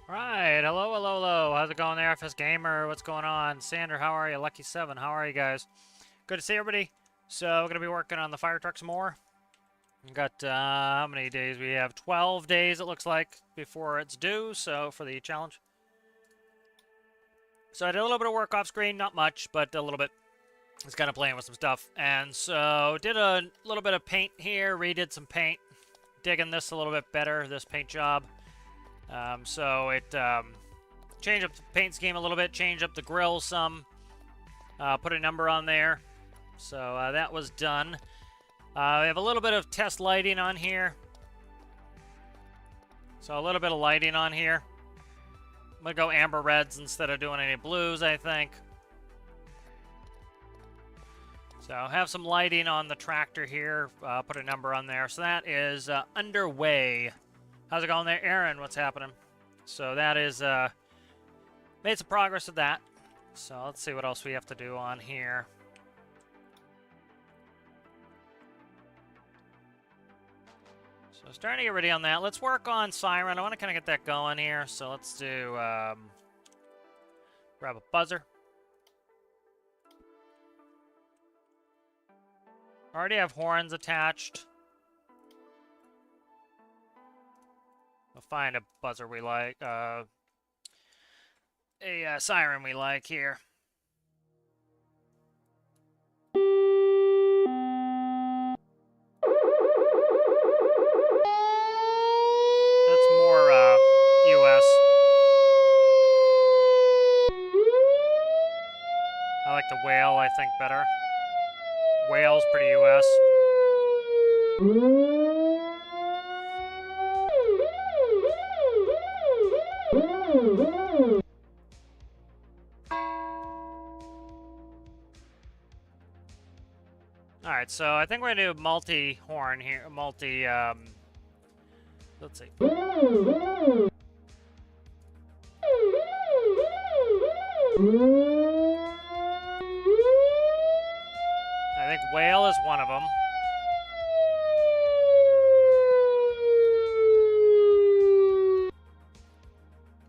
Right, hello, hello, hello. How's it going there, FS Gamer? What's going on? Sander, how are you? Lucky7, how are you guys? Good to see everybody. So, we're going to be working on the fire truck some more. We've got, how many days? We have 12 days, it looks like, before it's due, so, for the challenge. So, I did a little bit of work off screen, not much, but a little bit. Just kind of playing with some stuff. And so, did a little bit of paint here, redid some paint. Digging this a little bit better, this paint job. So it changed up the paint scheme a little bit, changed up the grill some, put a number on there. So that was done. We have a little bit of test lighting on here. So a little bit of lighting on here. I'm going to go amber reds instead of doing any blues, I think. So have some lighting on the tractor here, put a number on there. So that is underway. How's it going there, Aaron? What's happening? So that is, made some progress with that. So let's see what else we have to do on here. So starting to get ready on that. Let's work on Siren. I want to kind of get that going here. So let's do, grab a buzzer. Already have horns attached. We'll find a buzzer we like, a siren we like here. That's more US. I like the whale, I think, better. Whale's pretty US. Alright, so I think we're gonna do multi-horn here, let's see. I think whale is one of them.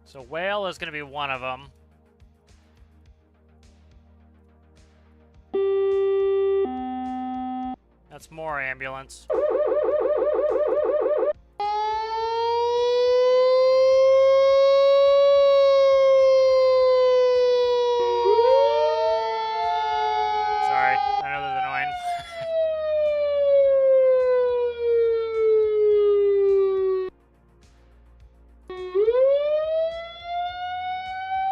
So whale is gonna be one of them. That's more ambulance. Sorry, I know that's annoying.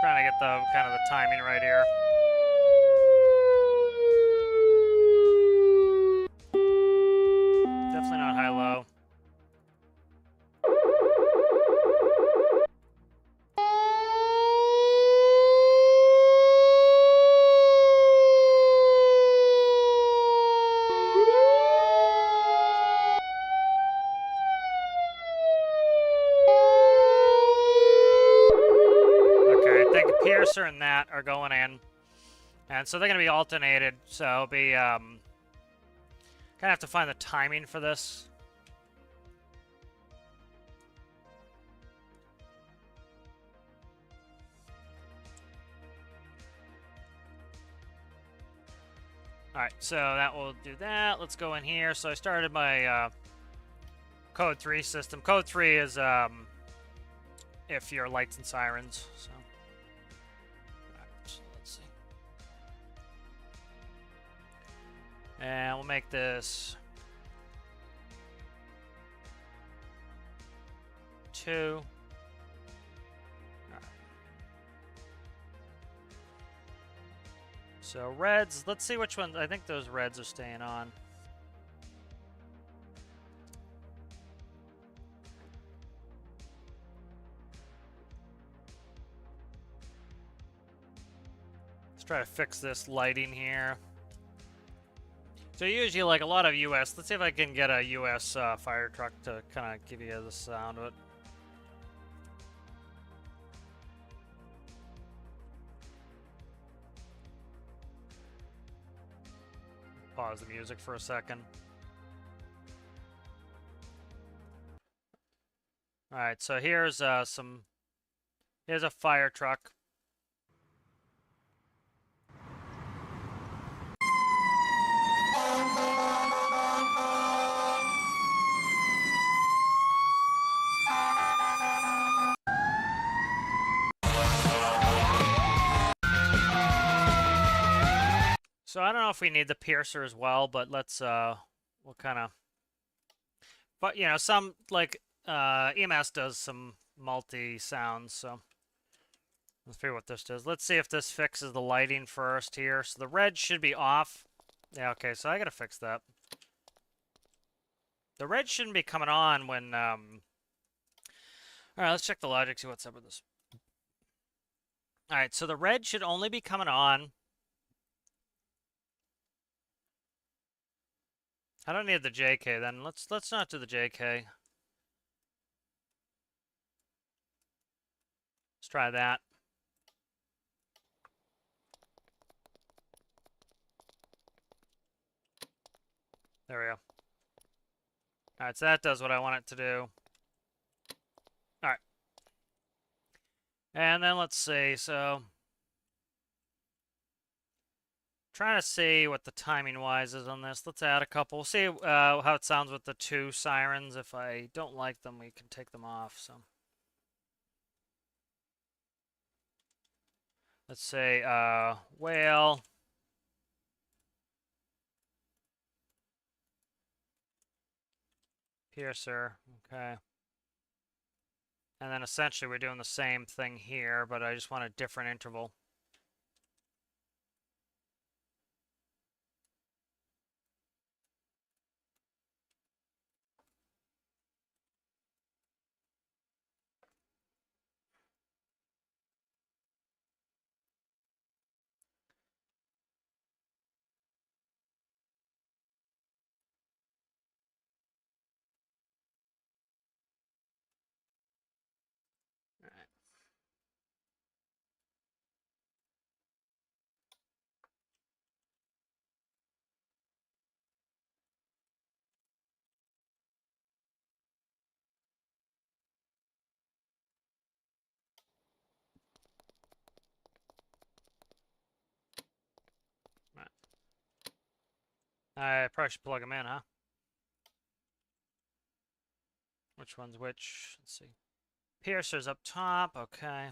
Trying to get the kind of the timing right here. Definitely not high-low. Okay, I think Piercer and that are going in. And so they're going to be alternated, so it'll be, kind of have to find the timing for this. Alright, so that will do that. Let's go in here. So I started my Code 3 system. Code 3 is if you're lights and sirens. So, so let's see. And we'll make this 2. So reds, let's see which ones. I think those reds are staying on. Let's try to fix this lighting here. So usually like a lot of US, let's see if I can get a US fire truck to kind of give you the sound of it. Pause the music for a second. Alright, so here's some Here's a fire truck. So I don't know if we need the piercer as well, but let's we'll kind of, but you know, some like EMS does some multi sounds, so let's figure what this does. Let's see if this fixes the lighting first here. So the red should be off. Yeah, okay, so I gotta fix that. The red shouldn't be coming on when all right, let's check the logic, see what's up with this. All right, so the red should only be coming on. I don't need the JK then. Let's not do the JK. Let's try that. There we go. All right, so that does what I want it to do. All right. And then let's see, so trying to see what the timing wise is on this. Let's add a couple. We'll see how it sounds with the 2 sirens. If I don't like them, we can take them off. So let's say whale. Piercer. Okay. And then essentially we're doing the same thing here, but I just want a different interval. I probably should plug them in, huh? Which one's which? Let's see. Piercer's up top. Okay.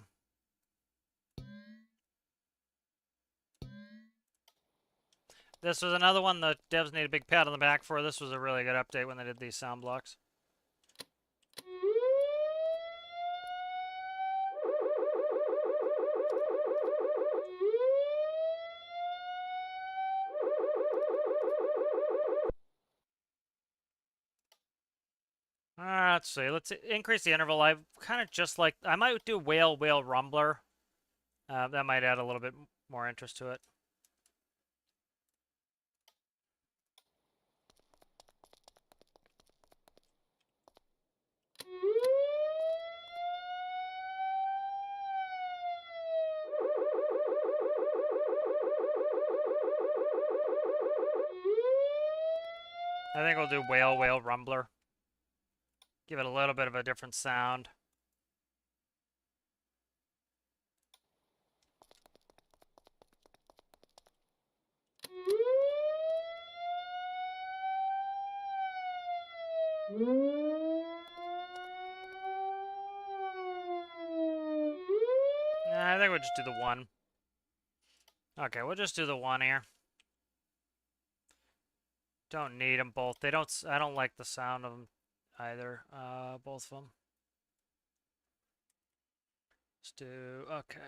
This was another one the devs need a big pat on the back for. This was a really good update when they did these sound blocks. Let's see. Let's increase the interval. I kind of just like... I might do whale, whale, rumbler. That might add a little bit more interest to it. I think we'll do whale, whale, rumbler. Give it a little bit of a different sound. I think we'll just do the 1. Okay, we'll just do the 1 here. Don't need them both. They don't... I don't like the sound of them either. Both of them. Let's do... Okay.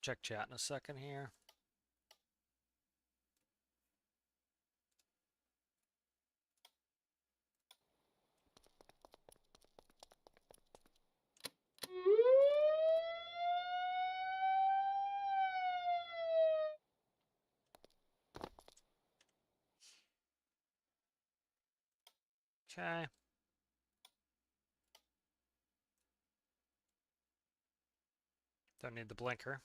Check chat in a second here. Okay. Don't need the blinker.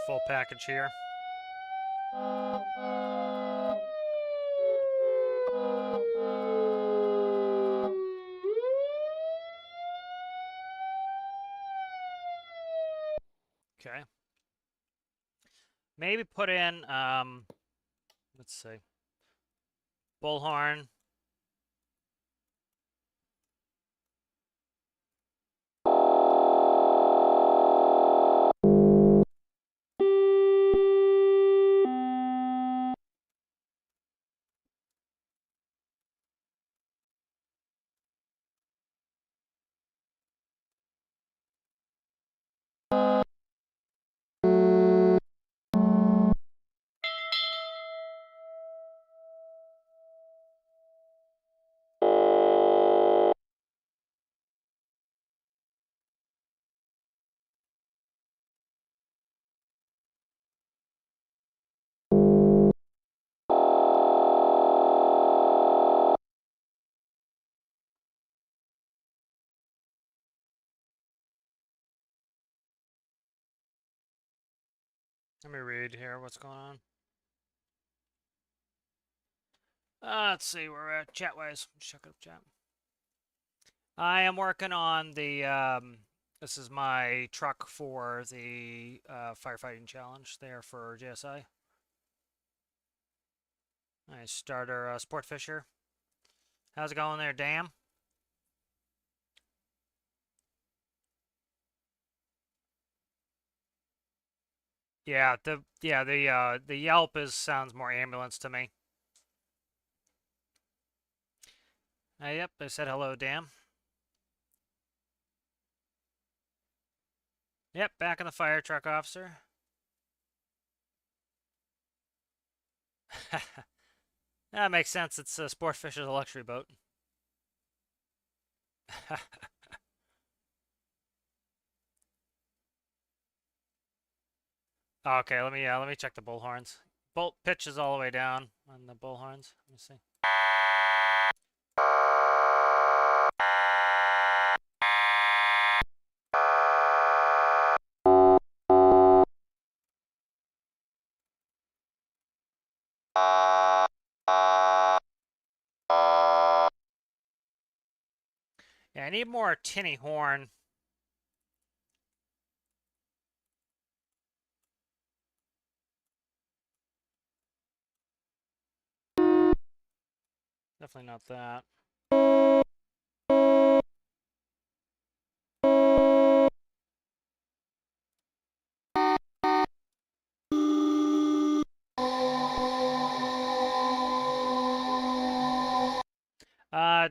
full package here. Okay. Maybe put in, let's see, bullhorn. Let me read here what's going on. Let's see where we're at chat-wise. Check up chat. I am working on the, this is my truck for the firefighting challenge there for JSI. Nice starter Sport Fisher. How's it going there, Dan? Yeah, the Yelp sounds more ambulance to me. Yep, I said hello, Dan. Yep, back in the fire truck, officer. That makes sense. It's a Sport Fisher's a luxury boat. Okay, let me check the bullhorns. Bolt pitch is all the way down on the bullhorns. Let me see. Yeah, I need more tinny horn. Definitely not that.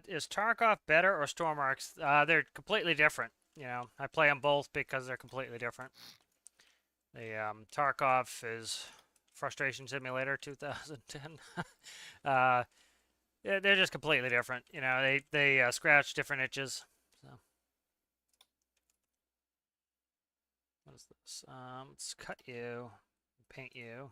Is Tarkov better or Stormworks? They're completely different. You know, I play them both because they're completely different. The Tarkov is Frustration Simulator 2010. They're just completely different. You know, they scratch different itches. So, what is this? Let's cut you, paint you.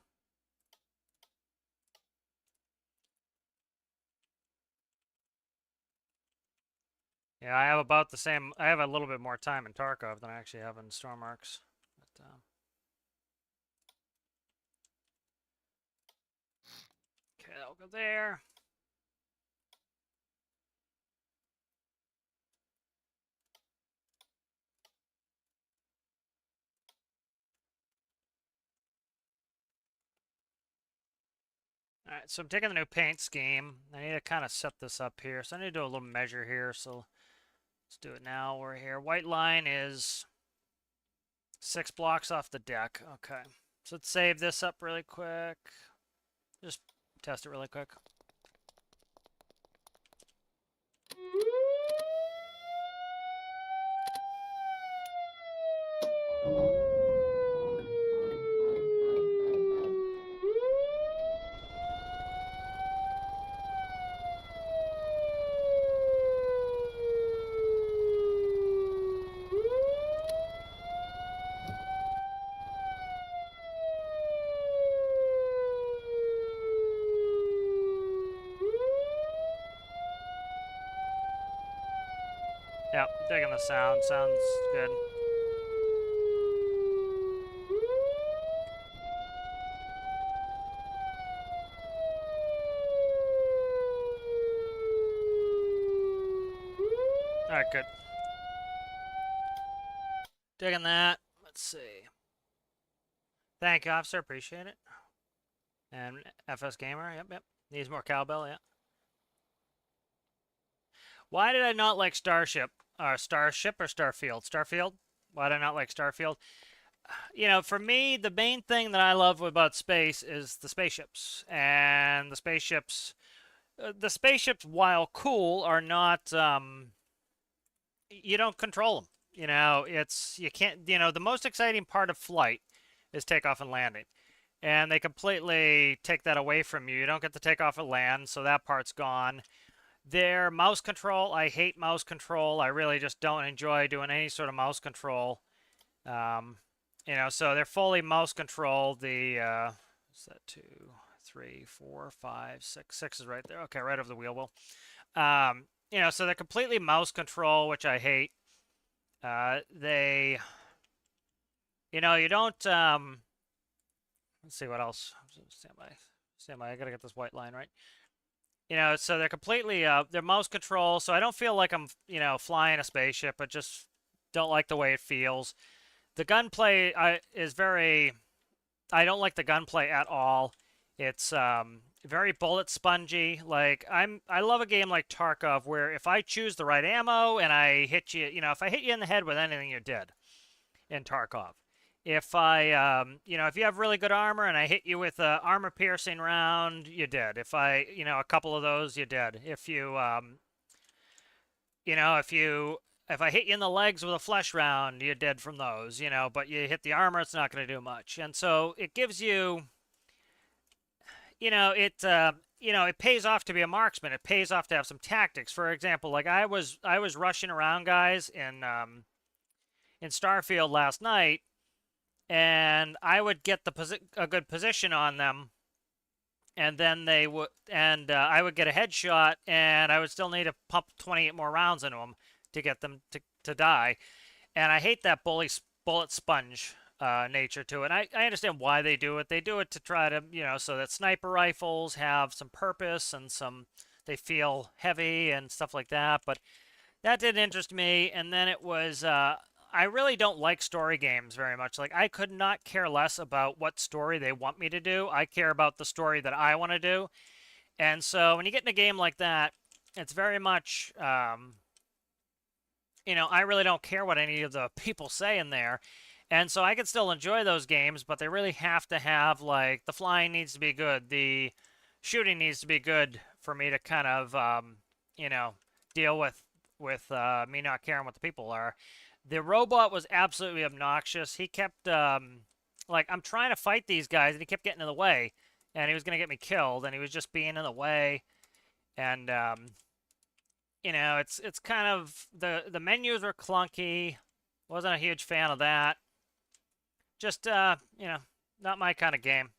Yeah, I have about the same. I have a little bit more time in Tarkov than I actually have in Stormworks. But, okay, that'll go there. All right, so I'm taking the new paint scheme. I need to kind of set this up here. So I need to do a little measure here. So let's do it now. We're here. White line is 6 blocks off the deck. Okay. So let's save this up really quick. Just test it really quick. Yep, digging the sound. Sounds good. Alright, good. Digging that. Let's see. Thank you, officer. Appreciate it. And FS Gamer. Yep. Needs more cowbell, yeah. Why did I not like Starship? Starship or Starfield? Starfield? Why did I not like Starfield? You know, for me, the main thing that I love about space is the spaceships. And the spaceships, while cool, are not, you don't control them. You know, you can't, you know, the most exciting part of flight is takeoff and landing. And they completely take that away from you. You don't get to take off and land, so that part's gone. Their mouse control, I hate mouse control. I really just don't enjoy doing any sort of mouse control. You know, so they're fully mouse control. The, what's that, 2, 3, 4, 5, 6. 6 is right there. Okay, right over the wheel well. You know, so they're completely mouse control, which I hate. They, you know, you don't, let's see what else. Stand by. I gotta get this white line right. You know, so they're completely, they're mouse control, so I don't feel like I'm, you know, flying a spaceship. I just don't like the way it feels. The gunplay is very, I don't like the gunplay at all. It's very bullet spongy. Like, I love a game like Tarkov where if I choose the right ammo and I hit you, you know, if I hit you in the head with anything, you're dead in Tarkov. If I, you know, if you have really good armor and I hit you with a armor-piercing round, you're dead. If I, you know, a couple of those, you're dead. If you, you know, if I hit you in the legs with a flesh round, you're dead from those, you know, but you hit the armor, it's not going to do much. And so it gives you, you know, it pays off to be a marksman. It pays off to have some tactics. For example, like I was rushing around guys in Starfield last night, and I would get a good position on them, and then they would, and I would get a headshot, and I would still need to pump 28 more rounds into them to get them to die. And I hate that bullet sponge nature to it. I understand why they do it. They do it to try to, you know, so that sniper rifles have some purpose and they feel heavy and stuff like that. But that didn't interest me. And then it was, I really don't like story games very much. Like, I could not care less about what story they want me to do. I care about the story that I want to do. And so when you get in a game like that, it's very much, you know, I really don't care what any of the people say in there. And so I can still enjoy those games, but they really have to have, like, the flying needs to be good. The shooting needs to be good for me to kind of, you know, deal with me not caring what the people are. The robot was absolutely obnoxious. He kept, like, I'm trying to fight these guys, and he kept getting in the way. And he was going to get me killed, and he was just being in the way. And, you know, it's kind of, the menus were clunky. Wasn't a huge fan of that. Just, you know, not my kind of game.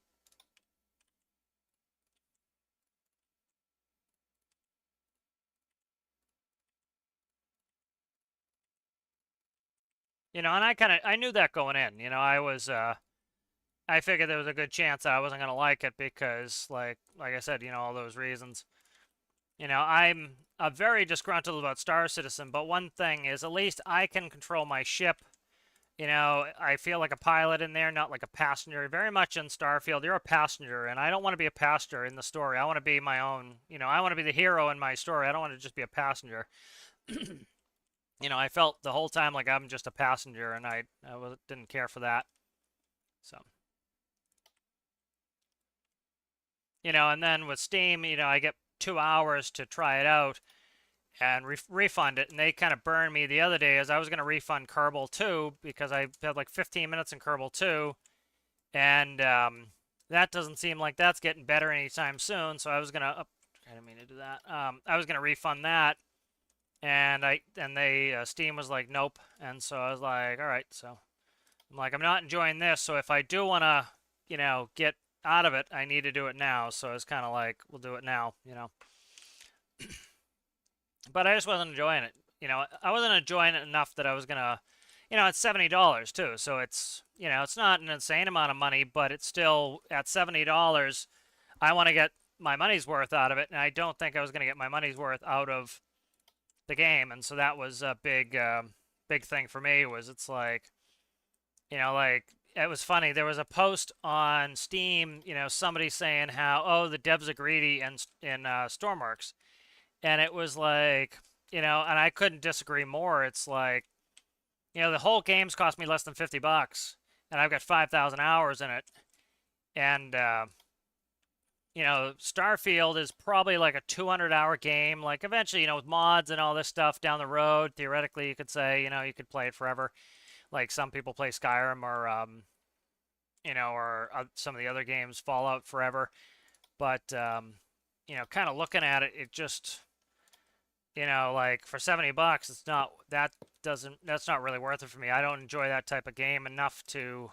You know, and I knew that going in. You know, I figured there was a good chance I wasn't gonna like it because, like I said, you know, all those reasons. You know, I'm very disgruntled about Star Citizen, but one thing is at least I can control my ship. You know, I feel like a pilot in there, not like a passenger. Very much in Starfield, you're a passenger, and I don't want to be a passenger in the story. I want to be my own, you know, I want to be the hero in my story. I don't want to just be a passenger. You know, I felt the whole time like I'm just a passenger, and I didn't care for that. So, you know, and then with Steam, you know, I get 2 hours to try it out and refund it, and they kind of burned me the other day as I was going to refund Kerbal 2 because I had like 15 minutes in Kerbal 2, and that doesn't seem like that's getting better anytime soon, so I was going to, I didn't mean to do that, I was going to refund that, and Steam was like, nope, and so I was like, all right, so I'm like, I'm not enjoying this, so if I do want to, you know, get out of it, I need to do it now, so it's kind of like, we'll do it now, you know. But I just wasn't enjoying it. You know, I wasn't enjoying it enough that I was gonna, you know, it's $70 too, so it's, you know, it's not an insane amount of money, but it's still at $70. I want to get my money's worth out of it, and I don't think I was gonna get my money's worth out of the game, and so that was a big thing for me. Was it's like, like it was funny. There was a post on Steam, somebody saying how, oh, the devs are greedy in Stormworks, and it was like, and I couldn't disagree more. It's like, the whole game's cost me less than $50, and I've got 5,000 hours in it, and Starfield is probably like a 200-hour game. Like eventually, with mods and all this stuff down the road, theoretically, you could say, you could play it forever. Like some people play Skyrim or some of the other games, Fallout forever. But kind of looking at it, it just, like for $70, it's not that's not really worth it for me. I don't enjoy that type of game enough to,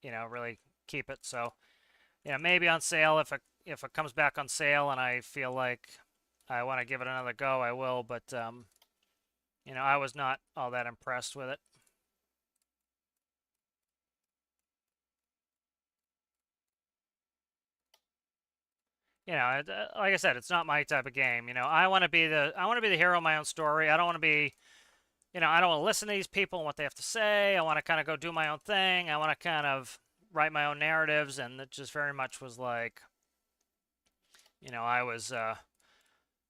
really keep it. So, maybe on sale if it comes back on sale and I feel like I want to give it another go, I will. But I was not all that impressed with it. Like I said, it's not my type of game. I want to be the hero of my own story. I don't want to be, I don't want to listen to these people and what they have to say. I want to kind of go do my own thing. I want to kind of write my own narratives, and it just very much was like, I was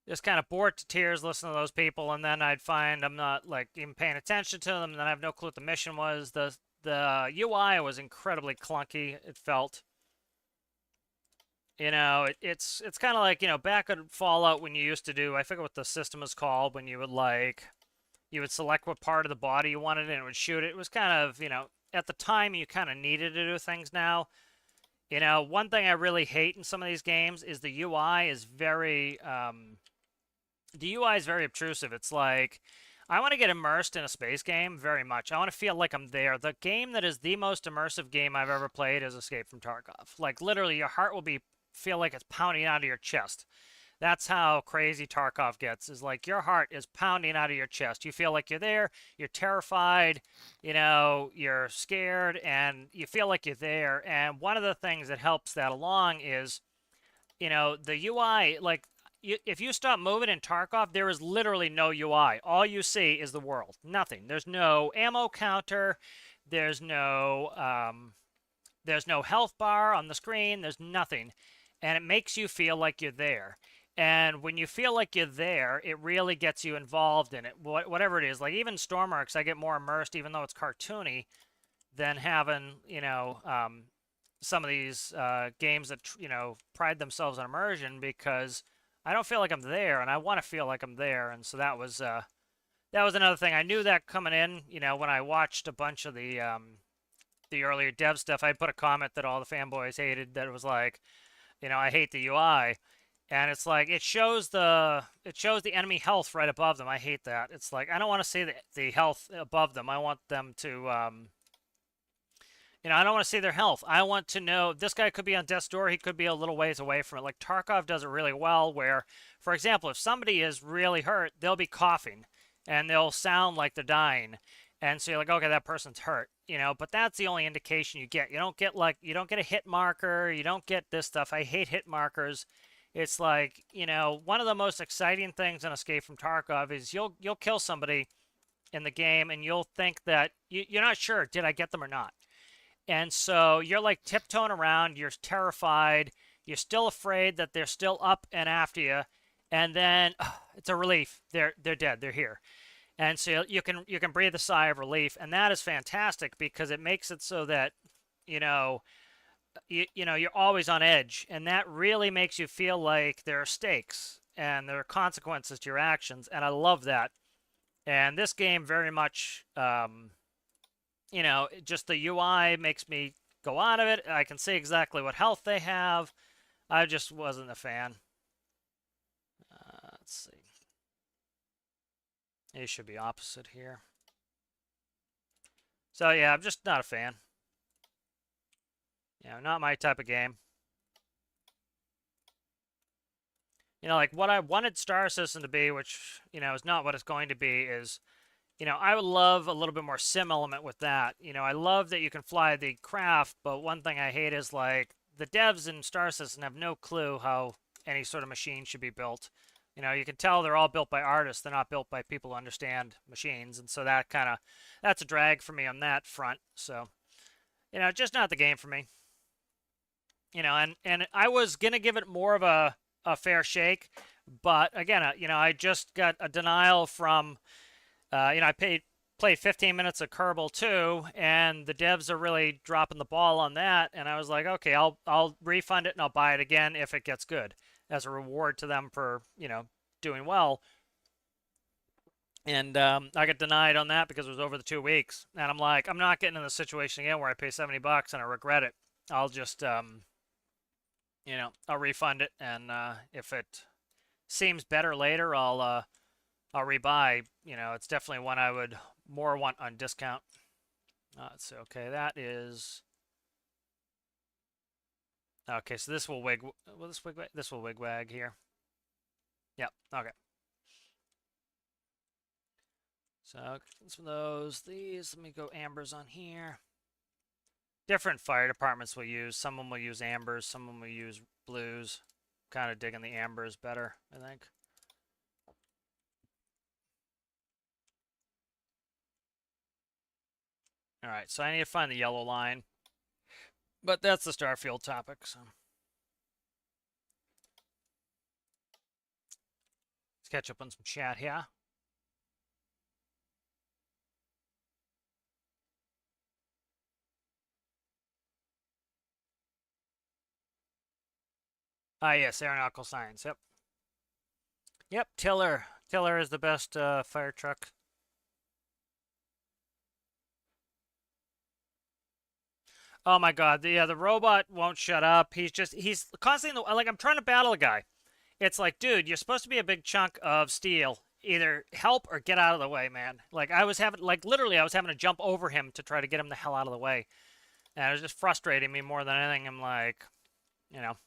just kind of bored to tears listening to those people, and then I'd find I'm not like even paying attention to them, and then I have no clue what the mission was. The UI was incredibly clunky. It felt. It's kind of like, back at Fallout when you used to do, I forget what the system is called, when you would select what part of the body you wanted and it would shoot it. It was kind of, at the time you kind of needed to do things now. One thing I really hate in some of these games is the UI is very obtrusive. It's like, I want to get immersed in a space game very much. I want to feel like I'm there. The game that is the most immersive game I've ever played is Escape from Tarkov. Like, literally, your heart will feel like it's pounding out of your chest. That's how crazy Tarkov gets, is like your heart is pounding out of your chest. You feel like you're there, you're terrified, you're scared, and you feel like you're there. And one of the things that helps that along is, the UI, like, if you stop moving in Tarkov, there is literally no UI. All you see is the world. Nothing. There's no ammo counter. There's no health bar on the screen. There's nothing. And it makes you feel like you're there. And when you feel like you're there, it really gets you involved in it, whatever it is. Like even Stormworks, I get more immersed, even though it's cartoony, than having, some of these games that, pride themselves on immersion, because I don't feel like I'm there, and I want to feel like I'm there. And so that was another thing. I knew that coming in, when I watched a bunch of the earlier dev stuff. I put a comment that all the fanboys hated, that it was like, I hate the UI. And it's like, it shows the enemy health right above them. I hate that. It's like, I don't want to see the health above them. I want them to, I don't want to see their health. I want to know, this guy could be on death's door. He could be a little ways away from it. Like Tarkov does it really well, where, for example, if somebody is really hurt, they'll be coughing and they'll sound like they're dying. And so you're like, okay, that person's hurt, but that's the only indication you get. You don't get a hit marker. You don't get this stuff. I hate hit markers. It's like, one of the most exciting things in Escape from Tarkov is you'll kill somebody in the game and you'll think that you're not sure, did I get them or not? And so you're like tiptoeing around, you're terrified, you're still afraid that they're still up and after you, and then it's a relief. They're dead. They're here. And so you can breathe a sigh of relief, and that is fantastic because it makes it so that you're always on edge, and that really makes you feel like there are stakes and there are consequences to your actions, and I love that. And this game very much, just the UI makes me go out of it. I can see exactly what health they have. I just wasn't a fan. Let's see. It should be opposite here. So yeah, I'm just not a fan. Not my type of game. Like what I wanted Star Citizen to be, which, is not what it's going to be, is, I would love a little bit more sim element with that. I love that you can fly the craft, but one thing I hate is, like, the devs in Star Citizen have no clue how any sort of machine should be built. You know, you can tell they're all built by artists. They're not built by people who understand machines, and so that's a drag for me on that front. So, you know, just not the game for me. You know, and I was gonna give it more of a fair shake, but again, you know, I just got a denial from, you know, played 15 minutes of Kerbal 2, and the devs are really dropping the ball on that, and I was like, okay, I'll refund it and I'll buy it again if it gets good as a reward to them for, you know, doing well. And I got denied on that because it was over the 2 weeks, and I'm like, I'm not getting in the situation again where I pay $70 and I regret it. I'll just you know, I'll refund it, and if it seems better later, I'll rebuy. You know, it's definitely one I would more want on discount. So okay, that is okay. So this will wig. Will this wig? This will wigwag here. Yep. Okay. So some of those. These. Let me go ambers on here. Different fire departments will use. Some of them will use ambers. Some of them will use blues. Kind of digging the ambers better, I think. All right, so I need to find the yellow line. But that's the Starfield topic, so. Let's catch up on some chat here. Ah, yes, aeronautical science, yep. Yep, Tiller. Tiller is the best fire truck. Oh my god, the robot won't shut up. He's constantly like, I'm trying to battle a guy. It's like, dude, you're supposed to be a big chunk of steel. Either help or get out of the way, man. Like I was having, like literally, I was having to jump over him to try to get him the hell out of the way, and it was just frustrating me more than anything. I'm like, you know,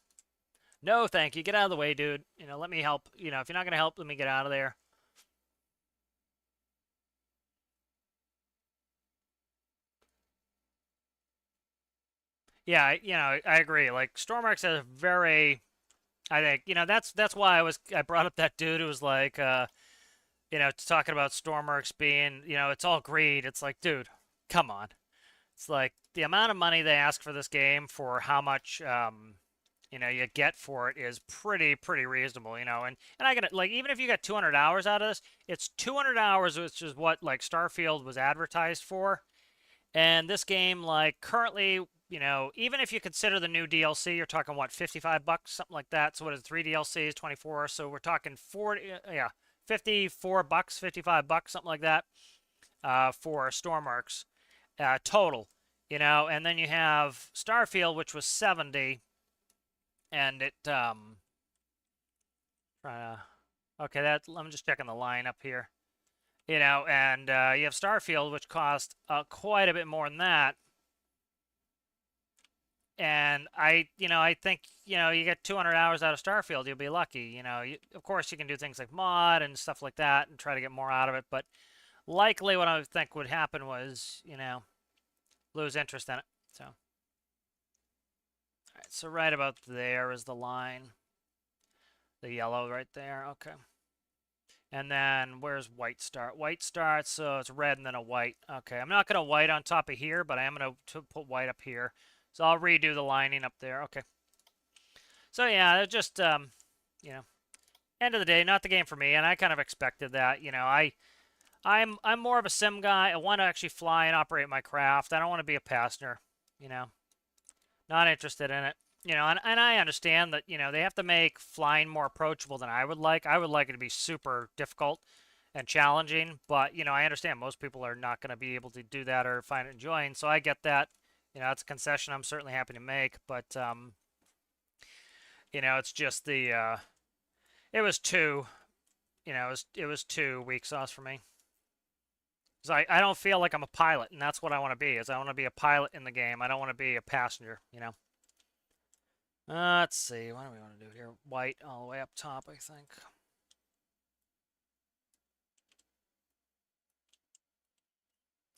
no, thank you, get out of the way, dude. You know, let me help. You know, if you're not gonna help, let me get out of there. Yeah, you know, I agree. Like Stormworks has a very, I think, you know, that's why I brought up that dude who was like, you know, talking about Stormworks being, you know, it's all greed. It's like, dude, come on. It's like the amount of money they ask for this game for how much, you know, you get for it is pretty reasonable, you know. And I get it. Like even if you got 200 hours out of this, it's 200 hours, which is what like Starfield was advertised for. And this game, like currently, you know, even if you consider the new DLC, you're talking what, $55, something like that. So what is it, three DLCs, 24. So we're talking 40, yeah, $54, $55, something like that, for Stormworks, total. You know, and then you have Starfield, which was 70, and it okay, that I'm just checking the line up here. You know, and you have Starfield, which cost quite a bit more than that. And you know, I think, you know, you get 200 hours out of Starfield, you'll be lucky. You know, of course, you can do things like mod and stuff like that and try to get more out of it. But likely, what I would think would happen was, you know, lose interest in it. So, all right, so right about there is the line, the yellow right there. Okay. And then where's white start? White starts, so it's red and then a white. Okay, I'm not going to white on top of here, but I am going to put white up here. So I'll redo the lining up there. Okay. So yeah, it just, you know, end of the day, not the game for me, and I kind of expected that. You know, I'm more of a sim guy. I want to actually fly and operate my craft. I don't want to be a passenger. You know, not interested in it. You know, and I understand that, you know, they have to make flying more approachable than I would like. I would like it to be super difficult and challenging, but, you know, I understand most people are not going to be able to do that or find it enjoying, so I get that. You know, it's a concession I'm certainly happy to make, but, you know, it's just it was two, you know, it was 2 weak sauce for me. So I don't feel like I'm a pilot, and that's what I want to be, is I want to be a pilot in the game. I don't want to be a passenger, you know. Let's see. What do we want to do here? White all the way up top, I think.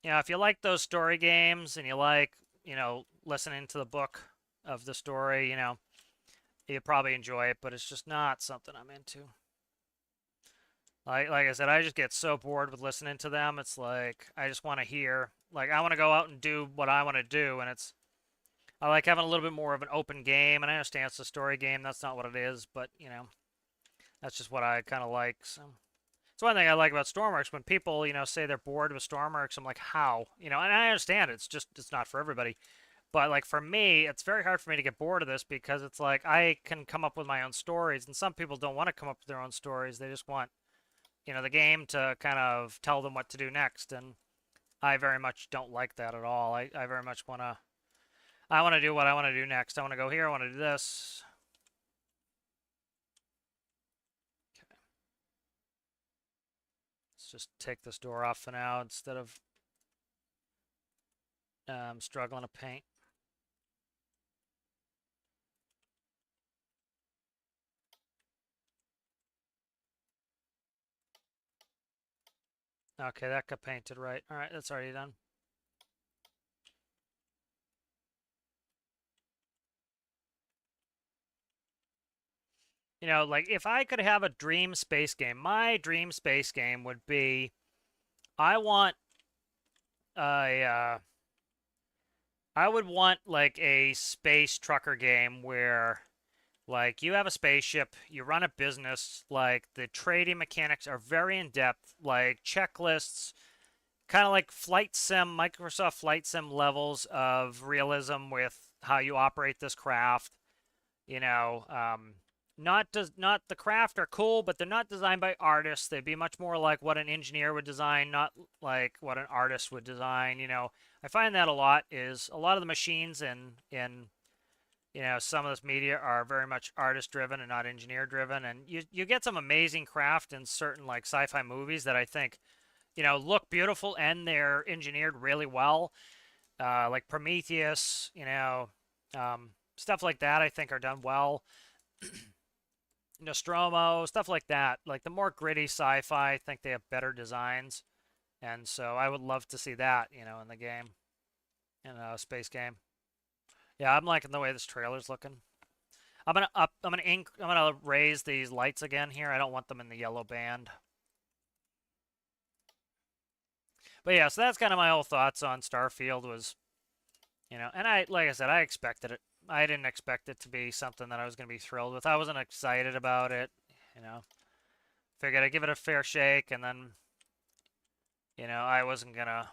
Yeah, if you like those story games and you like, you know, listening to the book of the story, you know, you probably enjoy it, but it's just not something I'm into. Like I said, I just get so bored with listening to them. It's like I just want to hear. Like I want to go out and do what I want to do, and it's I like having a little bit more of an open game. And I understand it's a story game. That's not what it is, but that's just what I kind of like. So it's one thing I like about Stormworks. When people say they're bored with Stormworks, I'm like, how? And I understand it's not for everybody. But like for me, it's very hard for me to get bored of this because it's like I can come up with my own stories, and some people don't want to come up with their own stories. They just want the game to kind of tell them what to do next, and I very much don't like that at all. I very much I want to do what I want to do next. I want to go here, I want to do this. Okay. Let's just take this door off for now instead of struggling to paint. Okay, that got painted right. All right, that's already done. Like if I could have a dream space game, my dream space game would be I want a I would want like a space trucker game where like you have a spaceship, you run a business, like the trading mechanics are very in depth, like checklists, kind of like flight sim, Microsoft flight sim levels of realism with how you operate this craft. You know, not the craft are cool, but they're not designed by artists. They'd be much more like what an engineer would design, not like what an artist would design. I find that a lot is a lot of the machines in some of this media are very much artist driven and not engineer driven, and you get some amazing craft in certain like sci-fi movies that I think look beautiful and they're engineered really well, like Prometheus, stuff like that I think are done well. Nostromo, stuff like that. Like the more gritty sci-fi, I think they have better designs, and so I would love to see that, in the game, in a space game. Yeah, I'm liking the way this trailer's looking. I'm gonna raise these lights again here. I don't want them in the yellow band. But yeah, so that's kind of my whole thoughts on Starfield was, and like I said, I expected it. I didn't expect it to be something that I was gonna be thrilled with. I wasn't excited about it, you know. Figured I'd give it a fair shake, and then, I wasn't gonna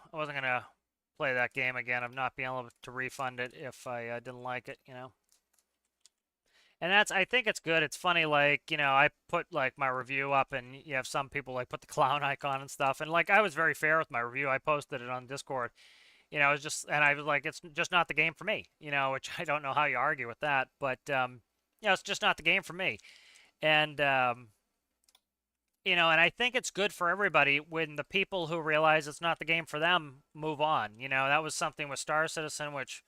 play that game again of not being able to refund it if I didn't like it. And I think it's good. It's funny, like, I put like my review up and you have some people like put the clown icon and stuff. And like, I was very fair with my review. I posted it on Discord. And I was like, it's just not the game for me, which I don't know how you argue with that. But, it's just not the game for me. And, and I think it's good for everybody when the people who realize it's not the game for them move on. That was something with Star Citizen, which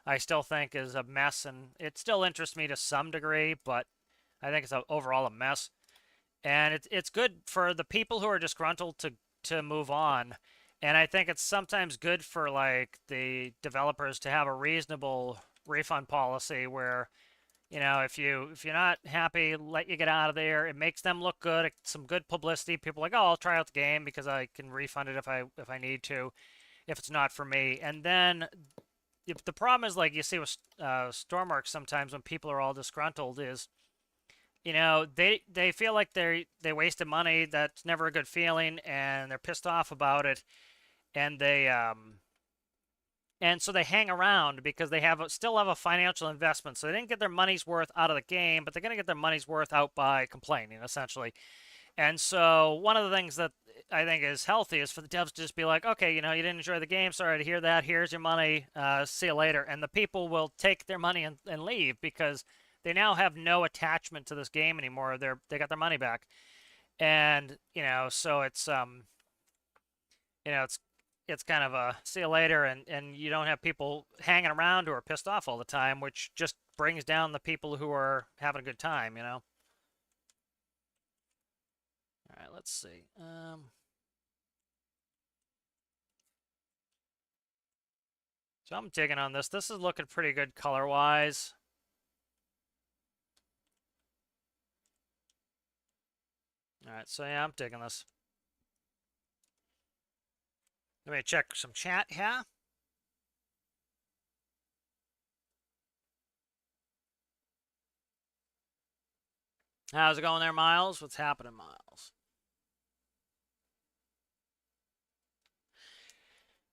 I still think is a mess, and it still interests me to some degree, but I think it's overall a mess. And it's good for the people who are disgruntled to move on. And I think it's sometimes good for like the developers to have a reasonable refund policy where, if you're not happy, let you get out of there. It makes them look good. It's some good publicity. People are like, oh, I'll try out the game because I can refund it if I need to, if it's not for me. And then if the problem is like you see with Stormworks sometimes when people are all disgruntled is they feel like they wasted money. That's never a good feeling, and they're pissed off about it, and so they hang around because they still have a financial investment. So they didn't get their money's worth out of the game, but they're going to get their money's worth out by complaining, essentially. And so one of the things that I think is healthy is for the devs to just be like, okay, you didn't enjoy the game. Sorry to hear that. Here's your money. See you later. And the people will take their money and leave because they now have no attachment to this game anymore. They got their money back. And, so it's kind of a see you later, and you don't have people hanging around who are pissed off all the time, which just brings down the people who are having a good time. All right, let's see. So I'm digging on this. This is looking pretty good color-wise. Alright, so yeah, I'm digging this. Let me check some chat here. How's it going there, Miles? What's happening, Miles?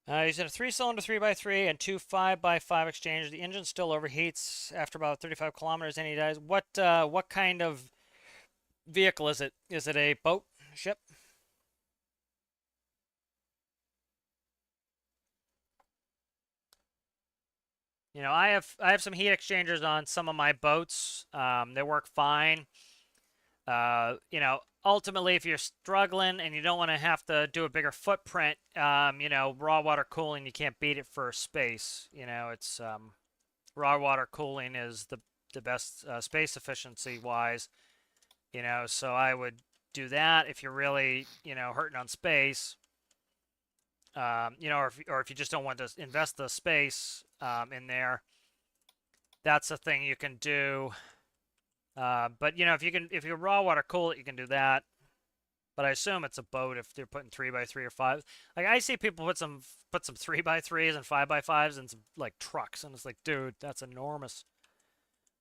He's in a 3-cylinder 3x3 and two 5x5 exchangers. The engine still overheats after about 35 kilometers and he dies. What kind of vehicle is it? Is it a boat? Ship? You know, I have some heat exchangers on some of my boats. They work fine. You know, ultimately, if you're struggling and you don't want to have to do a bigger footprint, you know, raw water cooling, you can't beat it for space. You know, it's raw water cooling is the best space efficiency wise. You know, so I would do that if you're really, you know, hurting on space. You know, or if you just don't want to invest the space in there, that's a thing you can do. But you know, if you raw water cool it, you can do that. But I assume it's a boat if they're putting 3x3 or 5. Like I see people put some 3x3s and 5x5s in some like trucks, and it's like, dude, that's enormous.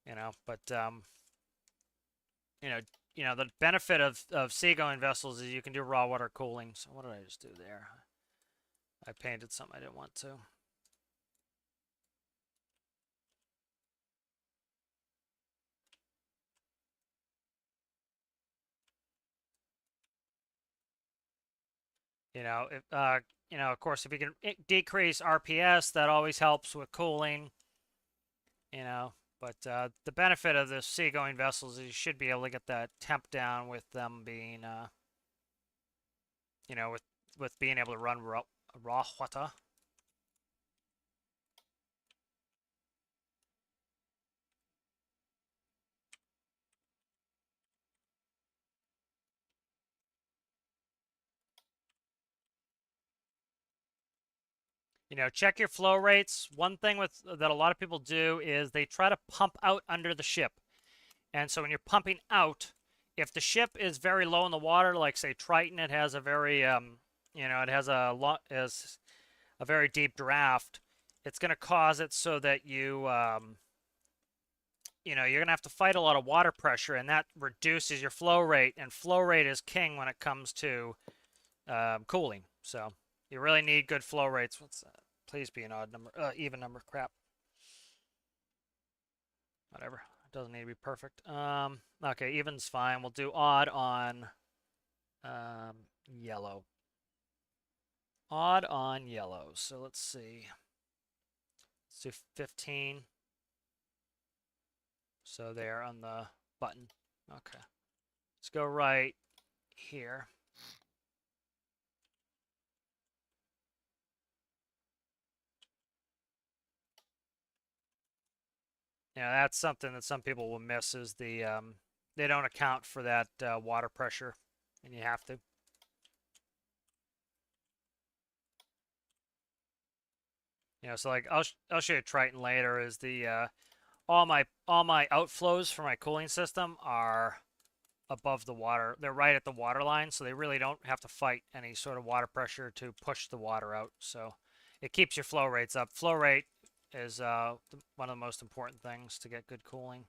You know, but you know, the benefit of seagoing vessels is you can do raw water cooling. So what did I just do there? I painted something I didn't want to. You know, if you know, of course, if you can decrease RPS, that always helps with cooling. You know, but the benefit of the seagoing vessels is you should be able to get that temp down with them being, you know, with being able to run raw water. You know, check your flow rates. One thing that a lot of people do is they try to pump out under the ship. And so when you're pumping out, if the ship is very low in the water, like say Triton, it has a very you know, it has a very deep draft. It's going to cause it so that you know, you're going to have to fight a lot of water pressure, and that reduces your flow rate. And flow rate is king when it comes to cooling. So you really need good flow rates. What's that? Please be an odd number, even number. Crap. Whatever. It doesn't need to be perfect. Okay, even's fine. We'll do odd on yellow. Odd on yellow. So let's see. Let's do 15. So there on the button. Okay. Let's go right here. Yeah, that's something that some people will miss is they don't account for that water pressure, and you have to. You know, so like I'll show you Triton later. Is the all my outflows for my cooling system are above the water. They're right at the water line, so they really don't have to fight any sort of water pressure to push the water out. So it keeps your flow rates up. Flow rate is one of the most important things to get good cooling.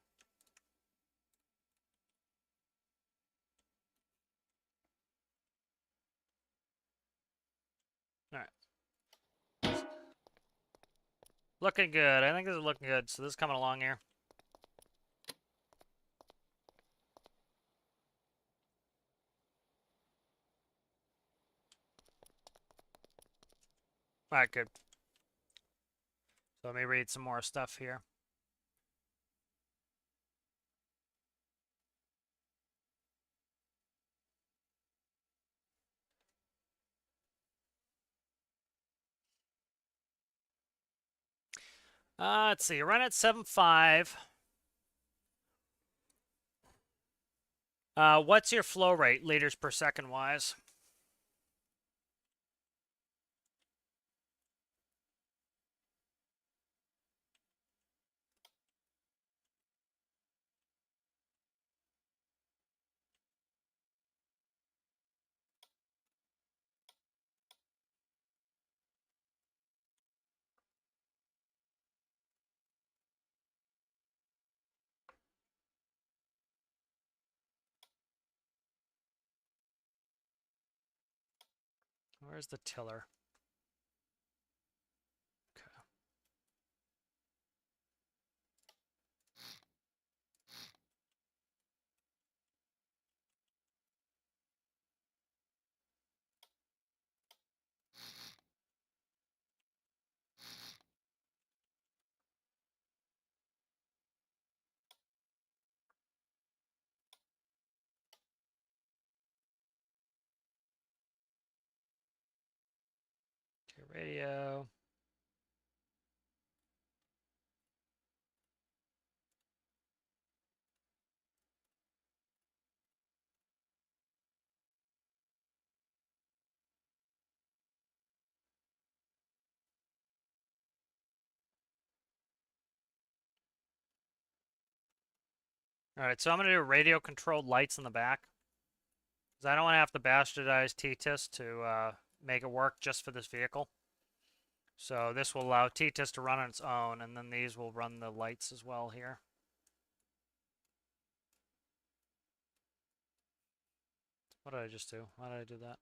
All right. Looking good. I think this is looking good. So this is coming along here. All right, good. So let me read some more stuff here. Let's see. Run at 7.5. What's your flow rate, liters per second wise? Where's the tiller? Okay. Okay, radio. Alright, so I'm going to do radio controlled lights in the back. Because I don't want to have to bastardize T-TIS to make it work just for this vehicle. So this will allow T-TIS to run on its own, and then these will run the lights as well here. What did I just do? Why did I do that?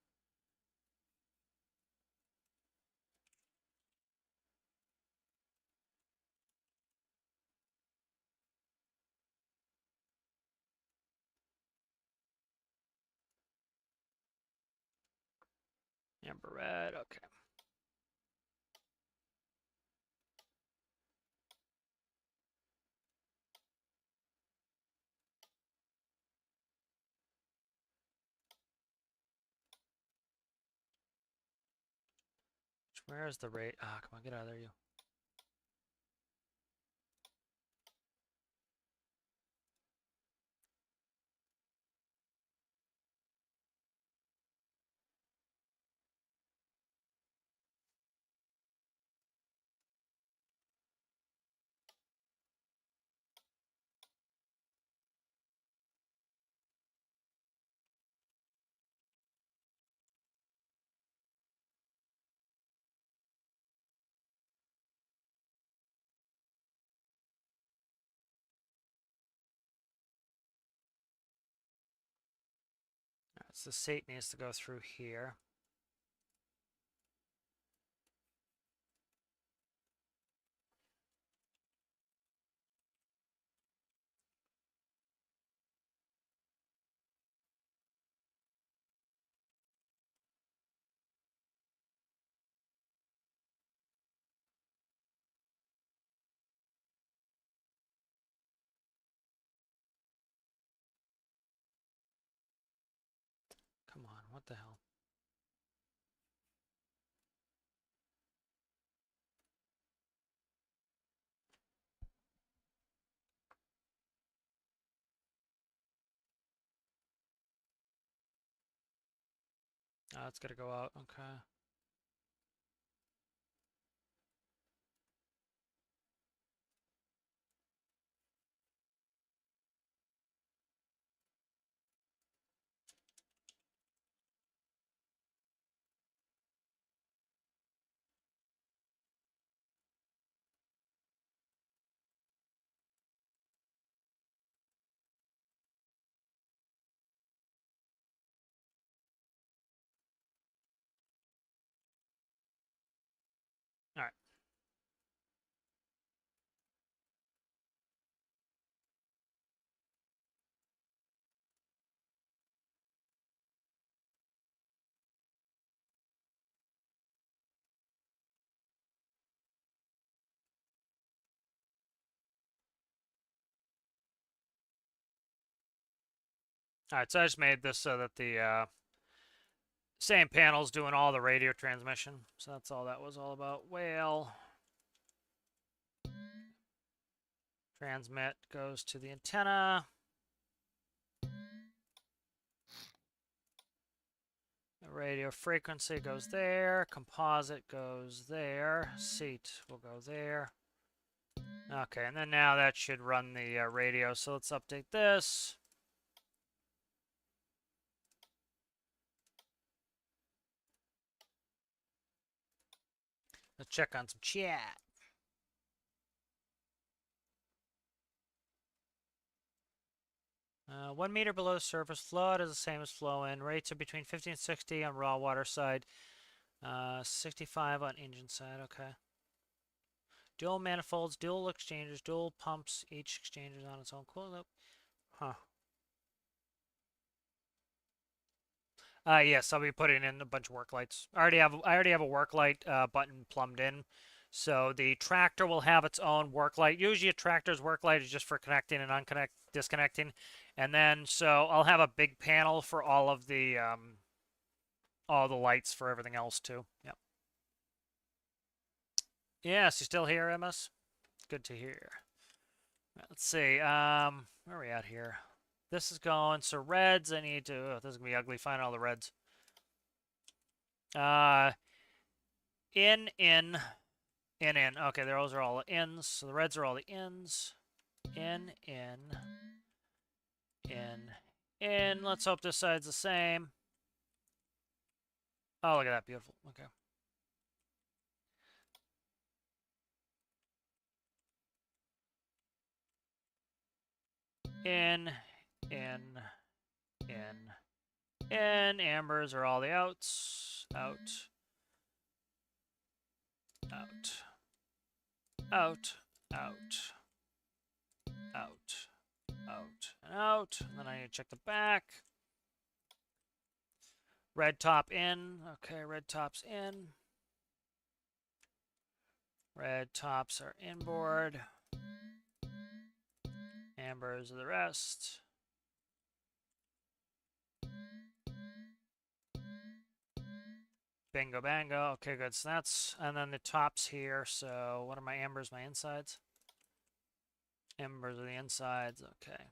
Amber red, okay. Where is the rate? Ah, come on, get out of there, you. Alright, so the SAT needs to go through here. Come on, what the hell? Oh, it's gotta go out, okay. Alright. Alright, so I just made this so that the same panel's doing all the radio transmission. So that's all that was all about. Whale. Transmit goes to the antenna. The radio frequency goes there. Composite goes there. Seat will go there. Okay, and then now that should run the radio. So let's update this. Let's check on some chat. Uh, 1 meter below the surface, flow out is the same as flow in. Rates are between 50 and 60 on raw water side. 65 on engine side, okay. Dual manifolds, dual exchangers, dual pumps, each exchanger's on its own. Cool. Huh. Yes, I'll be putting in a bunch of work lights. I already have a work light button plumbed in. So the tractor will have its own work light. Usually a tractor's work light is just for connecting and disconnecting. And then so I'll have a big panel for all the lights for everything else too. Yep. Yes, you still here, MS? Good to hear. Let's see. Where are we at here? This is going. So reds, I need to. Oh, this is gonna be ugly. Find all the reds. In. Okay, those are all the ins. So the reds are all the ins. In. Let's hope this side's the same. Oh, look at that. Beautiful. Okay. In. Ambers are all the outs. Out. And out. And then I need to check the back. Red top in. Okay, red top's in. Red tops are inboard. Ambers are the rest. Bingo bango. Okay, good. So that's, and then the tops here. So what are my ambers? My insides? Ambers are the insides. Okay.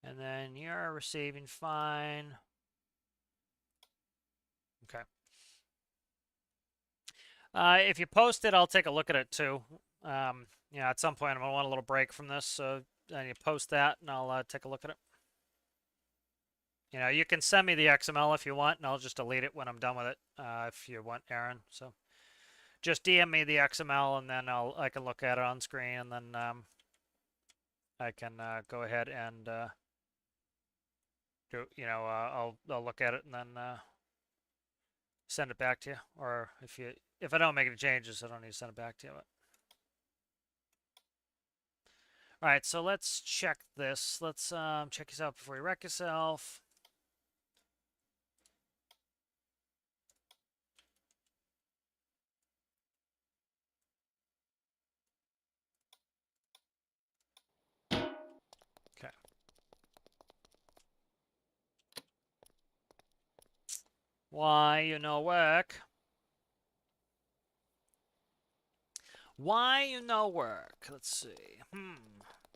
And then you're receiving fine. Okay. If you post it, I'll take a look at it too. At some point I'm gonna want a little break from this, so you post that and I'll take a look at it. You can send me the XML if you want, and I'll just delete it when I'm done with it. If you want, Aaron. So just DM me the XML, and then I can look at it on screen, and then I can go ahead and do. I'll look at it and then send it back to you. Or if I don't make any changes, I don't need to send it back to you. But. All right, so let's check this. Let's check yourself before you wreck yourself. Okay. Why you no work? Why you no work? Let's see.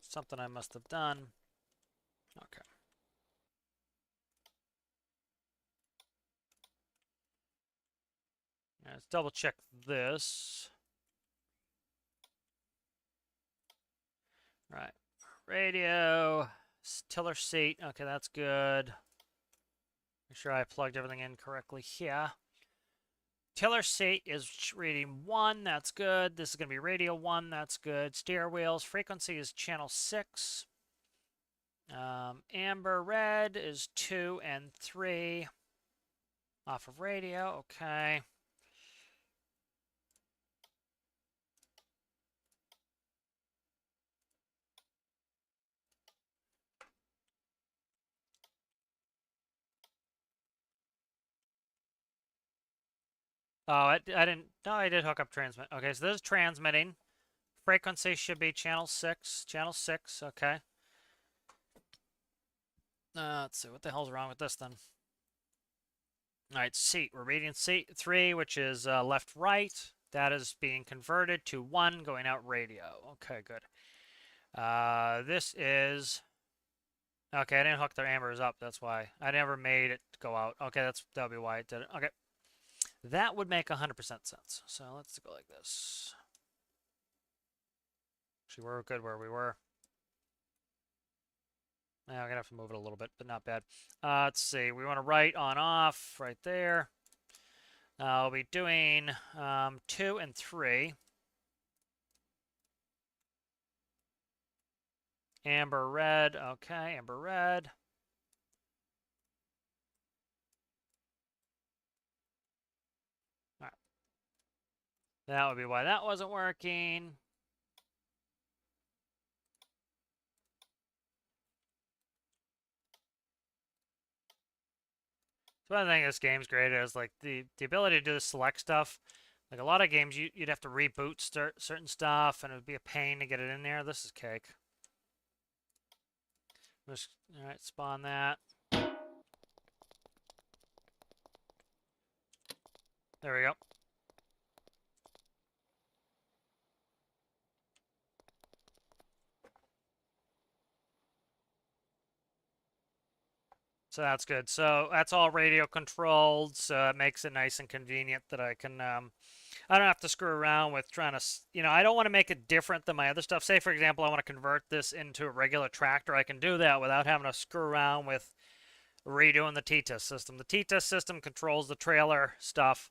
Something I must have done. Okay. Let's double check this. Right. Radio. Tiller seat. Okay, that's good. Make sure I plugged everything in correctly here. Tiller seat is reading 1. That's good. This is going to be radio 1. That's good. Steer wheels. Frequency is channel 6. Amber red is 2 and 3. Off of radio. Okay. Oh, I didn't. No, I did hook up transmit. Okay, so this is transmitting. Frequency should be channel 6. Channel 6, okay. Let's see. What the hell's wrong with this then? All right, seat. We're reading seat 3, which is left-right. That is being converted to 1, going out radio. Okay, good. This is... Okay, I didn't hook the ambers up. That's why. I never made it go out. Okay, that'll be why it did it. Okay. That would make 100% sense. So let's go like this. Actually, we're good where we were. Now I'm going to have to move it a little bit, but not bad. Let's see. We want to write on off right there. I'll be doing 2 and 3. Amber red. Okay, amber red. All right. That would be why that wasn't working. So one thing this game's great is like the ability to do the select stuff. Like a lot of games, you'd have to reboot certain stuff, and it would be a pain to get it in there. This is cake. Just, all right, spawn that. There we go. So that's good. So that's all radio controlled, so it makes it nice and convenient that I can, I don't have to screw around with trying to, I don't want to make it different than my other stuff. Say, for example, I want to convert this into a regular tractor. I can do that without having to screw around with redoing the T-test system. The T-test system controls the trailer stuff,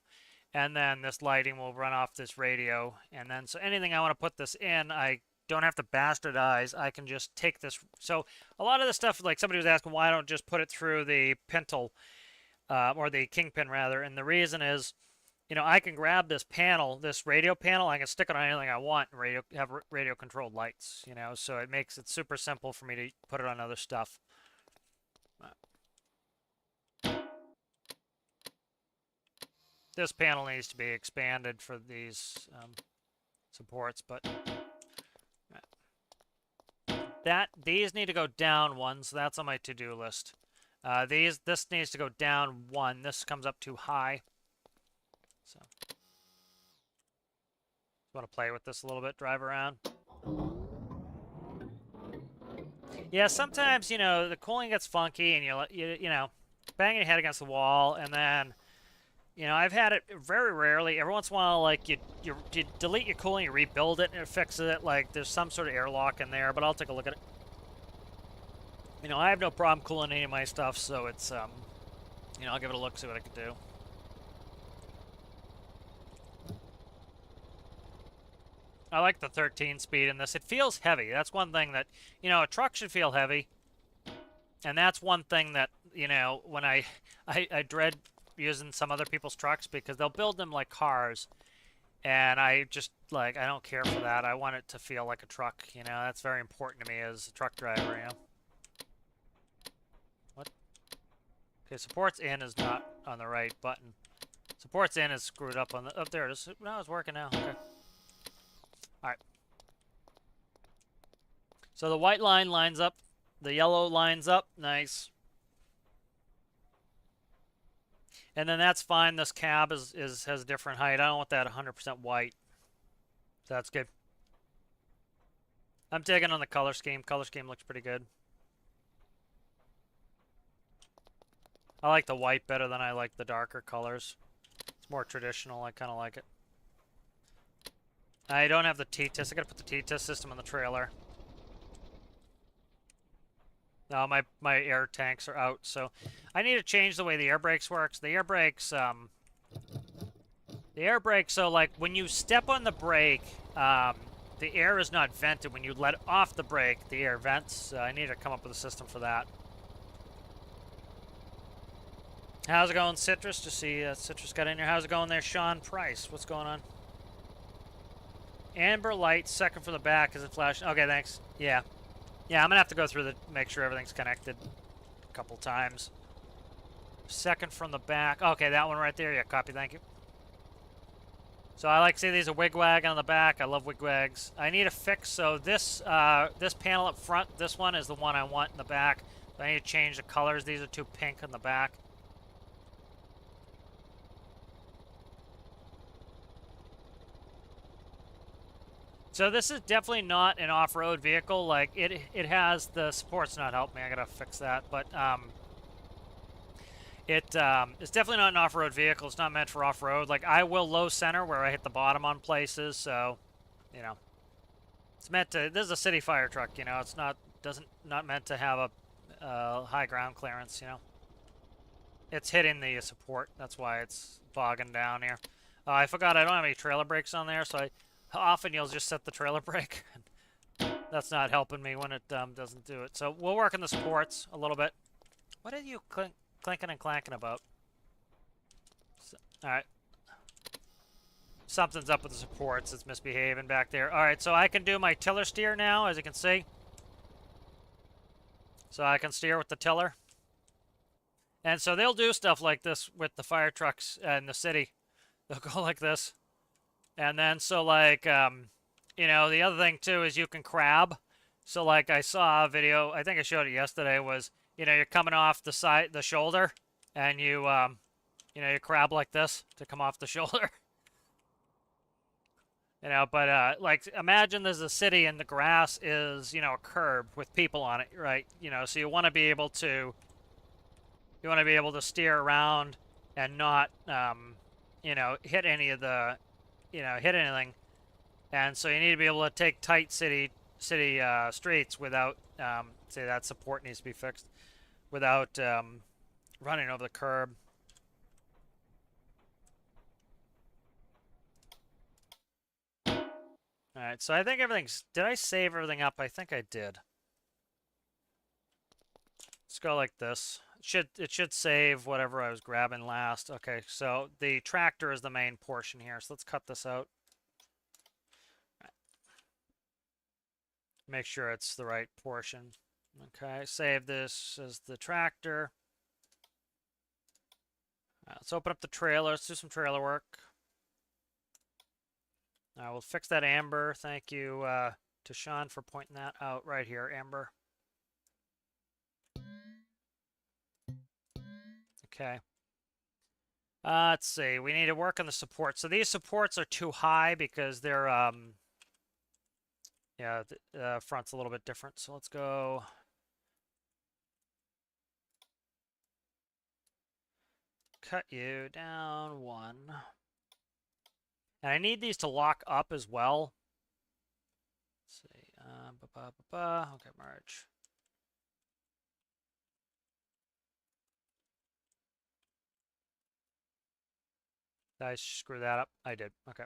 and then this lighting will run off this radio. And then, so anything I want to put this in, I don't have to bastardize. I can just take this. So a lot of the stuff, like somebody was asking, why I don't just put it through the pintle, or the kingpin rather. And the reason is, I can grab this panel, this radio panel, I can stick it on anything I want and have radio controlled lights, so it makes it super simple for me to put it on other stuff. This panel needs to be expanded for these supports, but these need to go down one, so that's on my to-do list. This needs to go down one. This comes up too high. So, want to play with this a little bit, drive around. Yeah, sometimes the cooling gets funky, and you bang your head against the wall, and then I've had it very rarely. Every once in a while, like you delete your cooling, you rebuild it, and it fixes it. Like there's some sort of airlock in there, but I'll take a look at it. I have no problem cooling any of my stuff, so it's I'll give it a look, see what I can do. I like the 13 speed in this. It feels heavy. That's one thing that a truck should feel heavy, and that's one thing that when I dread using some other people's trucks because they'll build them like cars, and I just I don't care for that. I want it to feel like a truck. That's very important to me as a truck driver. What? Okay, supports in is not on the right button. Supports in is screwed up on the. Oh, there it is. No, it's working now. Okay. All right. So the white line lines up. The yellow lines up. Nice. And then that's fine. This cab has a different height. I don't want that 100% white. So that's good. I'm digging on the color scheme. Color scheme looks pretty good. I like the white better than I like the darker colors. It's more traditional. I kind of like it. I don't have the T-test. I gotta put the T-test system in the trailer. No, my air tanks are out, so I need to change the way the air brakes works. The air brakes, so like when you step on the brake, the air is not vented. When you let off the brake, the air vents. I need to come up with a system for that. How's it going, Citrus? Just see Citrus got in here. How's it going there, Sean Price? What's going on? Amber light, second from the back. Is it flashing? Okay, thanks. Yeah. Yeah, I'm going to have to go through make sure everything's connected a couple times. Second from the back. Okay, that one right there. Yeah, copy. Thank you. So I like to see these a wigwag on the back. I love wigwags. I need a fix. So this this panel up front, this one is the one I want in the back. So I need to change the colors. These are too pink in the back. So this is definitely not an off-road vehicle. Like it has the support's not helping me. I gotta fix that. But it's definitely not an off-road vehicle. It's not meant for off-road. Like I will low center where I hit the bottom on places. So, it's meant to. This is a city fire truck. It's not meant to have a high ground clearance. It's hitting the support. That's why it's bogging down here. I forgot I don't have any trailer brakes on there, so often you'll just set the trailer brake. That's not helping me when it doesn't do it. So we'll work on the supports a little bit. What are you clinking and clanking about? So, all right. Something's up with the supports. It's misbehaving back there. All right, so I can do my tiller steer now, as you can see. So I can steer with the tiller. And so they'll do stuff like this with the fire trucks in the city. They'll go like this. And then so like, you know, the other thing too is you can crab. So like I saw a video, I think I showed it yesterday, was, you know, you're coming off the side, the shoulder, and you know, you crab like this to come off the shoulder. You know, but like imagine there's a city and the grass is, you know, a curb with people on it, right? You know, so you want to be able to steer around and not, you know, hit any of the, you know, hit anything. And so you need to be able to take tight city streets without, say that support needs to be fixed, without running over the curb. All right, so I think everything's. Did I save everything up? I think I did. Let's go like this. It should save whatever I was grabbing last. Okay, so the tractor is the main portion here. So let's cut this out. Make sure it's the right portion. Okay, save this as the tractor. Let's open up the trailer. Let's do some trailer work. We'll fix that amber. Thank you to Sean for pointing that out right here, amber. Okay. Let's see. We need to work on the supports. So these supports are too high because they're, yeah, the front's a little bit different. So let's go. Cut you down one. And I need these to lock up as well. Let's see. Okay, merge. Did I screw that up? I did. Okay.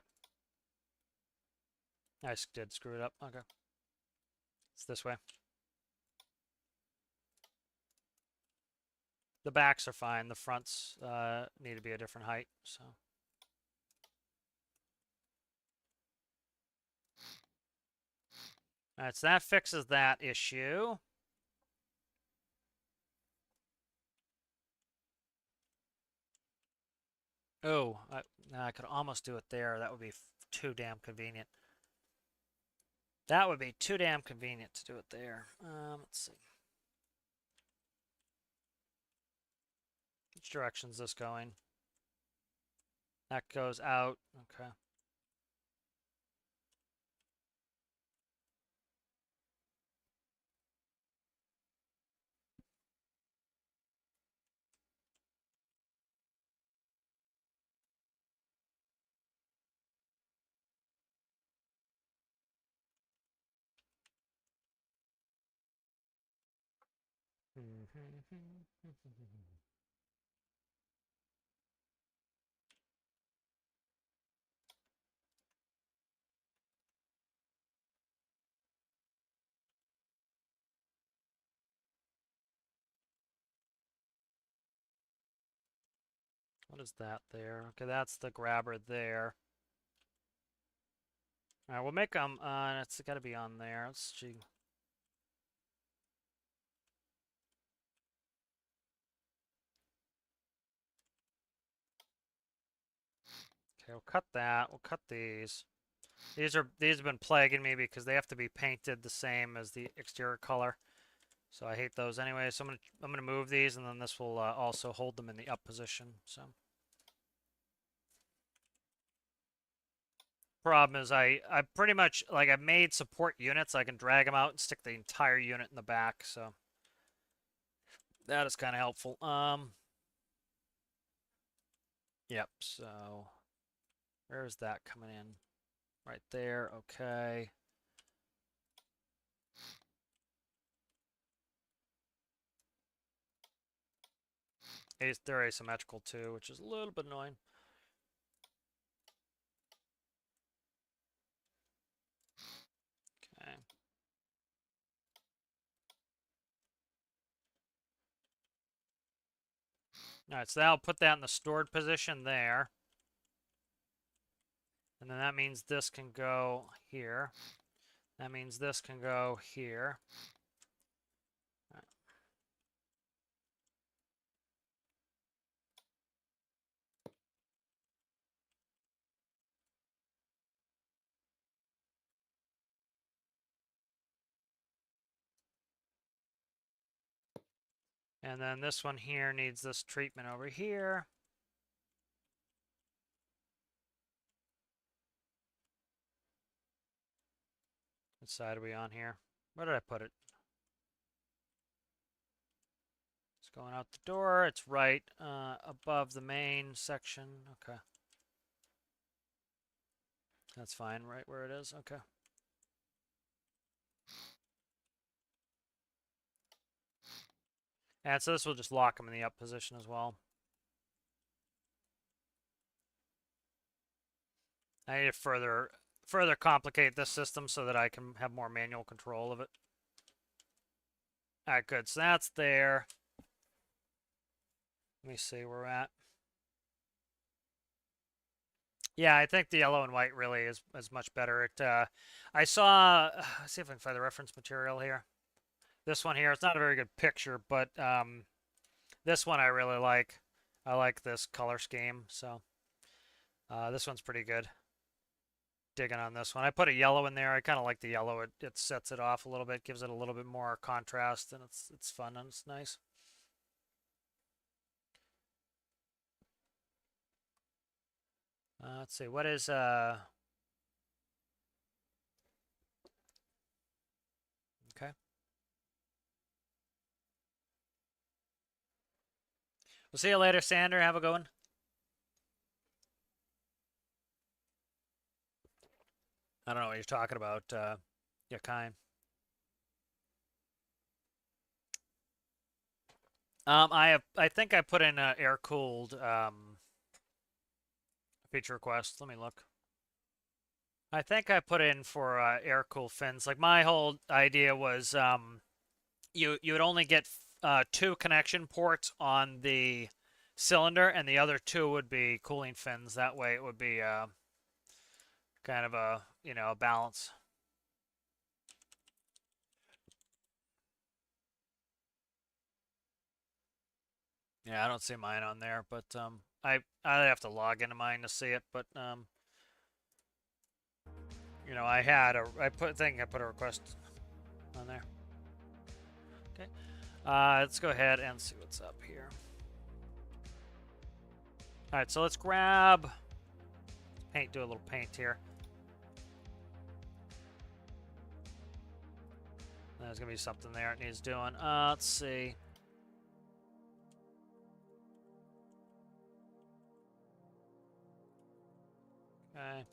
I did screw it up. Okay. It's this way. The backs are fine. The fronts need to be a different height. So. All right, so that fixes that issue. Oh, I could almost do it there. That would be too damn convenient. That would be too damn convenient to do it there. Let's see. Which direction is this going? That goes out. Okay. What is that there? Okay, that's the grabber there. All right, we'll make them. It's got to be on there. Let's see. Okay, we'll cut that. We'll cut these. These have been plaguing me because they have to be painted the same as the exterior color. So I hate those anyway. So I'm gonna move these, and then this will also hold them in the up position. So problem is I pretty much like I've made support units. I can drag them out and stick the entire unit in the back. So that is kind of helpful. Yep. So where is that coming in? Right there. Okay. They're asymmetrical too, which is a little bit annoying. Okay. Alright, so that'll put that in the stored position there. And then that means this can go here. That means this can go here. And then this one here needs this treatment over here. What side are we on here? Where did I put it? It's going out the door. It's right above the main section. Okay. That's fine, right where it is. Okay. And so this will just lock them in the up position as well. I need to further complicate this system so that I can have more manual control of it. Alright, good. So that's there. Let me see where we're at. Yeah, I think the yellow and white really is much better. I saw, let's see if I can find the reference material here. This one here, it's not a very good picture, but this one I really like. I like this color scheme, so this one's pretty good. Digging on this one. I put a yellow in there. I kind of like the yellow. It sets it off a little bit, gives it a little bit more contrast, and it's fun and it's nice. Let's see, what is okay. We'll see you later, Sander. Have a good one. I don't know what you're talking about, yeah, kind. I think I put in air cooled feature request. Let me look. I think I put in for air cooled fins. Like my whole idea was you would only get 2 connection ports on the cylinder, and the other 2 would be cooling fins. That way, it would be kind of a a balance. Yeah, I don't see mine on there, but I have to log into mine to see it. But I put a request on there. Okay, let's go ahead and see what's up here. All right, so let's grab paint. Do a little paint here. There's gonna be something there it needs doing. Let's see. Okay.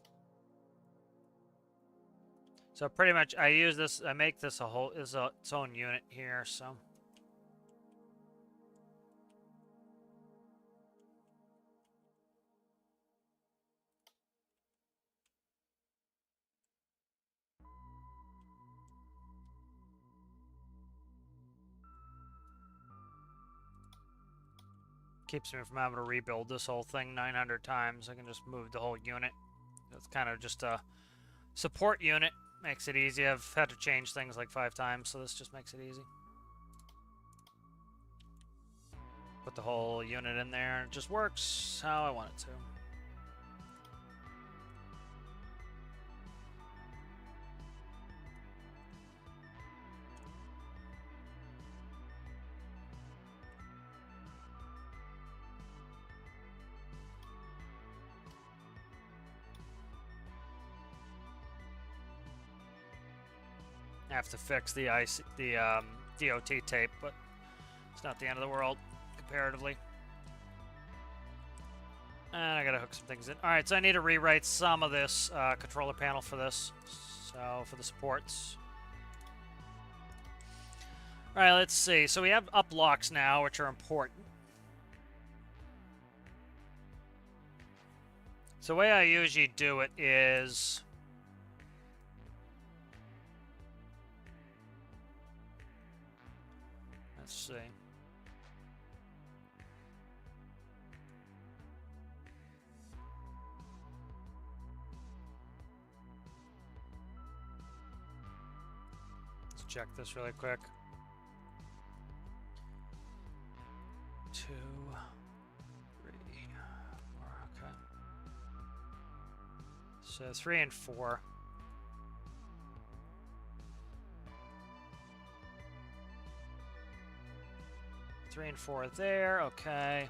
So pretty much, I use this. I make this its own unit here. So. Keeps me from having to rebuild this whole thing 900 times. I can just move the whole unit. It's kind of just a support unit. Makes it easy. I've had to change things like 5 times, so this just makes it easy. Put the whole unit in there, and it just works how I want it to. I have to fix the DOT tape, but it's not the end of the world comparatively. And I gotta hook some things in. Alright, so I need to rewrite some of this controller panel for this. So, for the supports. Alright, let's see. So we have up locks now, which are important. So the way I usually do it is... Let's see. Let's check this really quick. 2, 3, 4, okay. So 3 and 4. Three and 4 there, okay.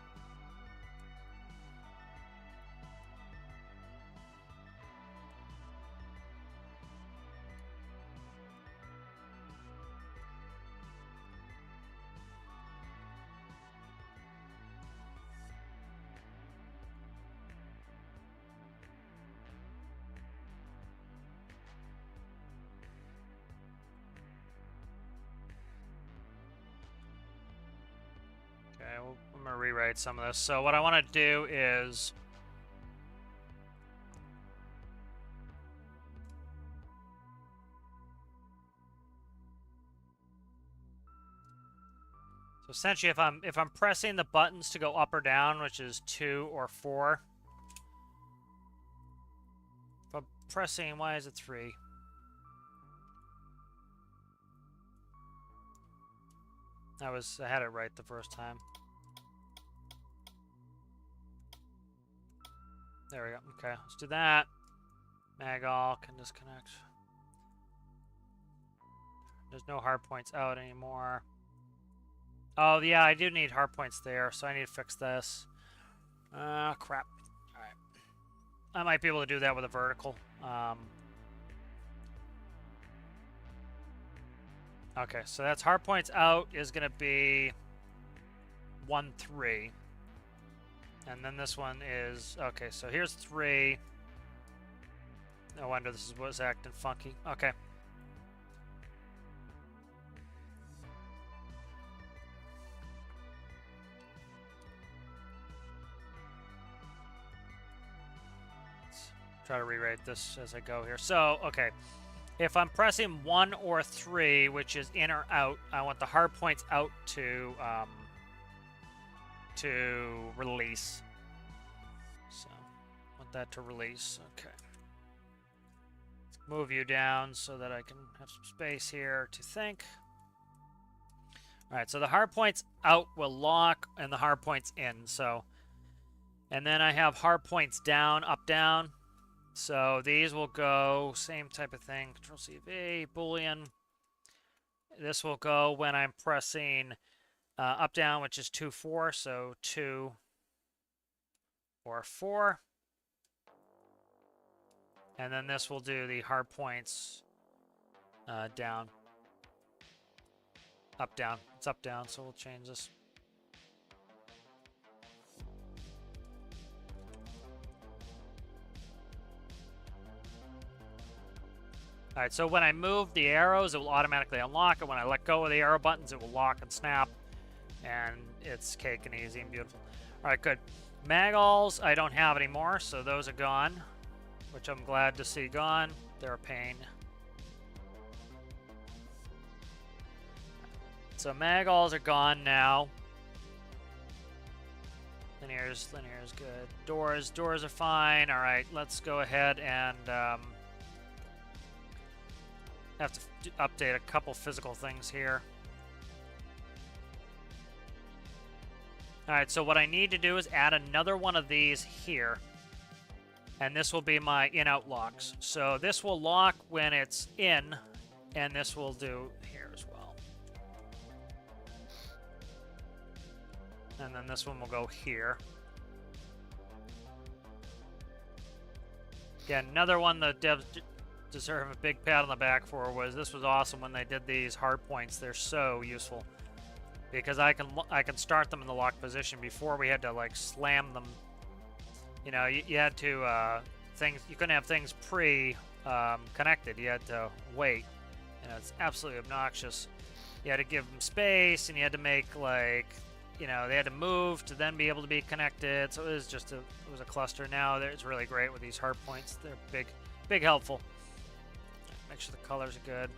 Okay, well, I'm going to rewrite some of this. So what I want to do is... So essentially, if I'm pressing the buttons to go up or down, which is 2 or 4... If I'm pressing... Why is it 3? I had it right the first time. There we go. Okay, let's do that. Magall can disconnect. There's no hard points out anymore. Oh, yeah, I do need hard points there, so I need to fix this. Crap. Alright. I might be able to do that with a vertical. Okay, so that's hard points out is going to be 1, 3. And then this one is... Okay, so here's 3. No wonder this is what's acting funky. Okay. Let's try to rewrite this as I go here. So, okay. If I'm pressing 1 or 3, which is in or out, I want the hard points out to release. So, I want that to release. Okay. Let's move you down so that I can have some space here to think. Alright, so the hard points out will lock, and the hard points in. So, and then I have hard points down, up, down. So these will go, same type of thing, Control-C-V, Boolean. This will go when I'm pressing up, down, which is 2, 4, so 2 or 4. And then this will do the hard points down, up, down. It's up, down, so we'll change this. Alright, so when I move the arrows, it will automatically unlock, and when I let go of the arrow buttons, it will lock and snap, and it's cake and easy and beautiful. Alright, good. Magalls, I don't have anymore, so those are gone, which I'm glad to see gone. They're a pain. So Magalls are gone now. Linear's good. Doors are fine. Alright, let's go ahead and... have to update a couple physical things here. Alright, so what I need to do is add another one of these here. And this will be my in-out locks. So this will lock when it's in, and this will do here as well. And then this one will go here. Again, another one the devs deserve a big pat on the back for was this was awesome when they did these hard points. They're so useful because I can start them in the lock position. Before we had to like slam them. You know, you had to you couldn't have things connected. You had to wait. You know, it's absolutely obnoxious. You had to give them space, and you had to make like, you know, they had to move to then be able to be connected. So it was a cluster. Now it's really great with these hard points. They're big helpful. Make sure the colors are good.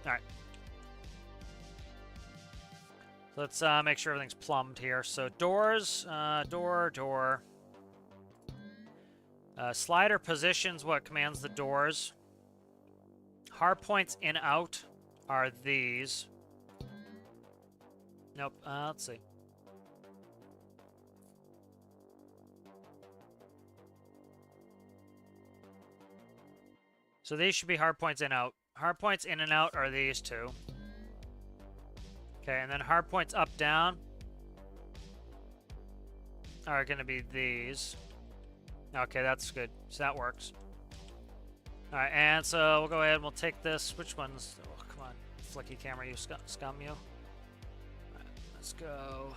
All right. Let's make sure everything's plumbed here. So doors, door. Slider positions what commands the doors. Hard points in, out. are these. Nope. Let's see. So these should be hard points in out. Hard points in and out are these two. Okay, and then hard points up down are going to be these. Okay, that's good. So that works. All right, and so we'll go ahead and we'll take this. Which ones? Oh, come on, flicky camera, you scum you. All right, let's go.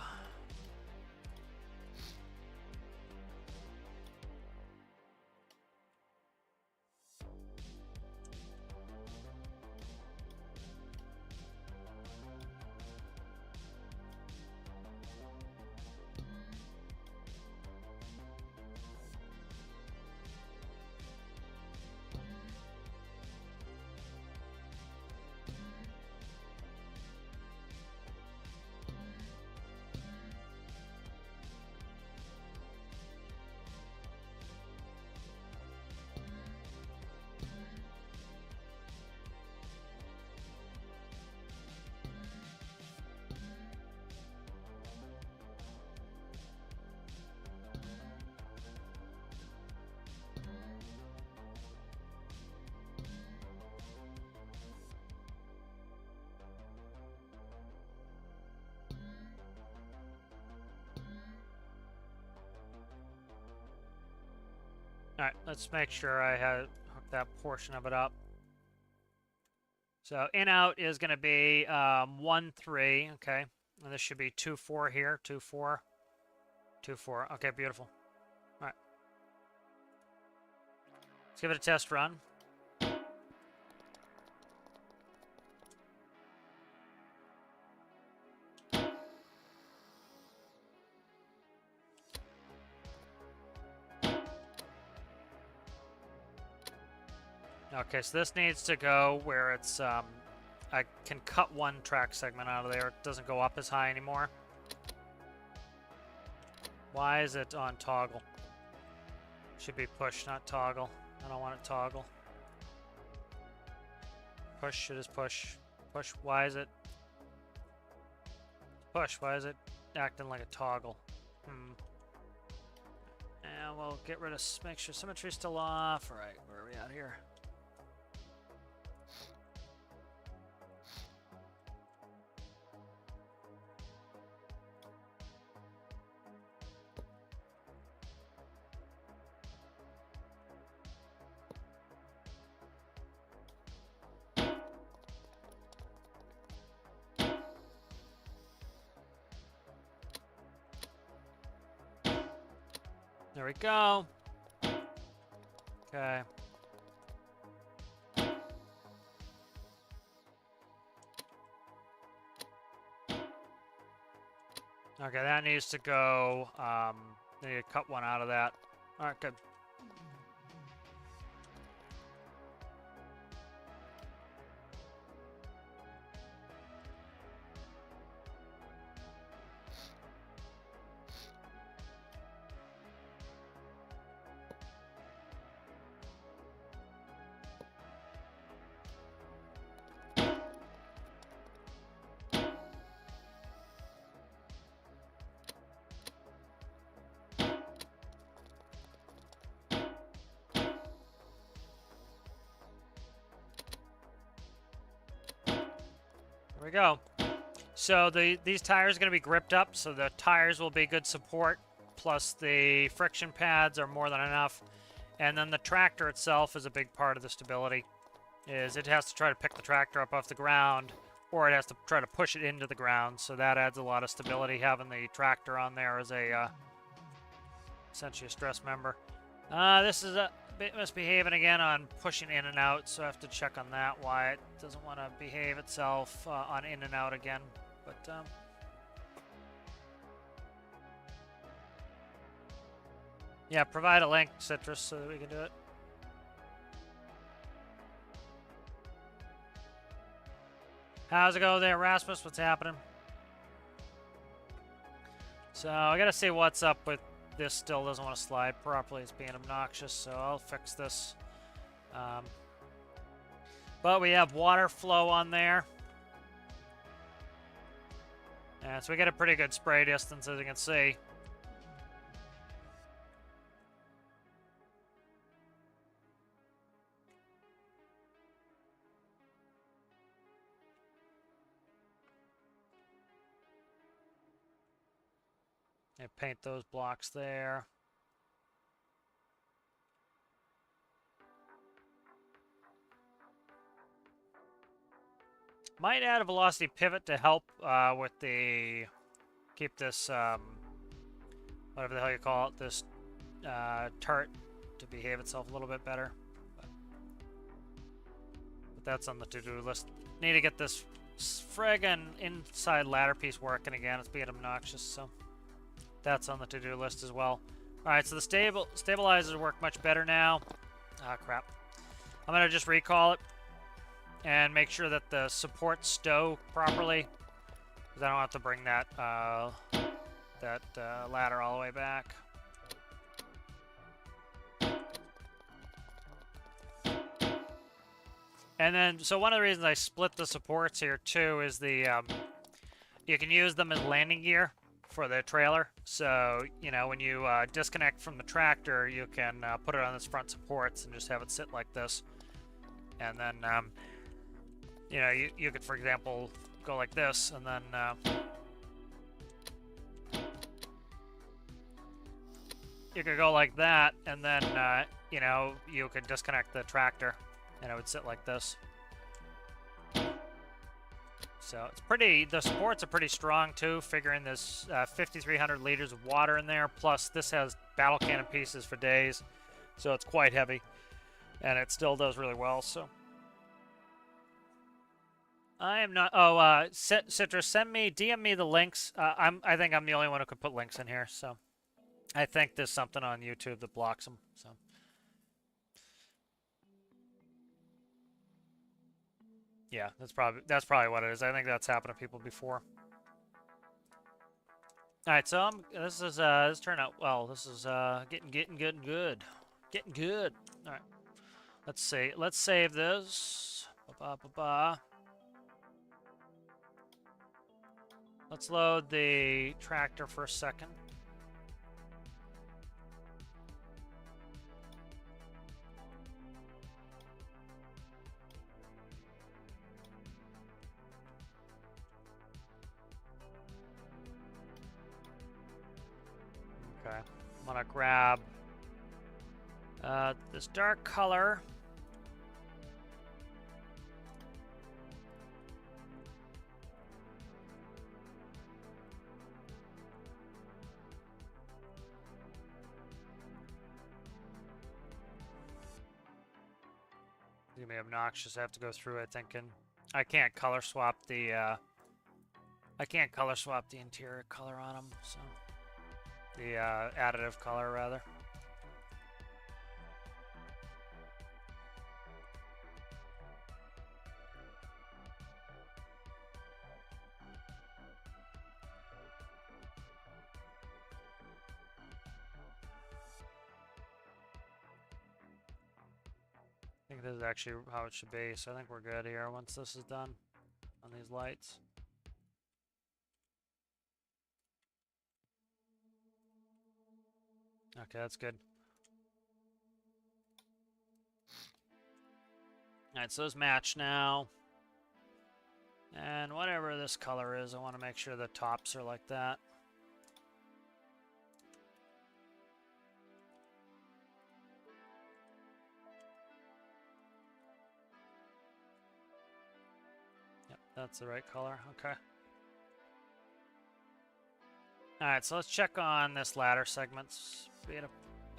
Alright, let's make sure I have hooked that portion of it up. So in-out is going to be 1, 3, okay. And this should be 2, 4 here, 2, 4, 2, 4. Okay, beautiful. Alright. Let's give it a test run. Okay, so this needs to go where it's, I can cut one track segment out of there. It doesn't go up as high anymore. Why is it on toggle? Should be push, not toggle. I don't want it toggle. Push, it is push. Push, why is it? Push, why is it acting like a toggle? And we'll get rid of, make sure symmetry's still off. All right, where are we at here? There we go. Okay. Okay, that needs to go. Need to cut one out of that. All right, good. There we go. So these tires are going to be gripped up, so the tires will be good support, plus the friction pads are more than enough. And then the tractor itself is a big part of the stability. Is it has to try to pick the tractor up off the ground, or it has to try to push it into the ground, so that adds a lot of stability, having the tractor on there as a essentially a stress member. This is a bit misbehaving again on pushing in and out, so I have to check on that, why it doesn't want to behave itself on in and out again. But yeah, provide a link, Citrus, so that we can do it. How's it go there, Rasmus? What's happening? So I gotta see what's up with this. Still doesn't want to slide properly. It's being obnoxious, so I'll fix this. But we have water flow on there. And so we get a pretty good spray distance, as you can see. And paint those blocks there. Might add a velocity pivot to help with the... keep this, whatever the hell you call it, this turret to behave itself a little bit better. But that's on the to-do list. Need to get this friggin' inside ladder piece working again. It's being obnoxious, so that's on the to-do list as well. Alright, so the stabilizers work much better now. Ah, crap. I'm gonna just recall it and make sure that the supports stow properly, because I don't have to bring that ladder all the way back. And then, so one of the reasons I split the supports here too is the you can use them as landing gear for the trailer. So, you know, when you disconnect from the tractor, you can put it on its front supports and just have it sit like this. And then, you know, you could, for example, go like this, and then you could go like that, and then, you know, you could disconnect the tractor, and it would sit like this. So it's pretty, the supports are pretty strong too, figuring there's 5,300 liters of water in there, plus this has battle cannon pieces for days, so it's quite heavy, and it still does really well, so. I am not, oh, Citrus, DM me the links. I think I'm the only one who could put links in here, so. I think there's something on YouTube that blocks them, so. Yeah, that's probably what it is. I think that's happened to people before. All right, so this turned out well. This is getting good. Getting good. All right. Let's see. Let's save this. Let's load the tractor for a second. Okay, I'm gonna grab this dark color. It's gonna be obnoxious. I have to go through it thinking I can't color swap the interior color on them, so. The additive color, rather. I think this is actually how it should be, so I think we're good here once this is done on these lights. Okay, that's good. Alright, so those match now. And whatever this color is, I want to make sure the tops are like that. Yep, that's the right color. Okay. Alright, so let's check on this ladder segments.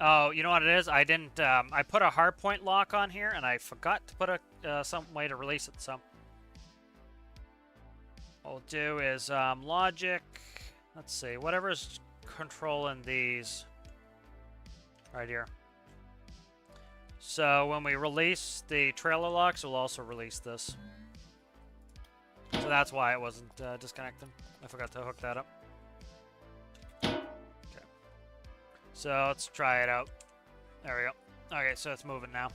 Oh, you know what it is? I didn't, I put a hardpoint lock on here, and I forgot to put some way to release it, so. What we'll do is, logic, let's see, whatever's controlling these, right here. So when we release the trailer locks, we'll also release this. So that's why it wasn't disconnecting. I forgot to hook that up. So let's try it out. There we go. Okay, so it's moving now.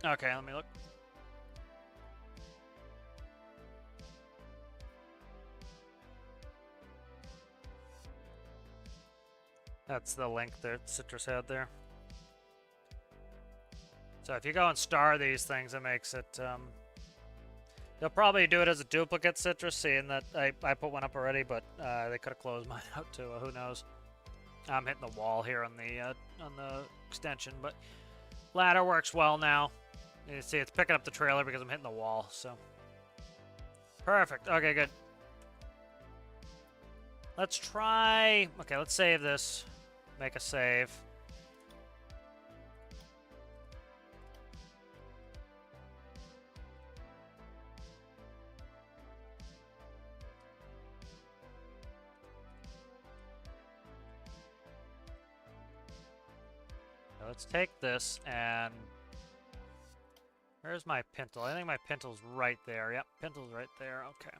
Okay, let me look. That's the link that Citrus had there. So if you go and star these things, it makes it, they'll probably do it as a duplicate Citrus, seeing that I put one up already, but they could have closed mine out too, who knows. I'm hitting the wall here on the extension, but ladder works well now. You see it's picking up the trailer because I'm hitting the wall, so. Perfect, okay, good. Let's try, okay, let's save this. Make a save. Let's take this and... Where's my pintle? I think my pintle's right there. Yep, pintle's right there. Okay.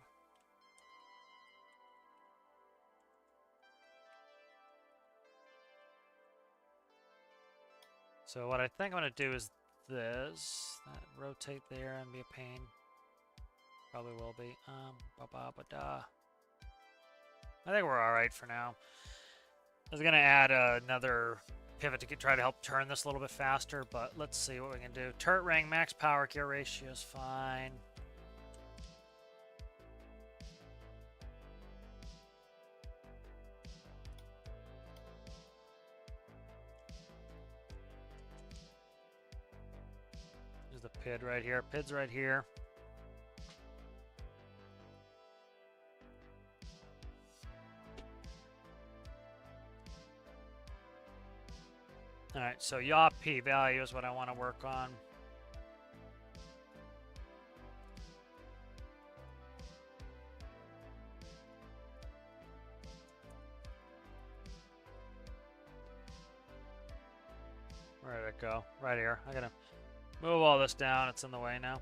So what I think I'm going to do is this. That rotate there and be a pain. Probably will be. Ba-ba-ba-da. I think we're alright for now. I was going to add another pivot to try to help turn this a little bit faster, but let's see what we can do. Turret ring, max power, gear ratio is fine. There's the PID right here. PID's right here. Alright, so yaw P value is what I want to work on. Where did it go? Right here. I gotta move all this down. It's in the way now.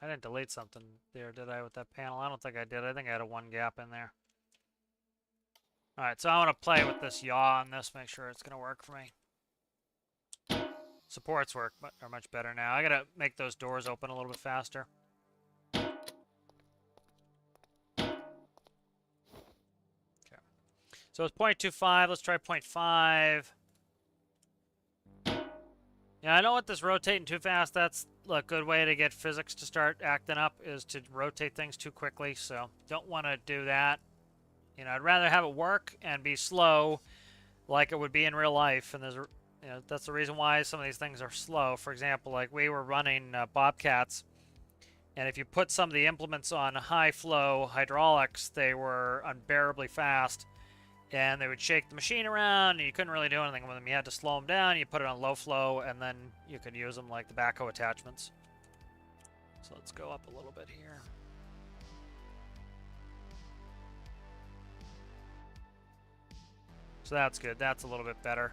I didn't delete something there, did I, with that panel? I don't think I did. I think I had a one gap in there. Alright, so I want to play with this yaw on this, make sure it's going to work for me. Supports work, but are much better now. I got to make those doors open a little bit faster. Okay. So it's 0.25. Let's try 0.5. Yeah, I don't want this rotating too fast. That's a good way to get physics to start acting up, is to rotate things too quickly, so don't want to do that. You know, I'd rather have it work and be slow like it would be in real life, and there's, you know, that's the reason why some of these things are slow. For example, like we were running Bobcats, and if you put some of the implements on high flow hydraulics, they were unbearably fast. And they would shake the machine around, and you couldn't really do anything with them. You had to slow them down, you put it on low flow, and then you could use them like the backhoe attachments. So let's go up a little bit here. So that's good. That's a little bit better.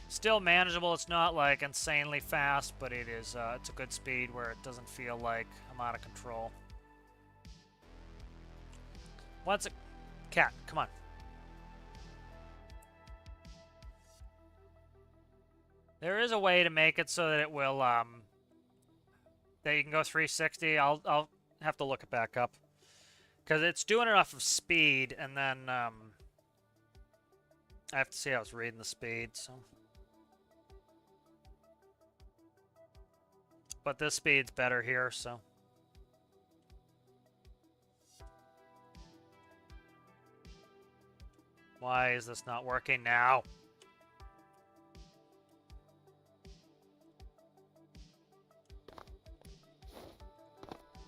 Still manageable. It's not like insanely fast, but it is. It's a good speed where it doesn't feel like I'm out of control. Once it... Cat, come on. There is a way to make it so that it will, that you can go 360. I'll have to look it back up. Because it's doing it off of speed, and then, I have to see how it's reading the speed, so. But this speed's better here, so. Why is this not working now?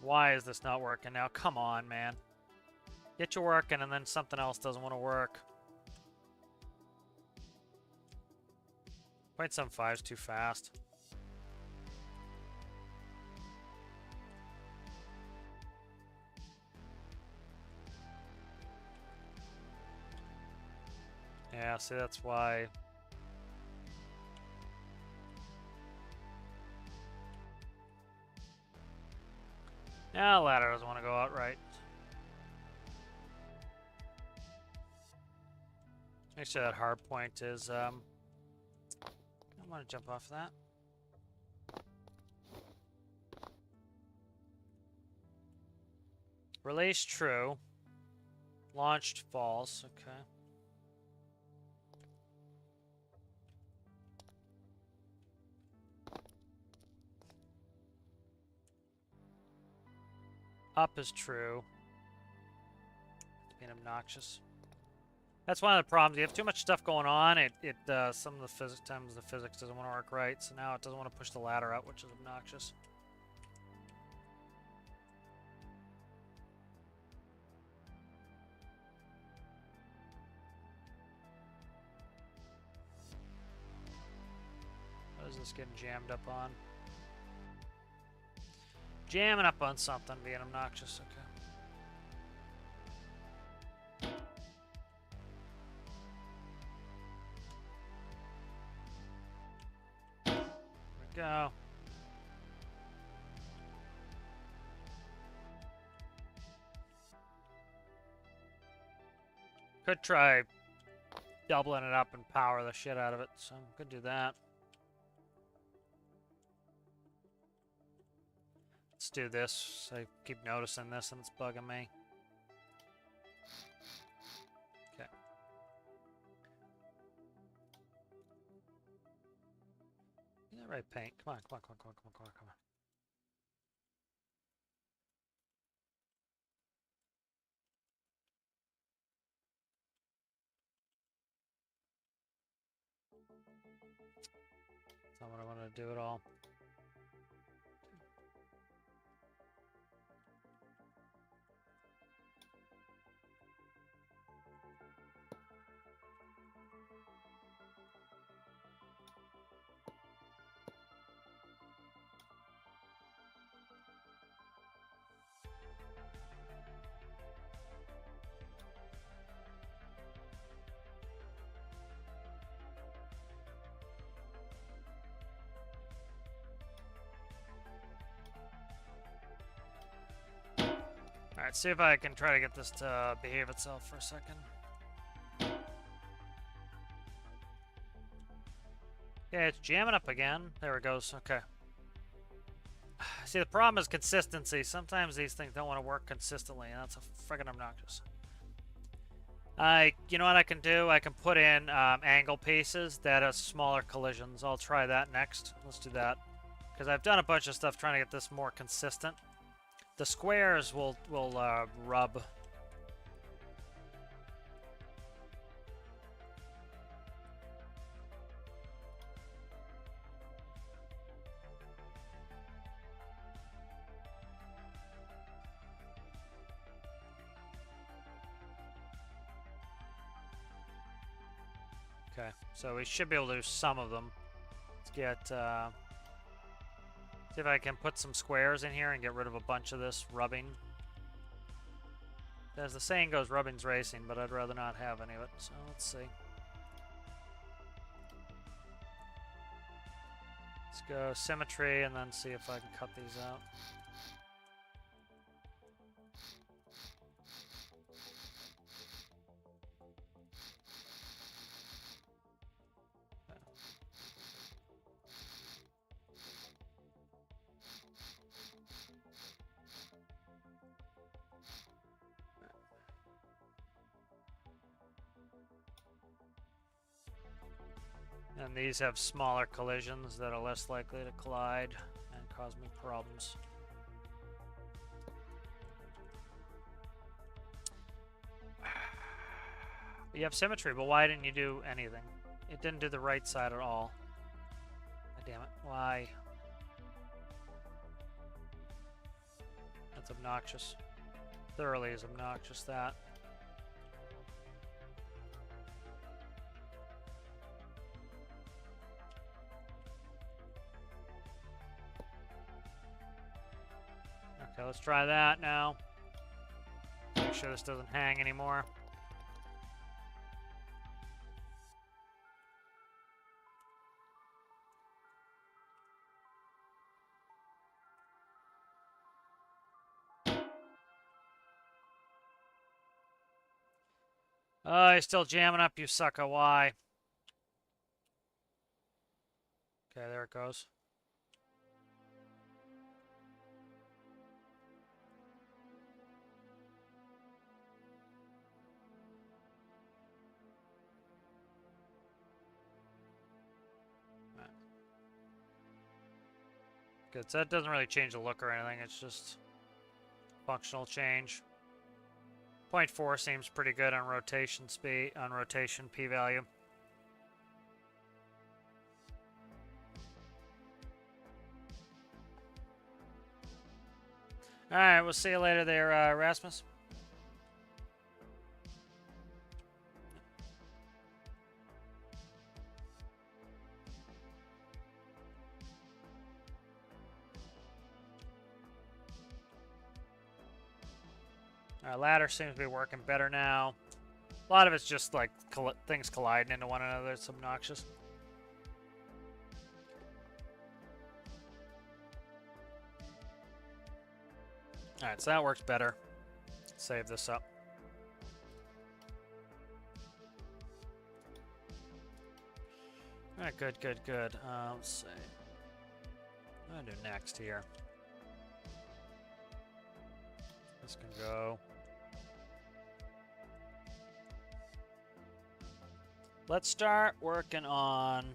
Why is this not working now? Come on, man. Get you working and then something else doesn't want to work. 0.75 is too fast. Yeah, see, that's why. Yeah, ladder doesn't want to go out right. Make sure that hard point is, I want to jump off that. Release true. Launched false, okay. Up is true. It's being obnoxious. That's one of the problems. You have too much stuff going on. Some of the times the physics doesn't want to work right, so now it doesn't want to push the ladder out, which is obnoxious. What is this getting jammed up on? Jamming up on something, being obnoxious. Okay. Go. Could try doubling it up and power the shit out of it, so could do that. Let's do this. I keep noticing this and it's bugging me. Okay. Is that right, paint? Come on, come on, come on, come on, come on, come on, come on. That's not what I wanted to do at all. Alright, see if I can try to get this to behave itself for a second. Yeah, it's jamming up again. There it goes. Okay. See, the problem is consistency. Sometimes these things don't want to work consistently, and that's a friggin' obnoxious. You know what I can do? I can put in angle pieces that are smaller collisions. I'll try that next. Let's do that. Because I've done a bunch of stuff trying to get this more consistent. The squares will rub. Okay, so we should be able to do some of them. Let's get, see if I can put some squares in here and get rid of a bunch of this rubbing. As the saying goes, rubbing's racing, but I'd rather not have any of it, so let's see. Let's go symmetry and then see if I can cut these out. And these have smaller collisions that are less likely to collide and cause me problems. You have symmetry, but why didn't you do anything? It didn't do the right side at all. God damn it. Why? That's obnoxious. Thoroughly is obnoxious, that. Okay, let's try that now. Make sure this doesn't hang anymore. Oh, you're still jamming up, you sucker. Why? Okay, there it goes. Good, so that doesn't really change the look or anything, it's just functional change. 0.4 seems pretty good on rotation speed, on rotation p-value. Alright, we'll see you later there, Rasmus. Our ladder seems to be working better now. A lot of it's just like things colliding into one another. It's obnoxious. Alright, so that works better. Save this up. Alright, good, good, good. Let's see. What do I do next here? This can go. Let's start working on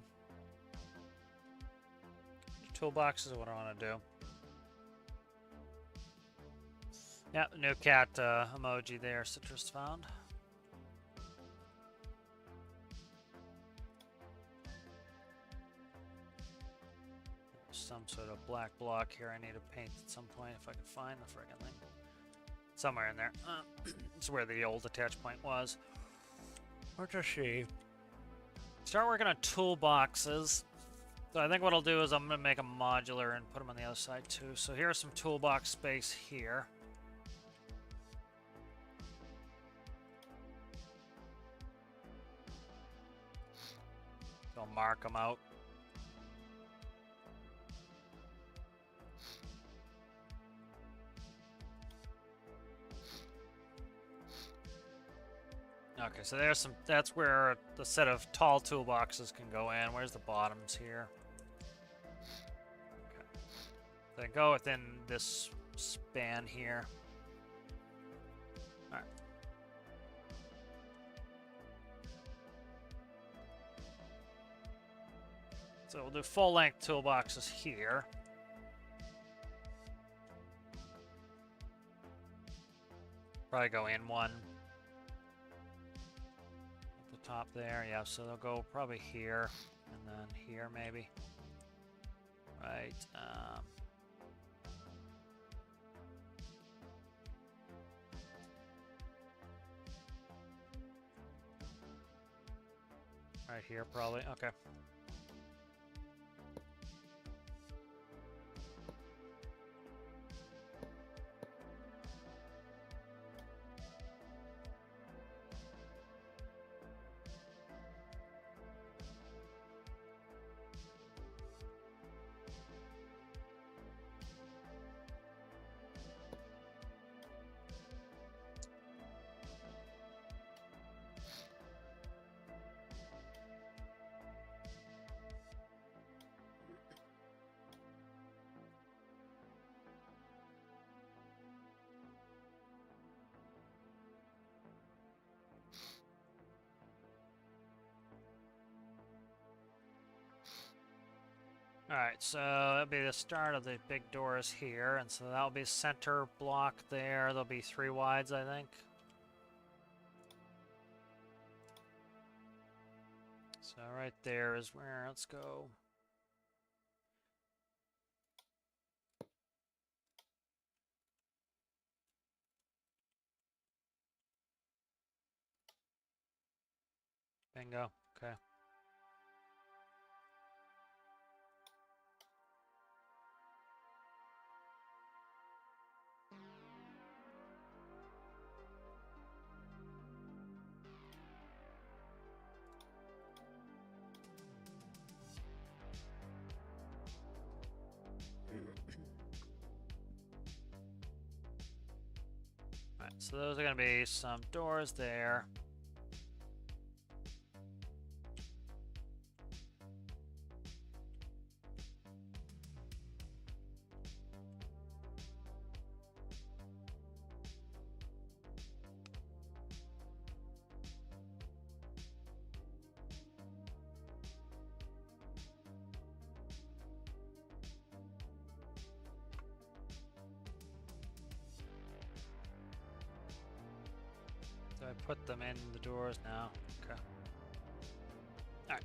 toolboxes. What do I want to do? Yeah, new cat emoji there, citrus found. Some sort of black block here I need to paint at some point if I can find the friggin' thing. Somewhere in there. It's where the old attach point was. Let's just see. Start working on toolboxes. So I think what I'll do is I'm going to make a modular and put them on the other side too. So here's some toolbox space here. So I'll mark them out. Okay, so there's some, that's where the set of tall toolboxes can go in. Where's the bottoms here? Okay. They go within this span here. Alright. So we'll do full-length toolboxes here. Probably go in one. Top there, yeah, so they'll go probably here and then here maybe. Right. Right here probably. Okay. Alright, so that'll be the start of the big doors here, and so that'll be center block there. There'll be 3 wides, I think. So right there is where, let's go. Bingo, okay. Alright, so those are going to be some doors there. I put them in the doors now? Okay. Alright.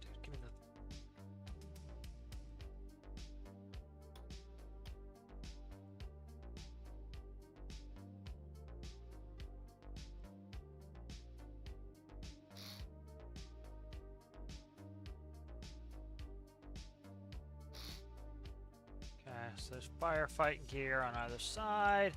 Dude, give me the... Okay, so there's firefighting gear on either side.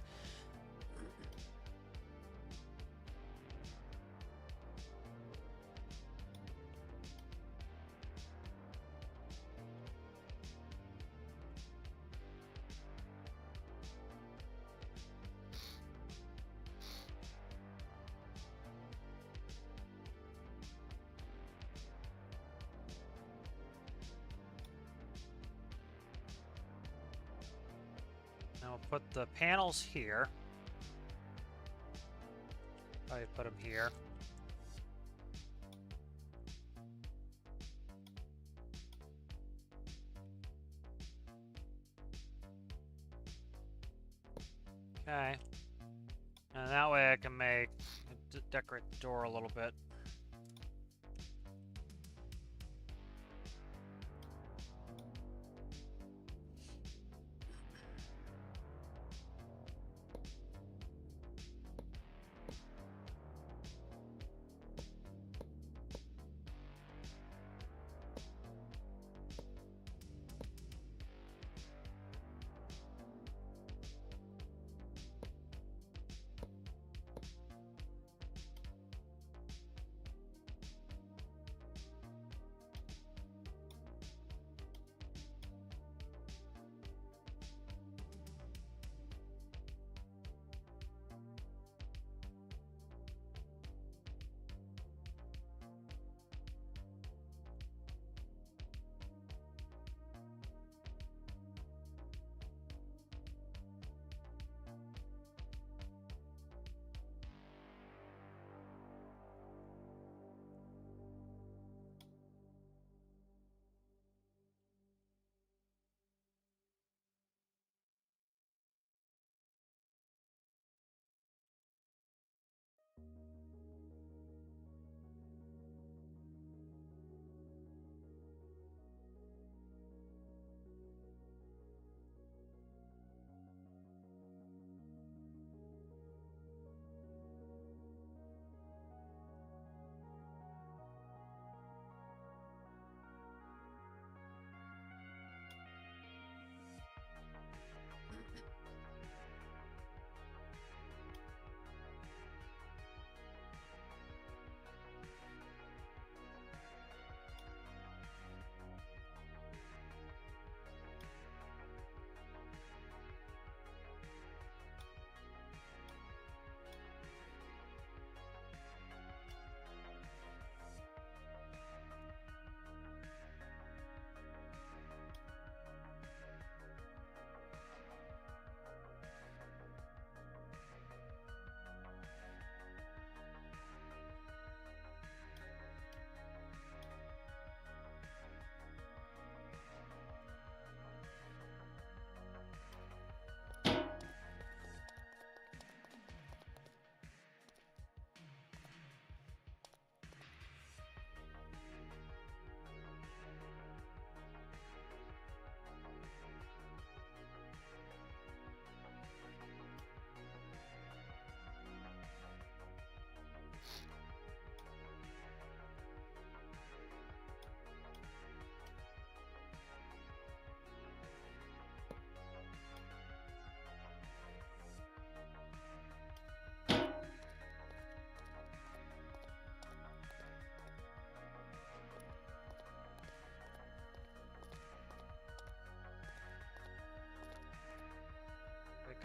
Now we'll put the panels here. Probably put them here. Okay. And that way I can decorate the door a little bit.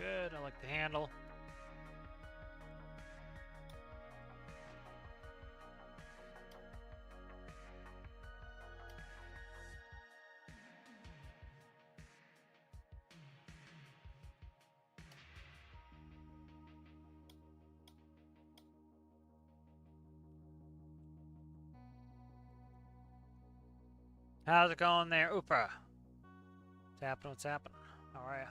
good. I like the handle. How's it going there, Oprah? What's happening? What's happening? How are ya?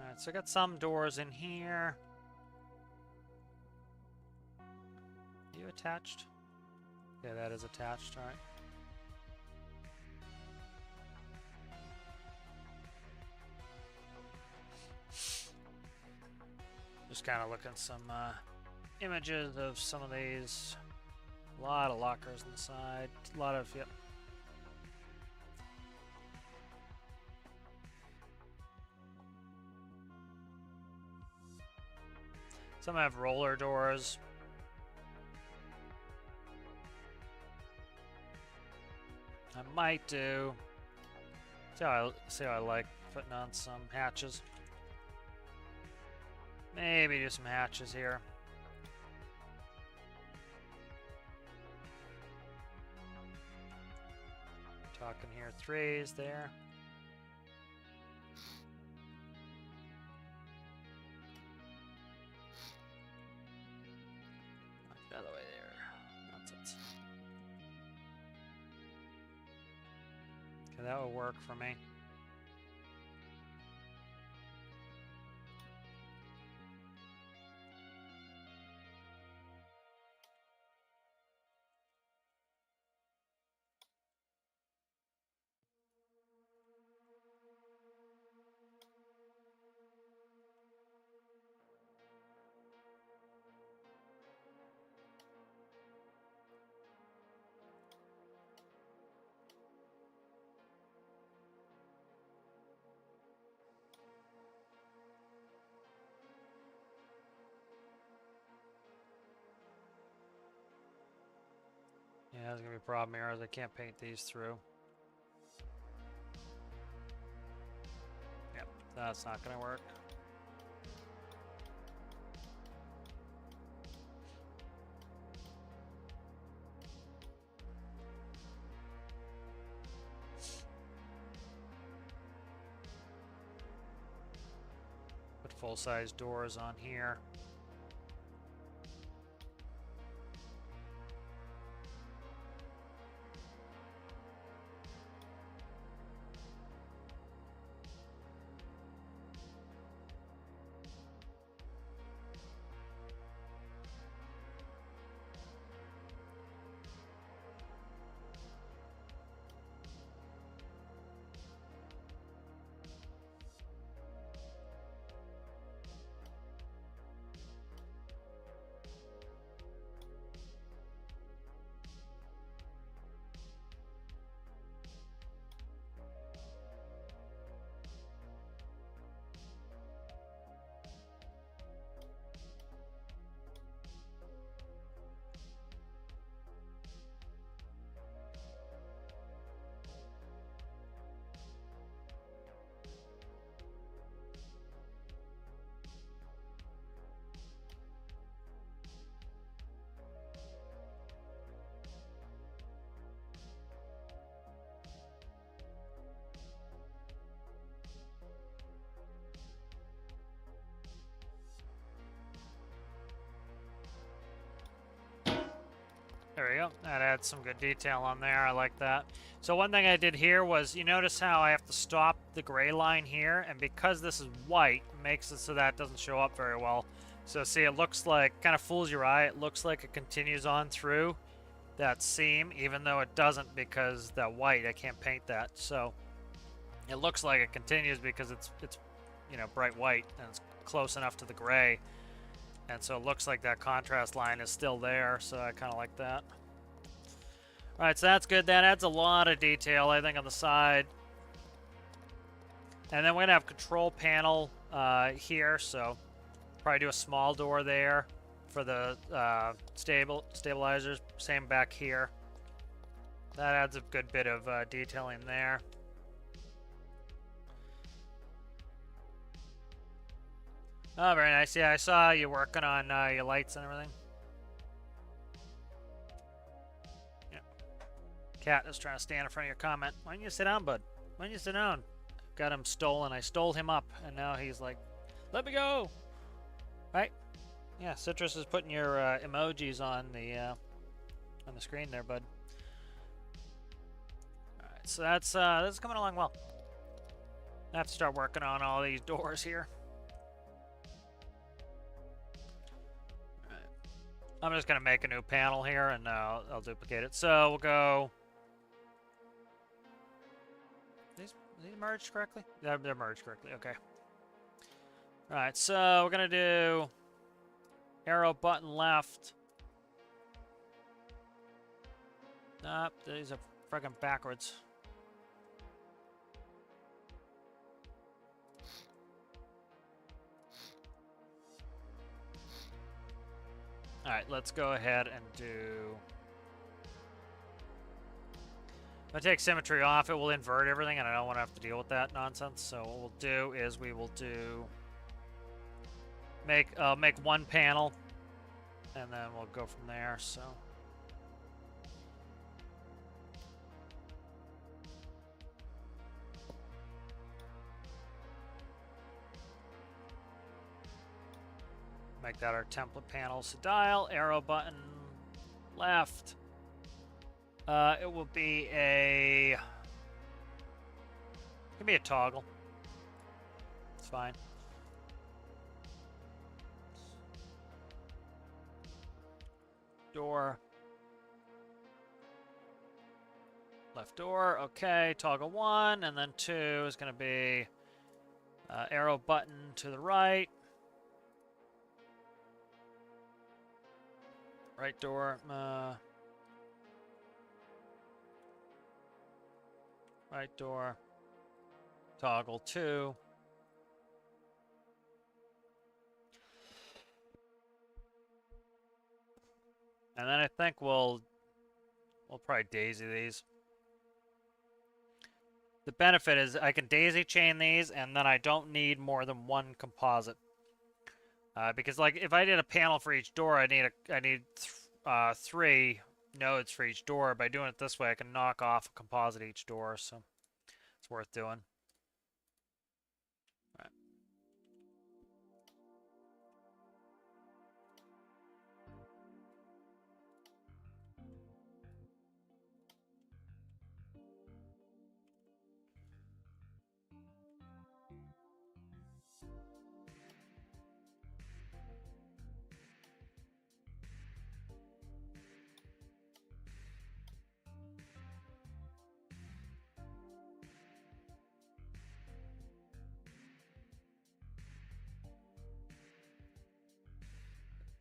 Alright, so I got some doors in here. Are you attached? Yeah, that is attached, alright. Just kind of looking at some images of some of these. A lot of lockers on the side. A lot of, yep. Some have roller doors. I might do. See how I like putting on some hatches. Maybe do some hatches here. Talking here, 3s there. The other way there. Nonsense. Okay, that will work for me. Yeah, there's gonna be a problem here as I can't paint these through. Yep, that's not gonna work. Put full-size doors on here. There we go. That adds some good detail on there. I like that. So one thing I did here was, you notice how I have to stop the gray line here, and because this is white, it makes it so that doesn't show up very well. So see, it looks like, kind of fools your eye, it looks like it continues on through that seam, even though it doesn't because that white, I can't paint that. So it looks like it continues because it's you know, bright white, and it's close enough to the gray. And so it looks like that contrast line is still there, so I kind of like that. Alright, so that's good. That adds a lot of detail, I think, on the side. And then we're going to have control panel here, so probably do a small door there for the stabilizers. Same back here. That adds a good bit of detailing there. Oh, very nice. Yeah, I saw you working on your lights and everything. Yeah. Cat is trying to stand in front of your comment. Why don't you sit down, bud? Why don't you sit down? Got him stolen. I stole him up, and now he's like, let me go! Right? Yeah, Citrus is putting your emojis on the screen there, bud. Alright, so that's coming along well. I have to start working on all these doors here. Alright. I'm just gonna make a new panel here, and I'll duplicate it. So we'll go... These merged correctly? They're merged correctly, okay. Alright, so we're gonna do arrow button left. Nope, these are friggin' backwards. Alright, let's go ahead and do... If I take symmetry off, it will invert everything, and I don't want to have to deal with that nonsense. So what we'll do is we will do... Make one panel, and then we'll go from there, so... Make that our template panel. So dial, arrow button, left. It will be a... It can be a toggle. It's fine. Door. Left door, okay. Toggle 1, and then 2 is going to be arrow button to the right. Right door. Right door. Toggle 2. And then I think we'll probably daisy these. The benefit is I can daisy chain these, and then I don't need more than one composite. Because like if I did a panel for each door, I need 3 nodes for each door. By doing it this way, I can knock off a composite each door, so it's worth doing. Right.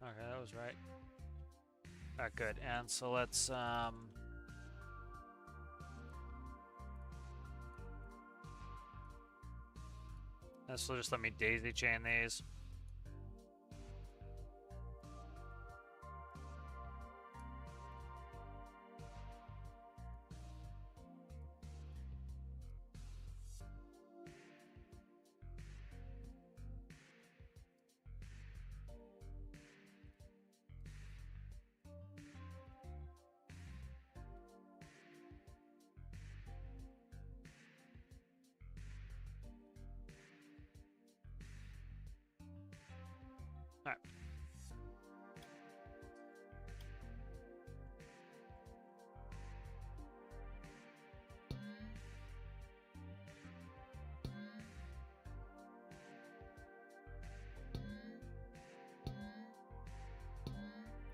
Okay, that was right. Alright, good. And so let's this will just let me daisy chain these. Alright.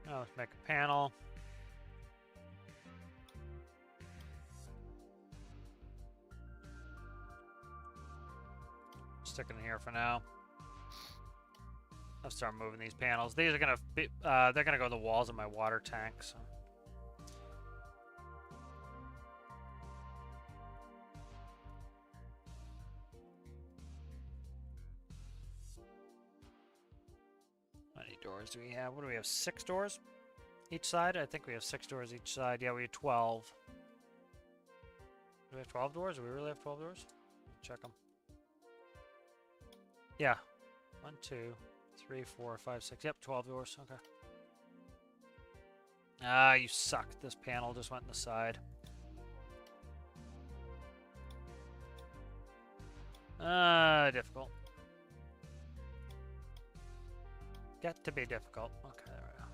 Now let's make a panel. Stick it in here for now. I'll start moving these panels. These are gonna be, they're gonna go to the walls of my water tank, so. How many doors do we have? What do we have? 6 doors each side? I think we have 6 doors each side. Yeah, we have 12. Do we have 12 doors? Do we really have 12 doors? Check them. Yeah. 1, 2, 3, 4, 5, 6. Yep, 12 doors. Okay. Ah, you suck. This panel just went in the side. Difficult. Got to be difficult. Okay, there we go.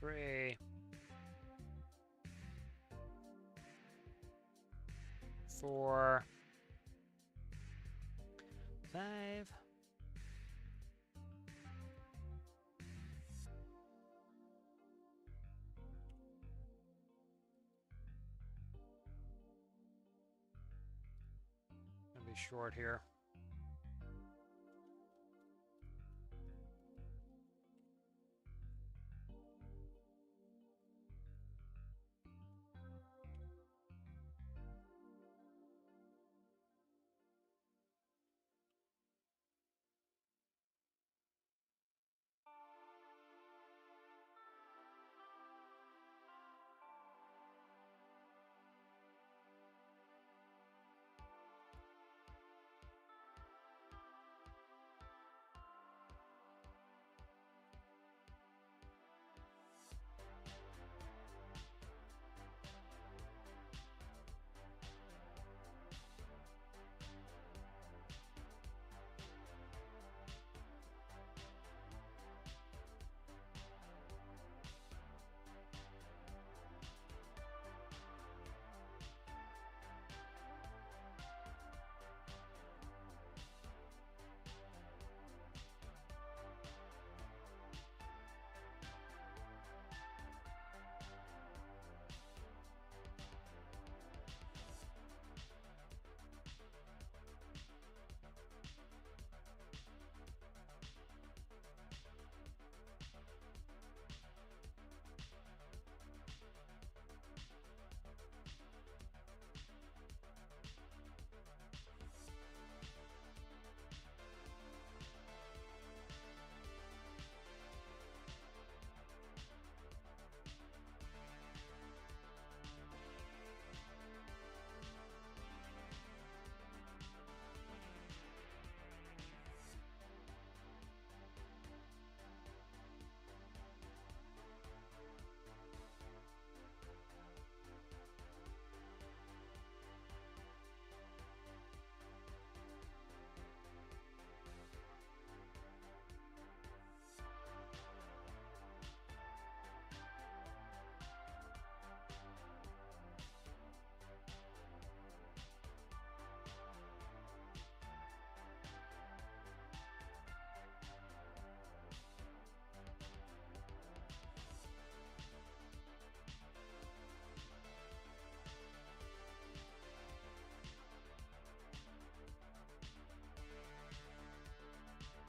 Three, 4, 5. Gonna be short here.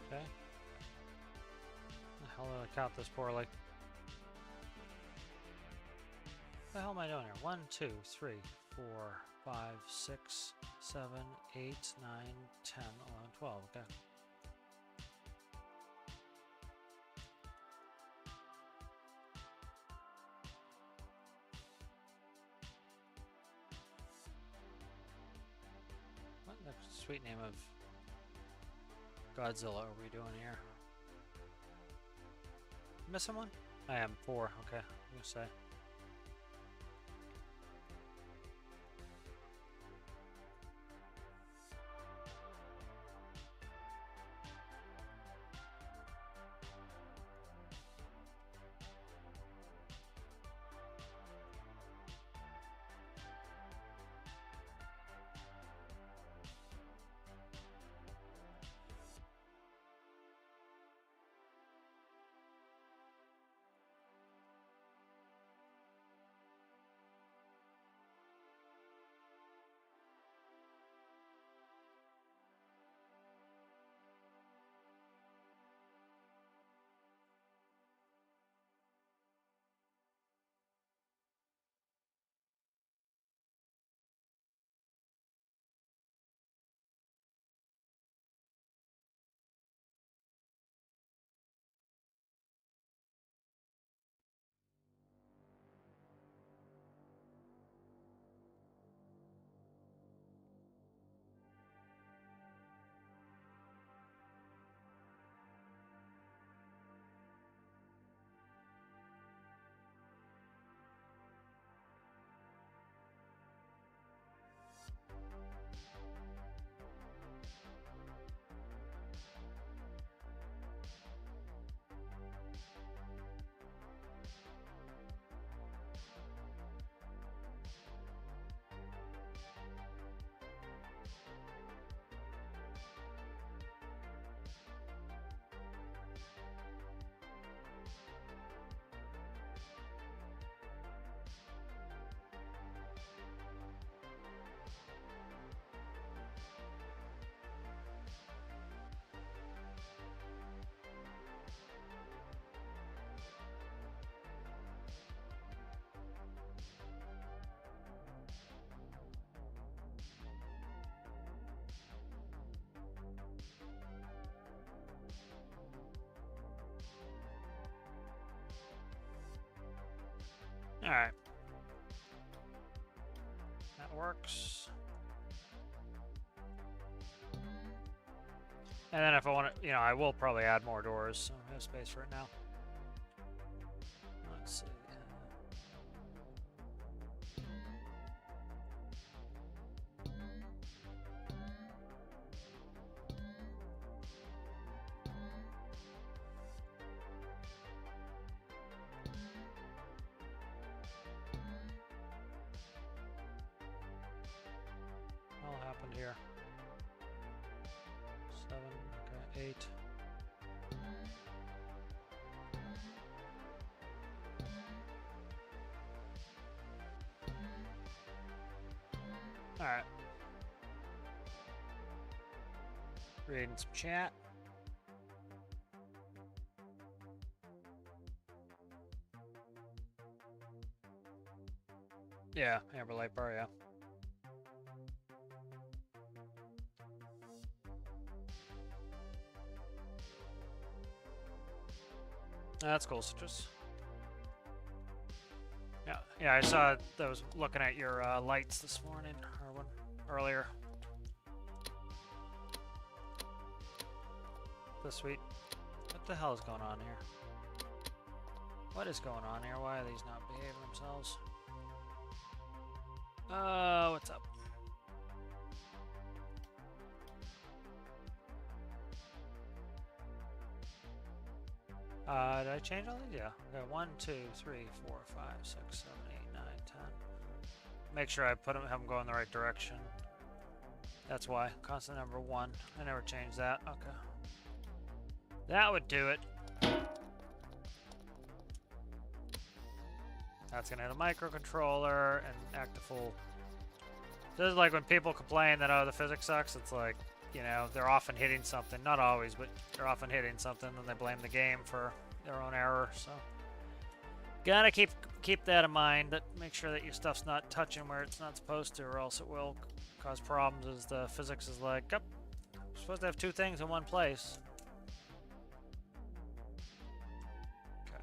Okay. The hell did I count this poorly? What the hell am I doing here? 1, 2, 3, 4, 5, 6, 7, 8, 9, 10, 11, 12. Okay. What the sweet name of Godzilla are we doing here? Missing one? I am 4. Okay, I'm gonna say. Alright. That works. And then if I want to, I will probably add more doors, so I have space for it now. Let's see. What happened here? 7, okay, 8. Alright. Reading some chat. Yeah, Amber Light Bar, yeah. That's cool, Citrus. Yeah, I saw that was looking at your lights this morning, or earlier. This week. What the hell is going on here? What is going on here? Why are these not behaving themselves? What's up? Did I change all these? Yeah. Okay, 1, 2, 3, 4, 5, 6, 7, 8, 9, 10. Make sure I have them go in the right direction. That's why. Constant number 1. I never changed that. Okay. That would do it. That's gonna hit a microcontroller and act a full. This is like when people complain that, oh, the physics sucks. It's like, they're often hitting something. Not always, but they're often hitting something, and they blame the game for their own error. So, gotta keep that in mind. That make sure that your stuff's not touching where it's not supposed to, or else it will cause problems. As the physics is like, oh, we're supposed to have 2 things in one place. Okay.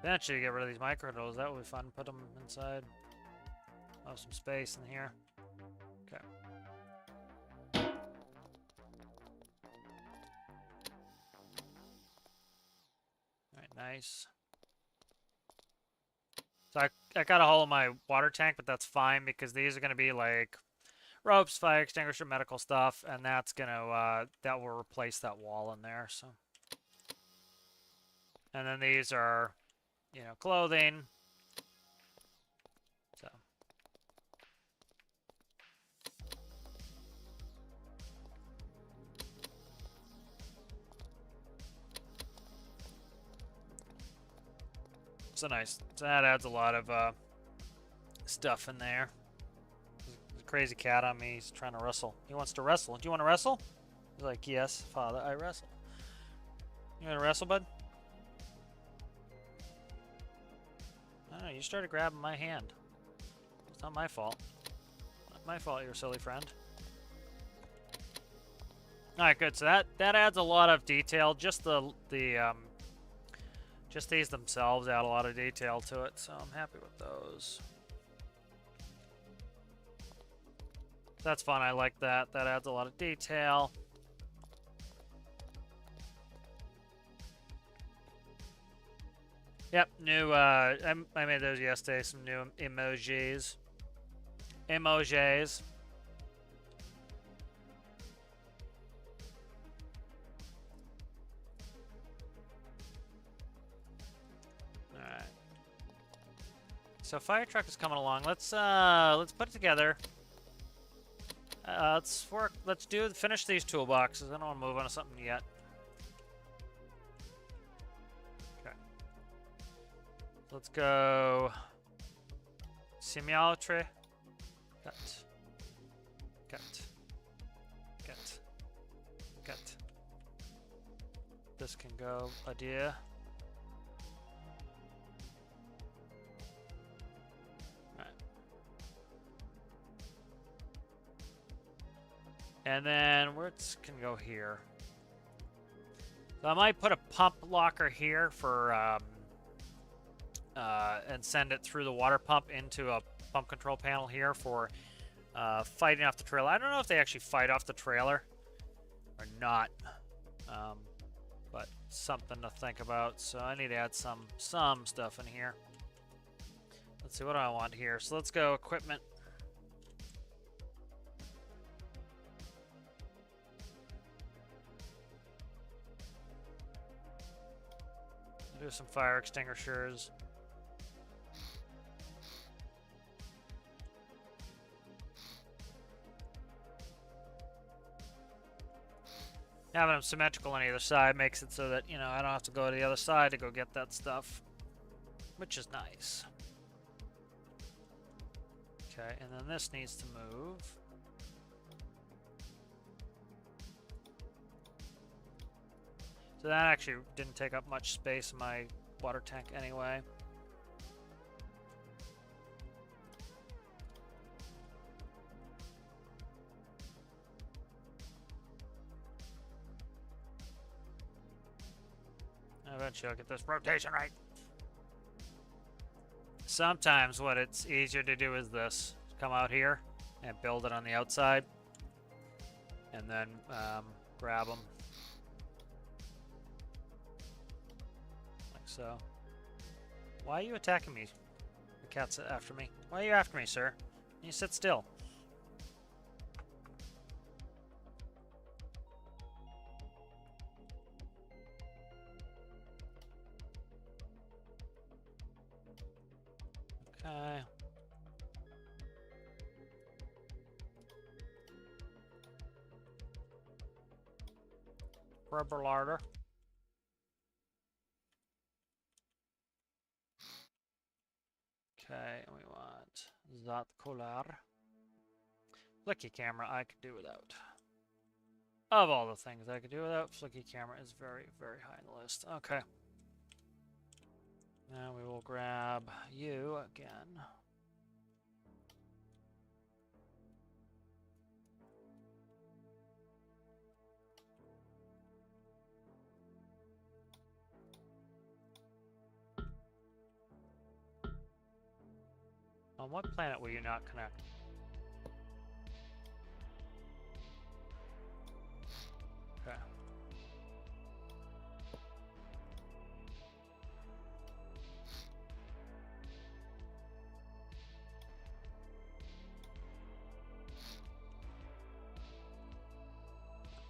Eventually, get rid of these microcontrollers. That would be fun. Put them inside. Oh, some space in here. Okay. Alright, nice. So I got a hole in my water tank, but that's fine because these are going to be like ropes, fire extinguisher, medical stuff, and that's going to, that will replace that wall in there, so. And then these are, clothing. So. So nice. So that adds a lot of stuff in there. There's a crazy cat on me. He's trying to wrestle. He wants to wrestle. Do you want to wrestle? He's like, yes, Father, I wrestle. You want to wrestle, bud? I don't know. You started grabbing my hand. It's not my fault. Not my fault, you silly friend. All right, good. So that adds a lot of detail. Just just these themselves add a lot of detail to it, so I'm happy with those. That's fun. I like that. That adds a lot of detail. Yep, new. I made those yesterday. Some new emojis. Emojis. So fire truck is coming along. Let's put it together. Let's finish these toolboxes. I don't want to move on to something yet. Okay. Let's go. Symmetry. Cut. This can go idea. And then words can go here. So I might put a pump locker here for and send it through the water pump into a pump control panel here for fighting off the trailer. I don't know if they actually fight off the trailer or not, but something to think about. So I need to add some stuff in here. Let's see, what do I want here? So let's go equipment. Do some fire extinguishers. Having them symmetrical on either side makes it so that, you know, I don't have to go to the other side to go get that stuff, which is nice. Okay, and then this needs to move. So that actually didn't take up much space in my water tank anyway. Eventually I'll get this rotation right. Sometimes what it's easier to do is this. Come out here and build it on the outside. And then grab them. Like so. Why are you attacking me? The cat's after me. Why are you after me, sir? You sit still. Okay. Rubber larder. Okay, and we want that color. Flicky camera I could do without. Of all the things I could do without, flicky camera is very, very high on the list. Okay. Now we will grab you again. On what planet will you not connect? Okay.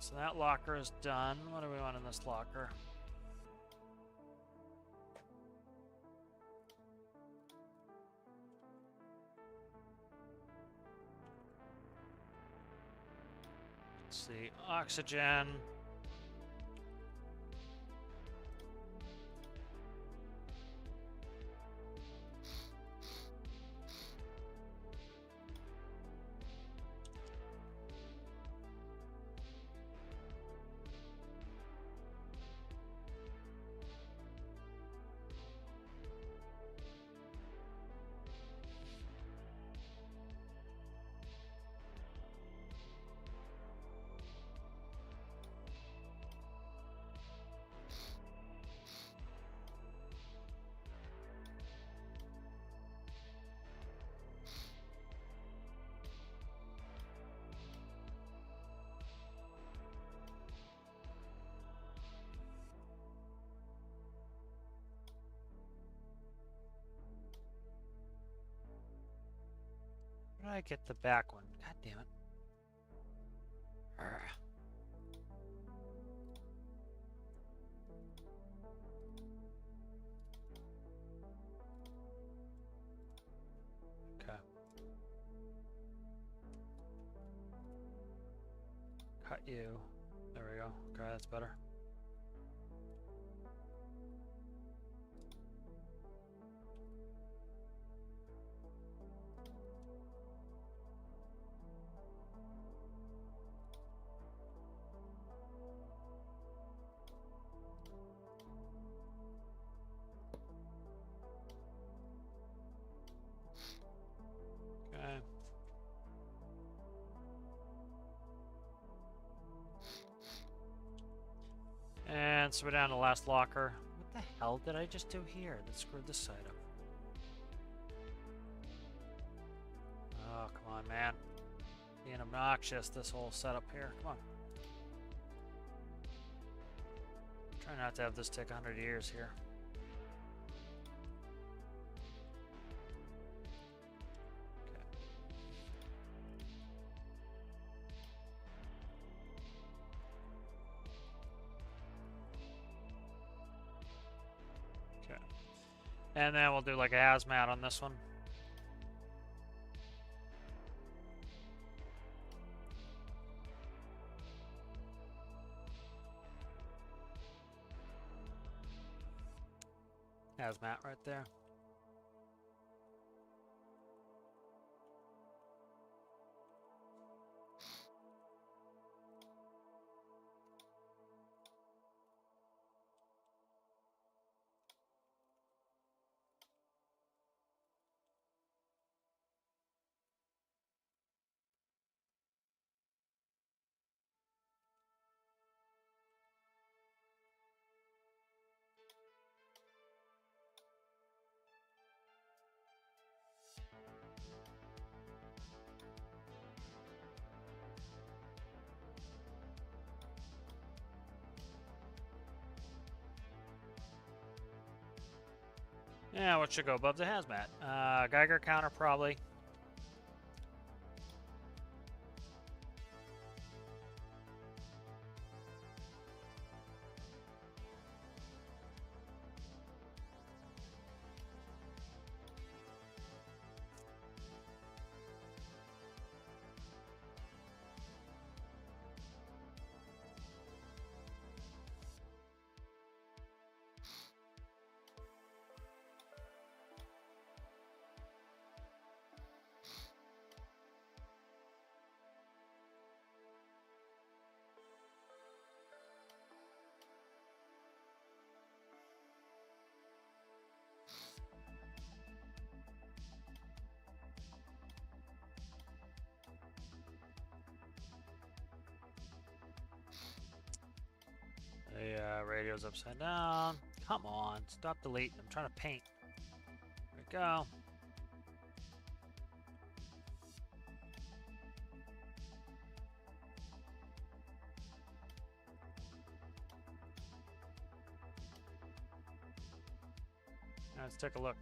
So that locker is done. What do we want in this locker? Let's see, oxygen. Where did I get the back one? God damn it. Arrgh. Okay. Cut you. There we go. Okay, that's better. Okay. And so we're down to the last locker. What the hell did I just do here that screwed this side up? Oh, come on, man. Being obnoxious, this whole setup here. Come on. Try not to have this take 100 years here. Okay. And then we'll do like a hazmat on this one. Hazmat right there. Yeah, what should go above the hazmat? Geiger counter, probably. The radio's upside down. Come on, stop deleting. I'm trying to paint. There we go. Now let's take a look.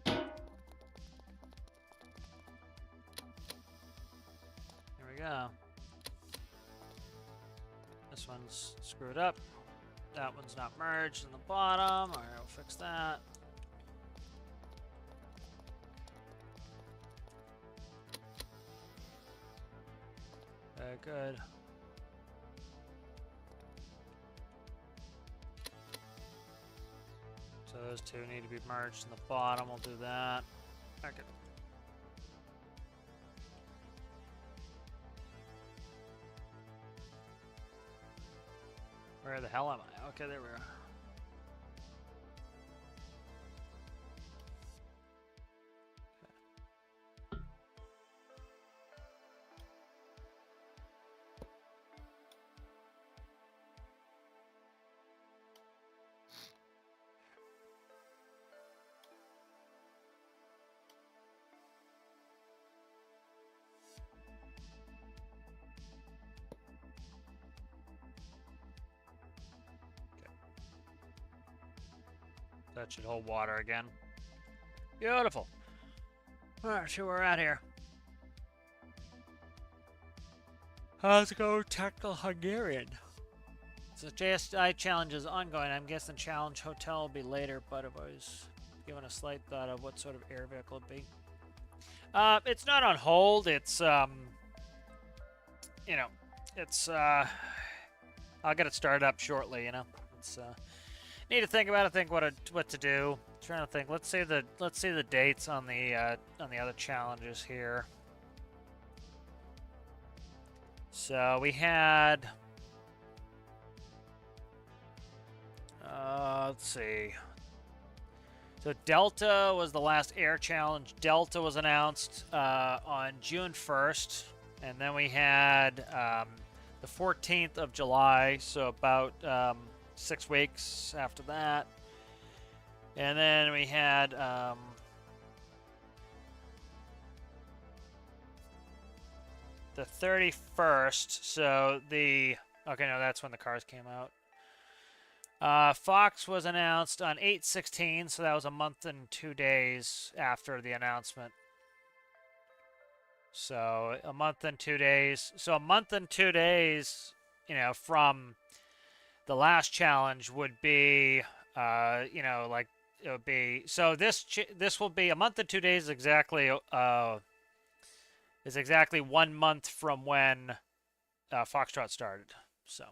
There we go. This one's screwed up. That one's not merged in the bottom. Alright, we'll fix that. Okay, good. So those two need to be merged in the bottom. We'll do that. Okay. Where the hell am I? Okay, there we are. That should hold water again. Beautiful. Alright, see where we're at here. How's it go, Technical Hungarian? So JSI challenge is ongoing. I'm guessing challenge hotel will be later, but I was given a slight thought of what sort of air vehicle it'd be. It's not on hold. It's you know, it's I'll get it started up shortly. You know, it's need to think about it. Think what to do. Trying to think. Let's see the dates on the other challenges here. So we had. Let's see. So Delta was the last air challenge. Delta was announced on June 1st, and then we had the 14th of July. So about 6 weeks after that. And then we had the 31st. So the... Okay, no, that's when the cars came out. Fox was announced on 8/16, so that was a month and 2 days after the announcement. So a month and 2 days. So a month and 2 days, you know, from the last challenge would be, you know, like it would be. So this will be a month and 2 days exactly. Is exactly 1 month from when Foxtrot started. So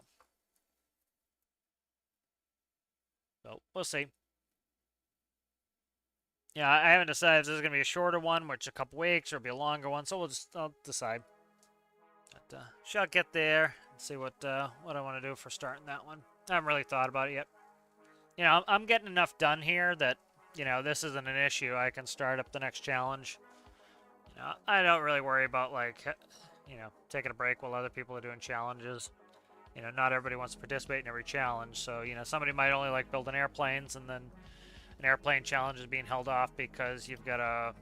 we'll see. Yeah, I haven't decided if this is going to be a shorter one, which a couple weeks, or it'll be a longer one. So I'll decide. But shall get there and see what I want to do for starting that one. I haven't really thought about it yet. You know, I'm getting enough done here that, you know, this isn't an issue. I can start up the next challenge. You know, I don't really worry about, like, you know, taking a break while other people are doing challenges. You know, not everybody wants to participate in every challenge. So, you know, somebody might only like building airplanes, and then an airplane challenge is being held off because you've got a,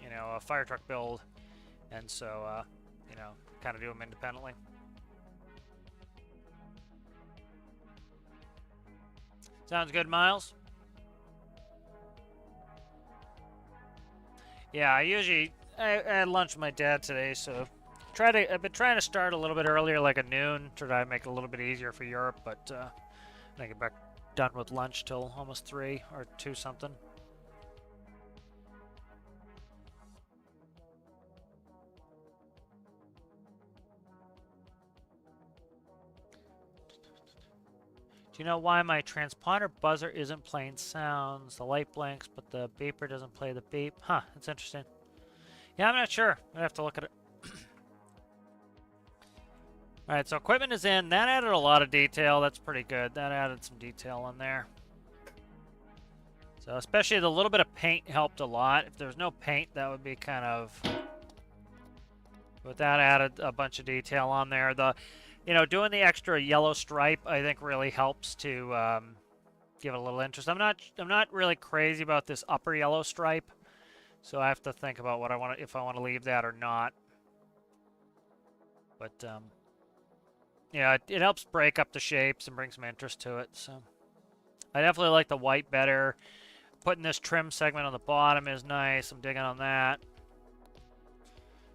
you know, a fire truck build. And so, you know, kind of do them independently. Sounds good, Miles? Yeah, I had lunch with my dad today, so I've been trying to start a little bit earlier, like at noon, to try to make it a little bit easier for Europe, but I get back done with lunch till almost 3 or 2 something. Do you know why my transponder buzzer isn't playing sounds? The light blinks, but the beeper doesn't play the beep. Huh, that's interesting. Yeah, I'm not sure. I have to look at it. Alright, so equipment is in. That added a lot of detail. That's pretty good. That added some detail in there. So especially the little bit of paint helped a lot. If there's no paint, that would be kind of... But that added a bunch of detail on there. You know, doing the extra yellow stripe, I think, really helps to give it a little interest. I'm not really crazy about this upper yellow stripe, so I have to think about what I want, if I want to leave that or not. But yeah, it helps break up the shapes and bring some interest to it. So I definitely like the white better. Putting this trim segment on the bottom is nice. I'm digging on that.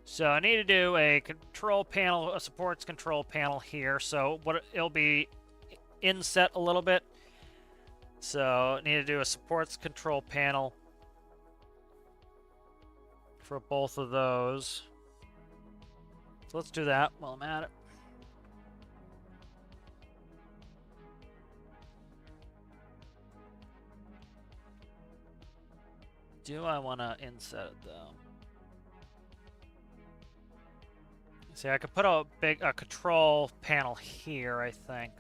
So I need to do a control panel, a supports control panel here. So it'll be inset a little bit. So I need to do a supports control panel for both of those. So let's do that while I'm at it. Do I want to inset it though? See, I could put a control panel here, I think,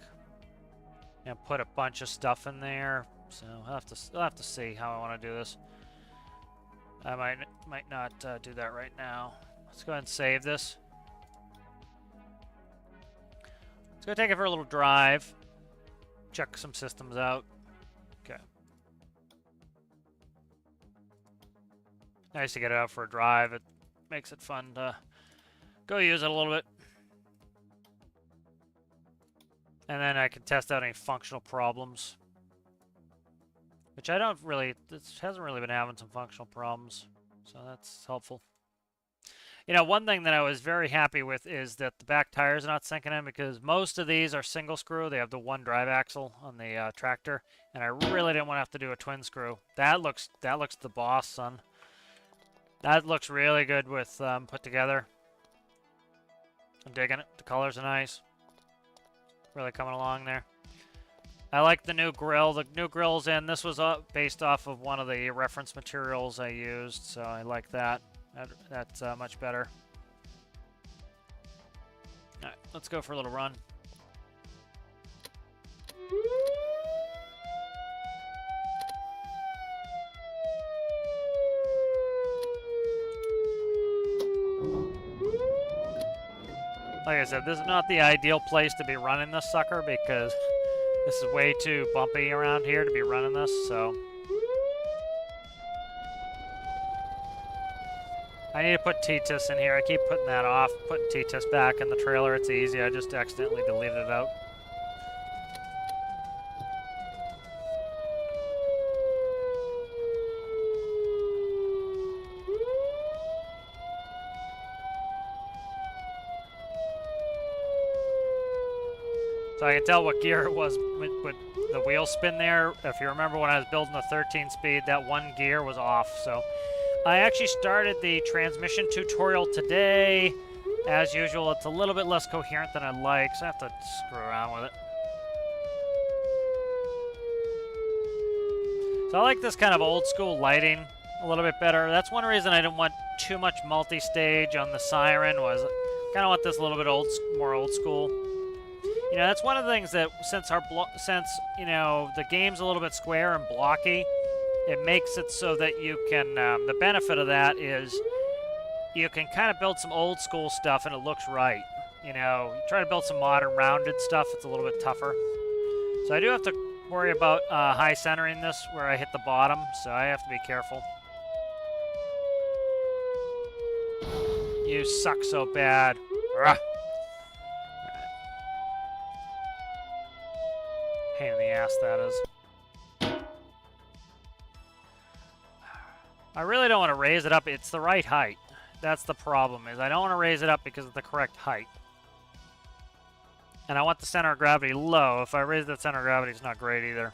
and put a bunch of stuff in there. So I'll have to see how I want to do this. I might not do that right now. Let's go ahead and save this. Let's go take it for a little drive. Check some systems out. Okay. Nice to get it out for a drive. It makes it fun to go use it a little bit. And then I can test out any functional problems. Which I don't really... This hasn't really been having some functional problems. So that's helpful. You know, one thing that I was very happy with is that the back tires are not sinking in, because most of these are single screw. They have the one drive axle on the tractor. And I really didn't want to have to do a twin screw. That looks the boss, son. That looks really good with put together. I'm digging it. The colors are nice. Really coming along there. I like the new grill. The new grill's in. This was based off of one of the reference materials I used, so I like that. That's much better. Alright, let's go for a little run. Like I said, this is not the ideal place to be running this sucker, because this is way too bumpy around here to be running this, so... I need to put T-Tis in here. I keep putting that off. Putting T-Tis back in the trailer. It's easy. I just accidentally deleted it out. So I can tell what gear it was with the wheel spin there. If you remember when I was building the 13 speed, that one gear was off. So I actually started the transmission tutorial today. As usual, it's a little bit less coherent than I'd like, so I have to screw around with it. So I like this kind of old school lighting a little bit better. That's one reason I didn't want too much multi-stage on the Siren, was I kind of want this a little bit more old school. You know, that's one of the things that since you know, the game's a little bit square and blocky, it makes it so that you can, the benefit of that is you can kind of build some old school stuff and it looks right. You know, you try to build some modern rounded stuff, it's a little bit tougher. So I do have to worry about high centering this where I hit the bottom, so I have to be careful. You suck so bad. Ugh. Pain in the ass, that is. I really don't want to raise it up. It's the right height. That's the problem, is I don't want to raise it up because it's the correct height. And I want the center of gravity low. If I raise the center of gravity, it's not great either.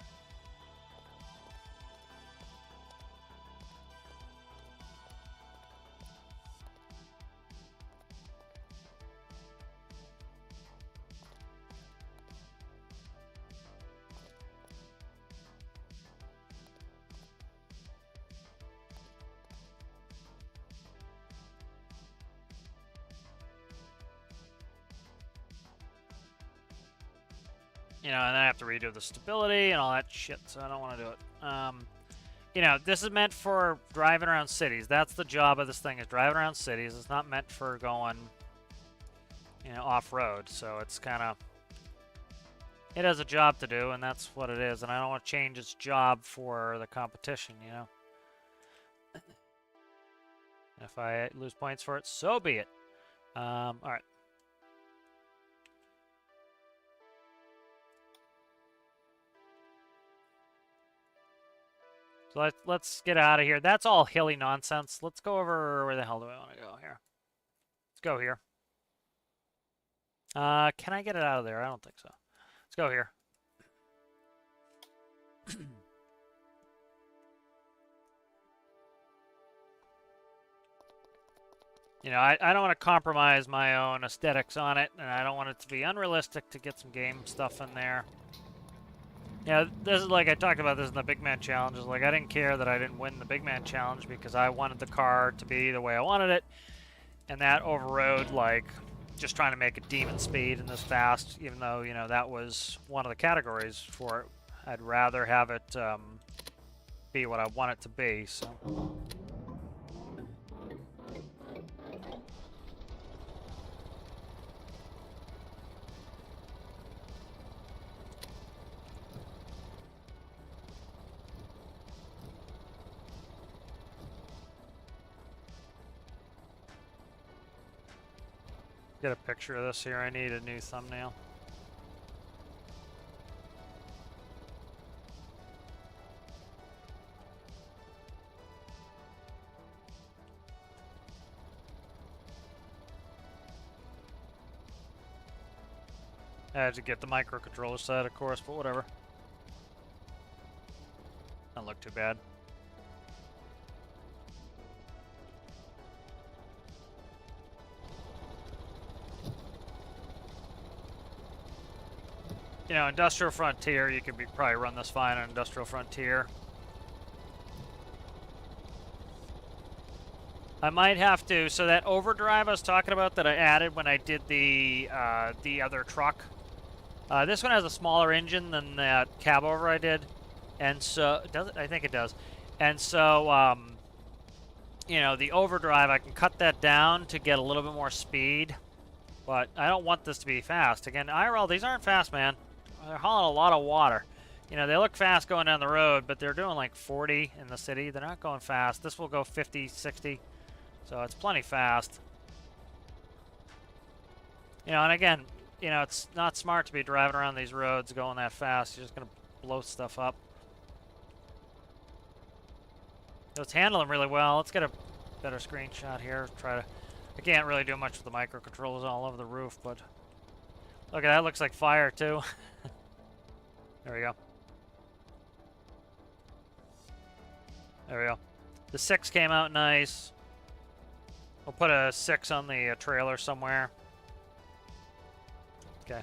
You know, and then I have to redo the stability and all that shit, so I don't want to do it. You know, this is meant for driving around cities. That's the job of this thing, is driving around cities. It's not meant for going, you know, off-road. So it's kind of... It has a job to do, and that's what it is. And I don't want to change its job for the competition, you know. If I lose points for it, so be it. All right. So let's get out of here. That's all hilly nonsense. Let's go over... Where the hell do I want to go here? Let's go here. Can I get it out of there? I don't think so. Let's go here. You know, I don't want to compromise my own aesthetics on it, and I don't want it to be unrealistic to get some game stuff in there. Yeah, this is like I talked about this in the Big Man Challenge. It's like I didn't care that I didn't win the Big Man Challenge because I wanted the car to be the way I wanted it, and that overrode like just trying to make it demon speed and this fast. Even though, you know, that was one of the categories for it, I'd rather have it be what I want it to be. So. Get a picture of this here. I need a new thumbnail. I had to get the microcontroller side, of course, but whatever. Doesn't look too bad. You know, Industrial Frontier, you could probably run this fine on Industrial Frontier. I might have to, so that overdrive I was talking about that I added when I did the other truck, this one has a smaller engine than that cab over I did, and so, does it? I think it does. And so, you know, the overdrive, I can cut that down to get a little bit more speed, but I don't want this to be fast. Again, IRL, these aren't fast, man. They're hauling a lot of water. You know, they look fast going down the road, but they're doing like 40 in the city. They're not going fast. This will go 50, 60. So it's plenty fast. You know, and again, you know, it's not smart to be driving around these roads going that fast. You're just going to blow stuff up. So it's handling really well. Let's get a better screenshot here. Try to... I can't really do much with the microcontrollers all over the roof, but... Look at that. Looks like fire, too. There we go. There we go. The 6 came out nice. We'll put a 6 on the trailer somewhere. Okay.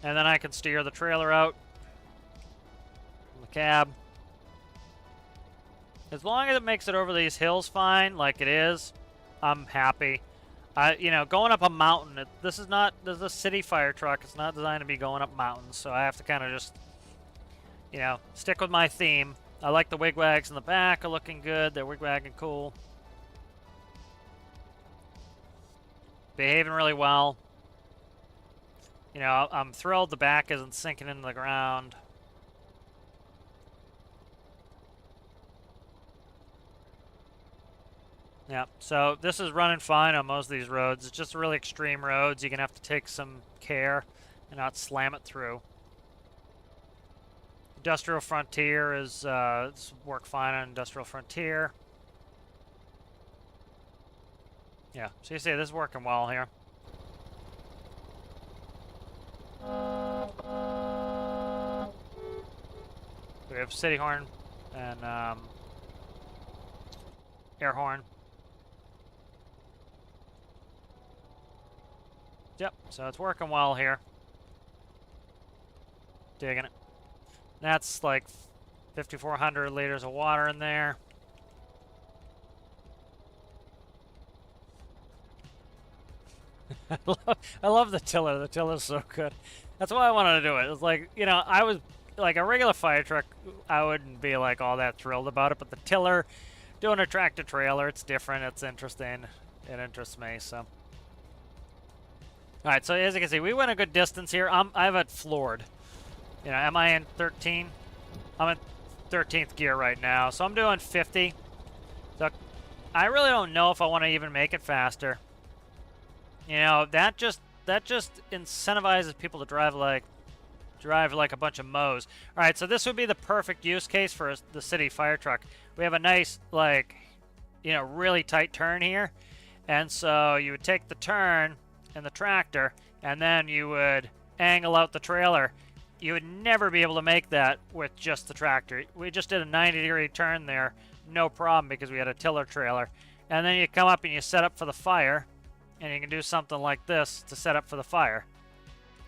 And then I can steer the trailer out from the cab. As long as it makes it over these hills fine, like it is, I'm happy. You know, going up a mountain, this is a city fire truck. It's not designed to be going up mountains, so I have to kind of just, you know, stick with my theme. I like the wigwags in the back are looking good. They're wigwagging cool. Behaving really well. You know, I'm thrilled the back isn't sinking into the ground. Yeah, so this is running fine on most of these roads. It's just really extreme roads. You're going to have to take some care and not slam it through. Industrial Frontier is it's work fine on Industrial Frontier. Yeah, so you see this is working well here. We have city horn and air horn. Yep, so it's working well here. Digging it. That's like 5,400 liters of water in there. I love the tiller. The tiller's so good. That's why I wanted to do it. It's like, you know, I was like a regular fire truck, I wouldn't be like all that thrilled about it, but the tiller, doing a tractor trailer, it's different, it's interesting. It interests me, so. Alright, so as you can see, we went a good distance here. I have it floored. You know, am I in 13? I'm in 13th gear right now, so I'm doing 50. So I really don't know if I want to even make it faster. You know, that just incentivizes people to drive like a bunch of mows. All right, so this would be the perfect use case for the city fire truck. We have a nice, like, you know, really tight turn here, and so you would take the turn in the tractor, and then you would angle out the trailer. You would never be able to make that with just the tractor. We just did a 90-degree turn there, no problem, because we had a tiller trailer. And then you come up and you set up for the fire, and you can do something like this to set up for the fire.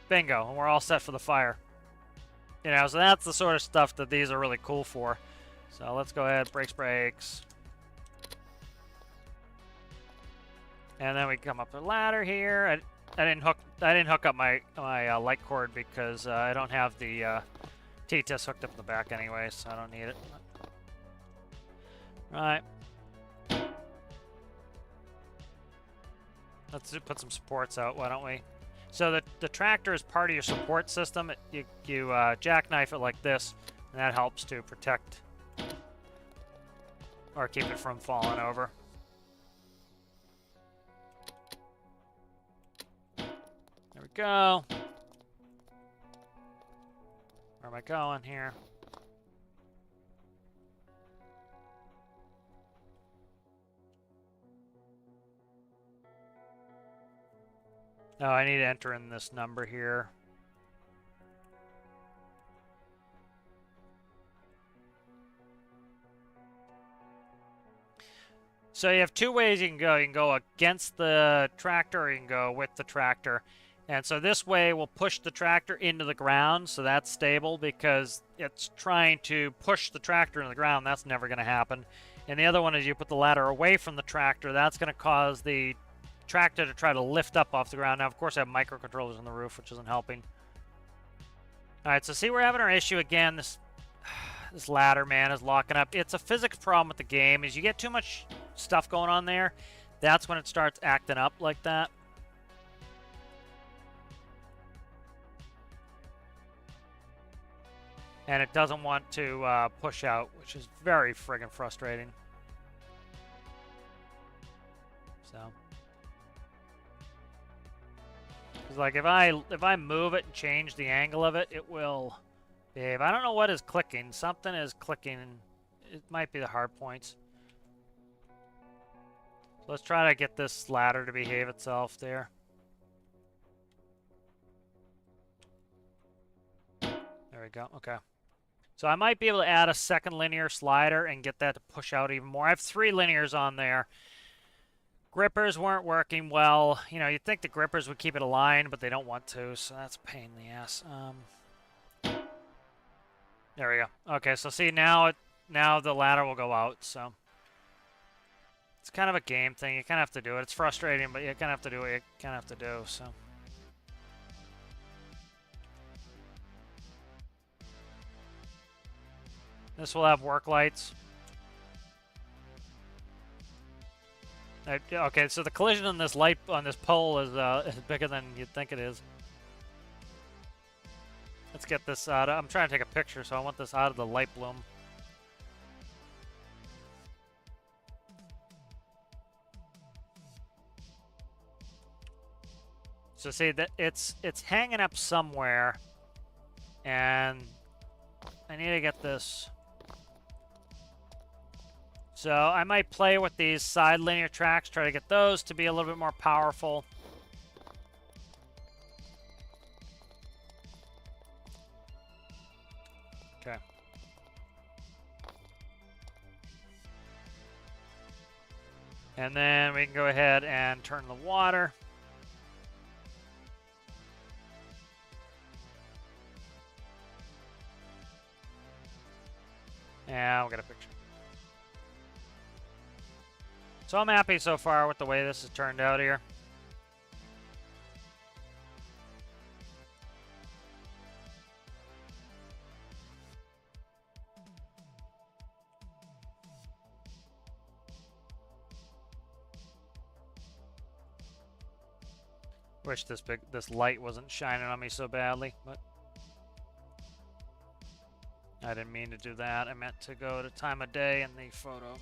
Bingo, and we're all set for the fire. You know, so that's the sort of stuff that these are really cool for. So let's go ahead, brakes. And then we come up the ladder here. I didn't hook up my light cord because I don't have the T-test hooked up in the back anyway, so I don't need it. Right. Let's put some supports out, why don't we? So the tractor is part of your support system. You jackknife it like this, and that helps to protect or keep it from falling over. There we go. Where am I going here? Oh, I need to enter in this number here. So you have two ways you can go. You can go against the tractor or you can go with the tractor. And so this way will push the tractor into the ground, so that's stable because it's trying to push the tractor into the ground. That's never going to happen. And the other one is you put the ladder away from the tractor. That's going to cause the tractor to try to lift up off the ground. Now, of course, I have microcontrollers on the roof, which isn't helping. All right, so see, we're having our issue again. This ladder, man, is locking up. It's a physics problem with the game. Is you get too much stuff going on there, that's when it starts acting up like that. and it doesn't want to push out, which is very friggin' frustrating. So, because like if I move it and change the angle of it, it will behave. I don't know what is clicking. Something is clicking. It might be the hard points. So let's try to get this ladder to behave itself there. There we go. Okay. So I might be able to add a second linear slider and get that to push out even more. I have 3 linears on there. Grippers weren't working well. You know, you'd think the grippers would keep it aligned, but they don't want to, so that's a pain in the ass. There we go. Okay, so see, now the ladder will go out, so. It's kind of a game thing. You kind of have to do it. It's frustrating, but you kind of have to do what you kind of have to do, so. This will have work lights. Okay, so the collision on this light on this pole is bigger than you'd think it is. Let's get this out. I'm trying to take a picture, so I want this out of the light bloom. So see that it's hanging up somewhere, and I need to get this. So I might play with these side linear tracks, try to get those to be a little bit more powerful. Okay. And then we can go ahead and turn the water. Yeah, we'll get a picture. So I'm happy so far with the way this has turned out here. Wish this light wasn't shining on me so badly, but I didn't mean to do that. I meant to go to time of day in the photo.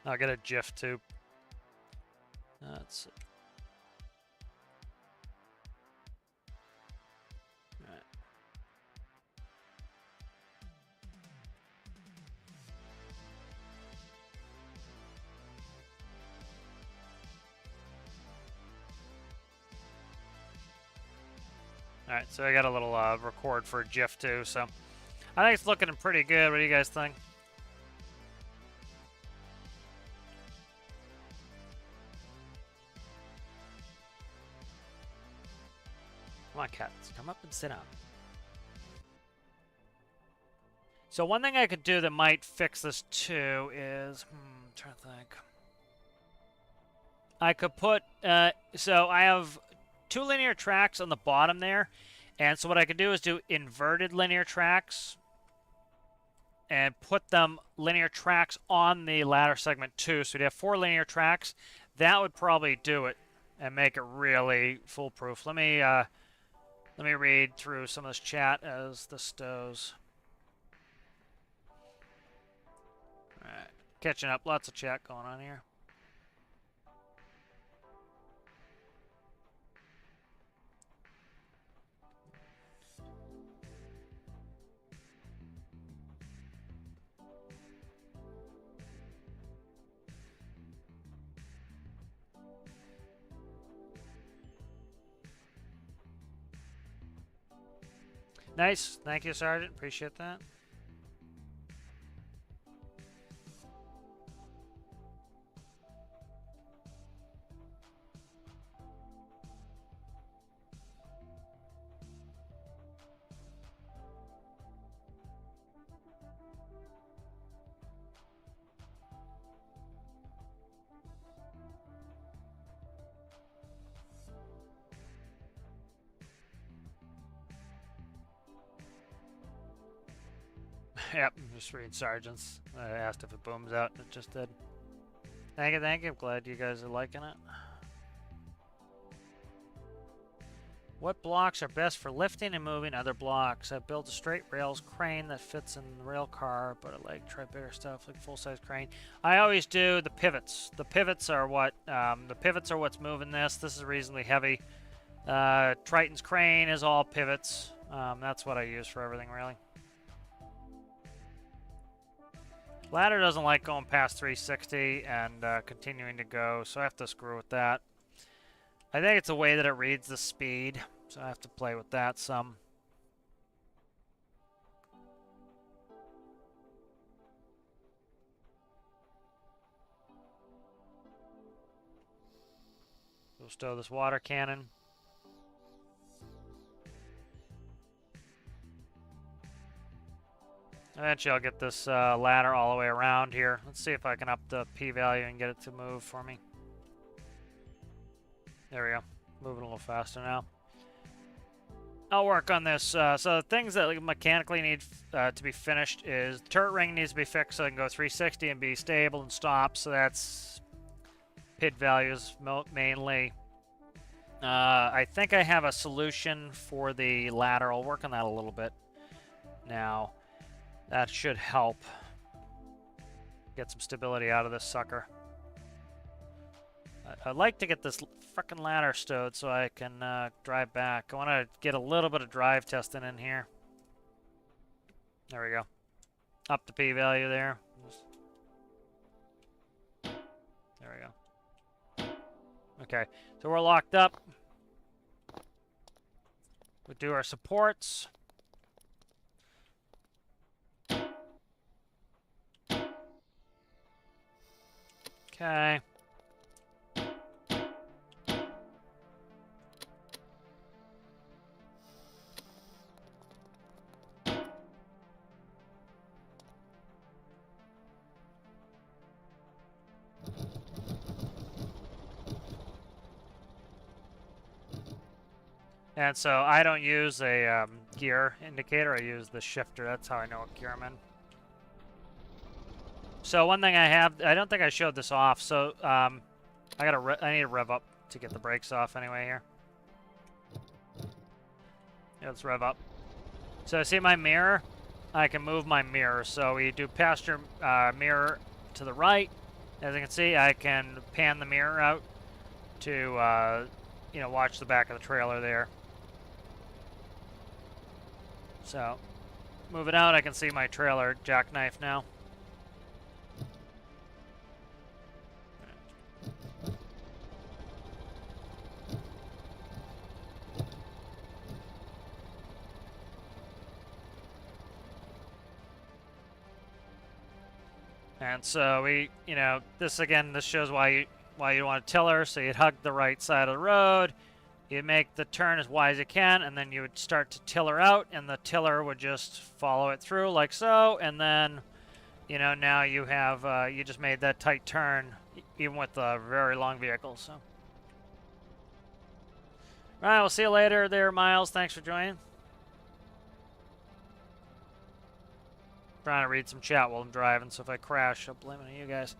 I'll get a GIF too. That's it. Alright. Alright, so I got a little record for GIF too, so I think it's looking pretty good. What do you guys think? Come on, cats. Come up and sit down. So one thing I could do that might fix this too is... I'm trying to think. I could put... so I have 2 linear tracks on the bottom there. And so what I could do is do inverted linear tracks. And put them linear tracks on the ladder segment too. So we'd have 4 linear tracks. That would probably do it. And make it really foolproof. Let me read through some of this chat as this goes. Alright, catching up. Lots of chat going on here. Nice. Thank you, Sergeant. Appreciate that. Yep, just read Sergeant's. I asked if it booms out, and it just did. Thank you, thank you. I'm glad you guys are liking it. What blocks are best for lifting and moving other blocks? I built a straight rails crane that fits in the rail car, but I like try bigger stuff like full-size crane. I always do the pivots. The pivots are what what's moving this. This is reasonably heavy. Triton's crane is all pivots. That's what I use for everything, really. Ladder doesn't like going past 360 and continuing to go, so I have to screw with that. I think it's a way that it reads the speed, so I have to play with that some. We'll stow this water cannon. Eventually I'll get this ladder all the way around here. Let's see if I can up the p-value and get it to move for me. There we go. Moving a little faster now. I'll work on this. So the things that mechanically need to be finished is the turret ring needs to be fixed so I can go 360 and be stable and stop. So that's PID values mainly. I think I have a solution for the ladder. I'll work on that a little bit now. That should help get some stability out of this sucker. I'd like to get this frickin' ladder stowed so I can drive back. I want to get a little bit of drive testing in here. There we go. Up the p-value there. There we go. Okay, so we're locked up. We do our supports. Okay. And so I don't use a gear indicator, I use the shifter. That's how I know what gear I'm in. So one thing I have, I don't think I showed this off, so I need to rev up to get the brakes off anyway here. Yeah, let's rev up. So see my mirror? I can move my mirror. So we do passenger mirror to the right. As you can see, I can pan the mirror out to you know, watch the back of the trailer there. So, move it out, I can see my trailer jackknife now. And so we, you know, this again, this shows why you want a tiller. So you'd hug the right side of the road. You'd make the turn as wide as you can, and then you would start to tiller out, and the tiller would just follow it through like so, and then, you know, now you have, you just made that tight turn, even with a very long vehicle, so. All right, we'll see you later there, Miles. Thanks for joining. Trying to read some chat while I'm driving, so if I crash, I'll blame it on you guys.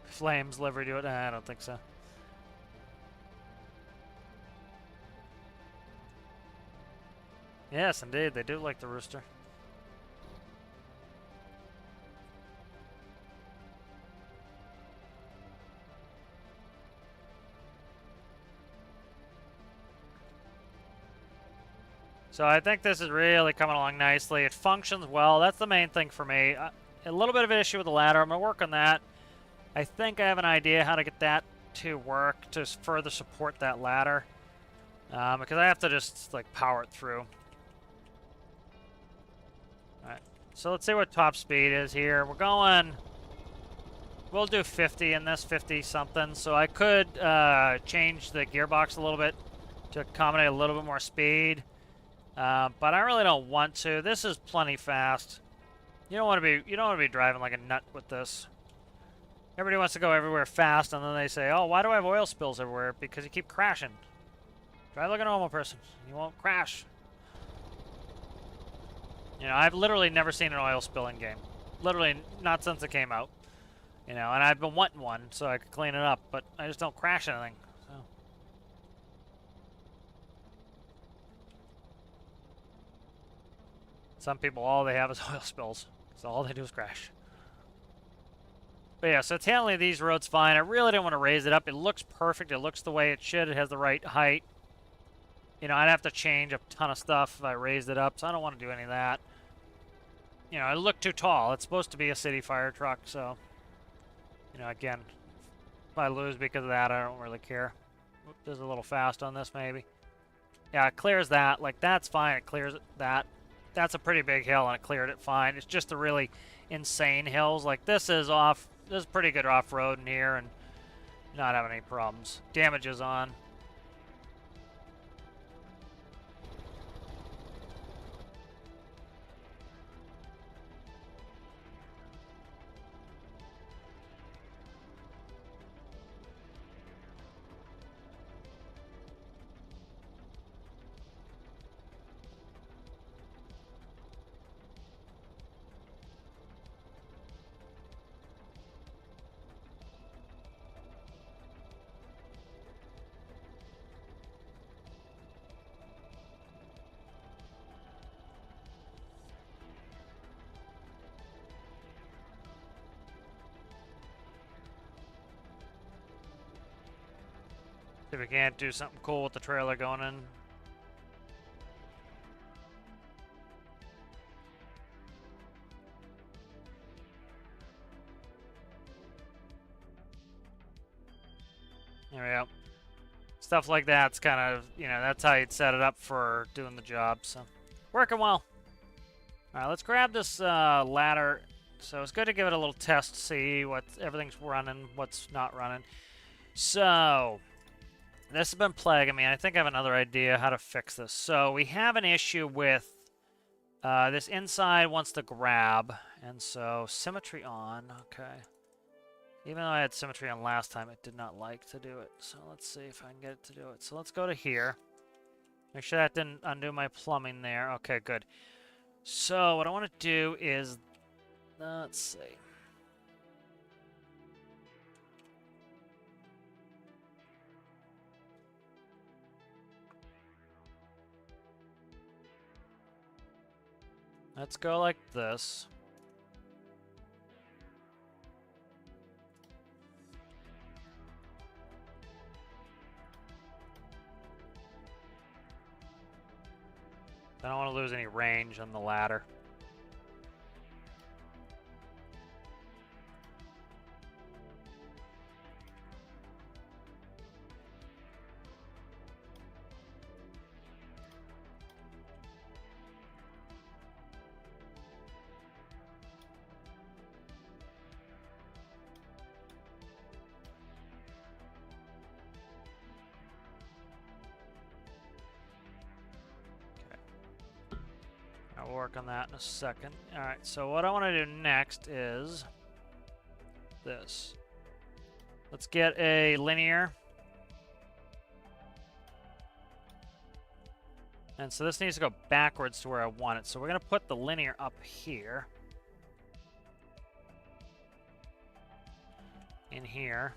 Flames livery do it? Nah, I don't think so. Yes, indeed, they do like the rooster. So I think this is really coming along nicely. It functions well. That's the main thing for me. A little bit of an issue with the ladder. I'm going to work on that. I think I have an idea how to get that to work to further support that ladder. Because I have to just like power it through. Alright, so let's see what top speed is here. We're going, we'll do 50 in this, 50 something. So I could change the gearbox a little bit to accommodate a little bit more speed. But I really don't want to. This is plenty fast. You don't want to be driving like a nut with this. Everybody wants to go everywhere fast, and then they say, oh, why do I have oil spills everywhere? Because you keep crashing. Drive like a normal person. You won't crash. You know, I've literally never seen an oil spill in game. Literally, not since it came out. You know, and I've been wanting one so I could clean it up, but I just don't crash anything. So. Some people, all they have is oil spills. So all they do is crash. But yeah, so handling these roads fine. I really didn't want to raise it up. It looks perfect. It looks the way it should. It has the right height. You know, I'd have to change a ton of stuff if I raised it up, so I don't want to do any of that. You know, it looked too tall. It's supposed to be a city fire truck, so... You know, again, if I lose because of that, I don't really care. Oops, this is a little fast on this, maybe. Yeah, it clears that. Like, that's fine. It clears that. That's a pretty big hill, and it cleared it fine. It's just the really insane hills. Like, this is off... This is pretty good off-road in here, and not having any problems. Damage is on. See if we can't do something cool with the trailer going in. There we go. Stuff like that's kind of, you know, that's how you'd set it up for doing the job, so. Working well. Alright, let's grab this ladder. So it's good to give it a little test, see what everything's running, what's not running. So, this has been plaguing me. I think I have another idea how to fix this. So we have an issue with this inside wants to grab, and so symmetry on. Okay. Even though I had symmetry on last time, it did not like to do it. So let's see if I can get it to do it. So let's go to here. Make sure that didn't undo my plumbing there. Okay, good. So what I want to do is, let's see. Let's go like this. I don't want to lose any range on the ladder. I'll work on that in a second. Alright, so what I want to do next is this. Let's get a linear. And so this needs to go backwards to where I want it. So we're going to put the linear up here. In here.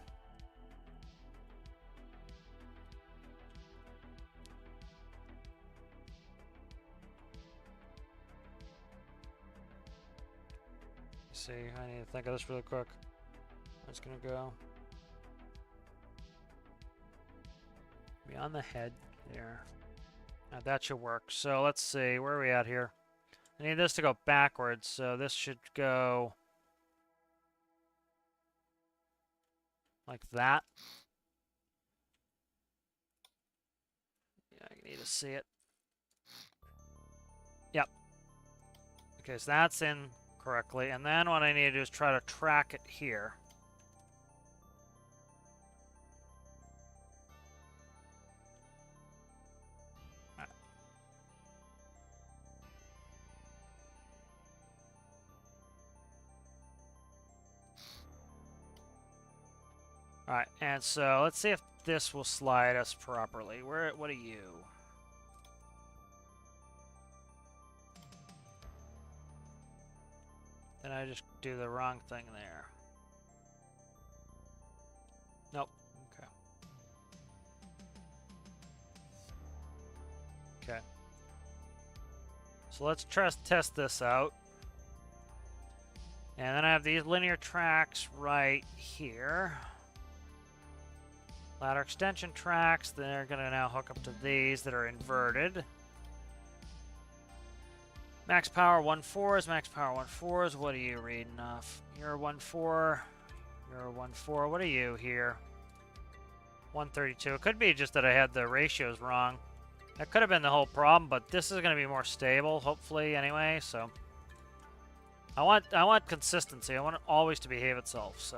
See, I need to think of this really quick. It's gonna go beyond the head there. Now that should work. So let's see, where are we at here? I need this to go backwards, so this should go like that. Yeah, I need to see it. Yep. Okay, so that's in correctly, and then what I need to do is try to track it here. Alright, and so let's see if this will slide us properly. What are you? Did I just do the wrong thing there? Nope. Okay. Okay. So let's test this out. And then I have these linear tracks right here. Ladder extension tracks, they're going to now hook up to these that are inverted. Max power 1.4s, max power 1.4s. What are you reading off? You're a 1.4. You're a 1.4. What are you here? 132. It could be just that I had the ratios wrong. That could have been the whole problem, but this is going to be more stable, hopefully, anyway, so. I want consistency. I want it always to behave itself, so.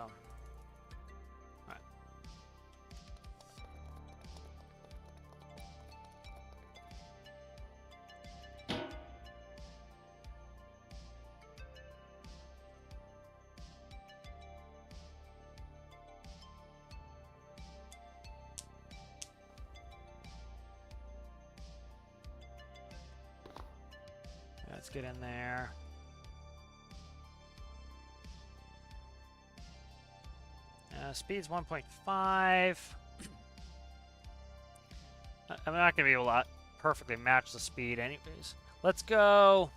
Alright. Let's get in there. Speed's 1.5. I'm not going to be able to perfectly match the speed anyways. Let's go.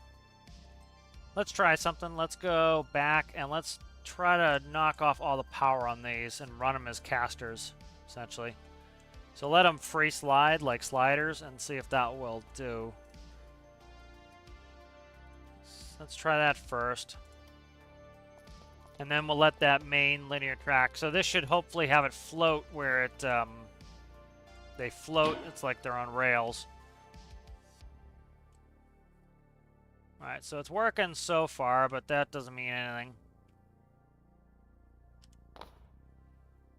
Let's try something. Let's go back and let's try to knock off all the power on these and run them as casters, essentially. So let them free slide like sliders and see if that will do. Let's try that first. And then we'll let that main linear track. So this should hopefully have it float where it, they float. It's like they're on rails. Alright, so it's working so far, but that doesn't mean anything.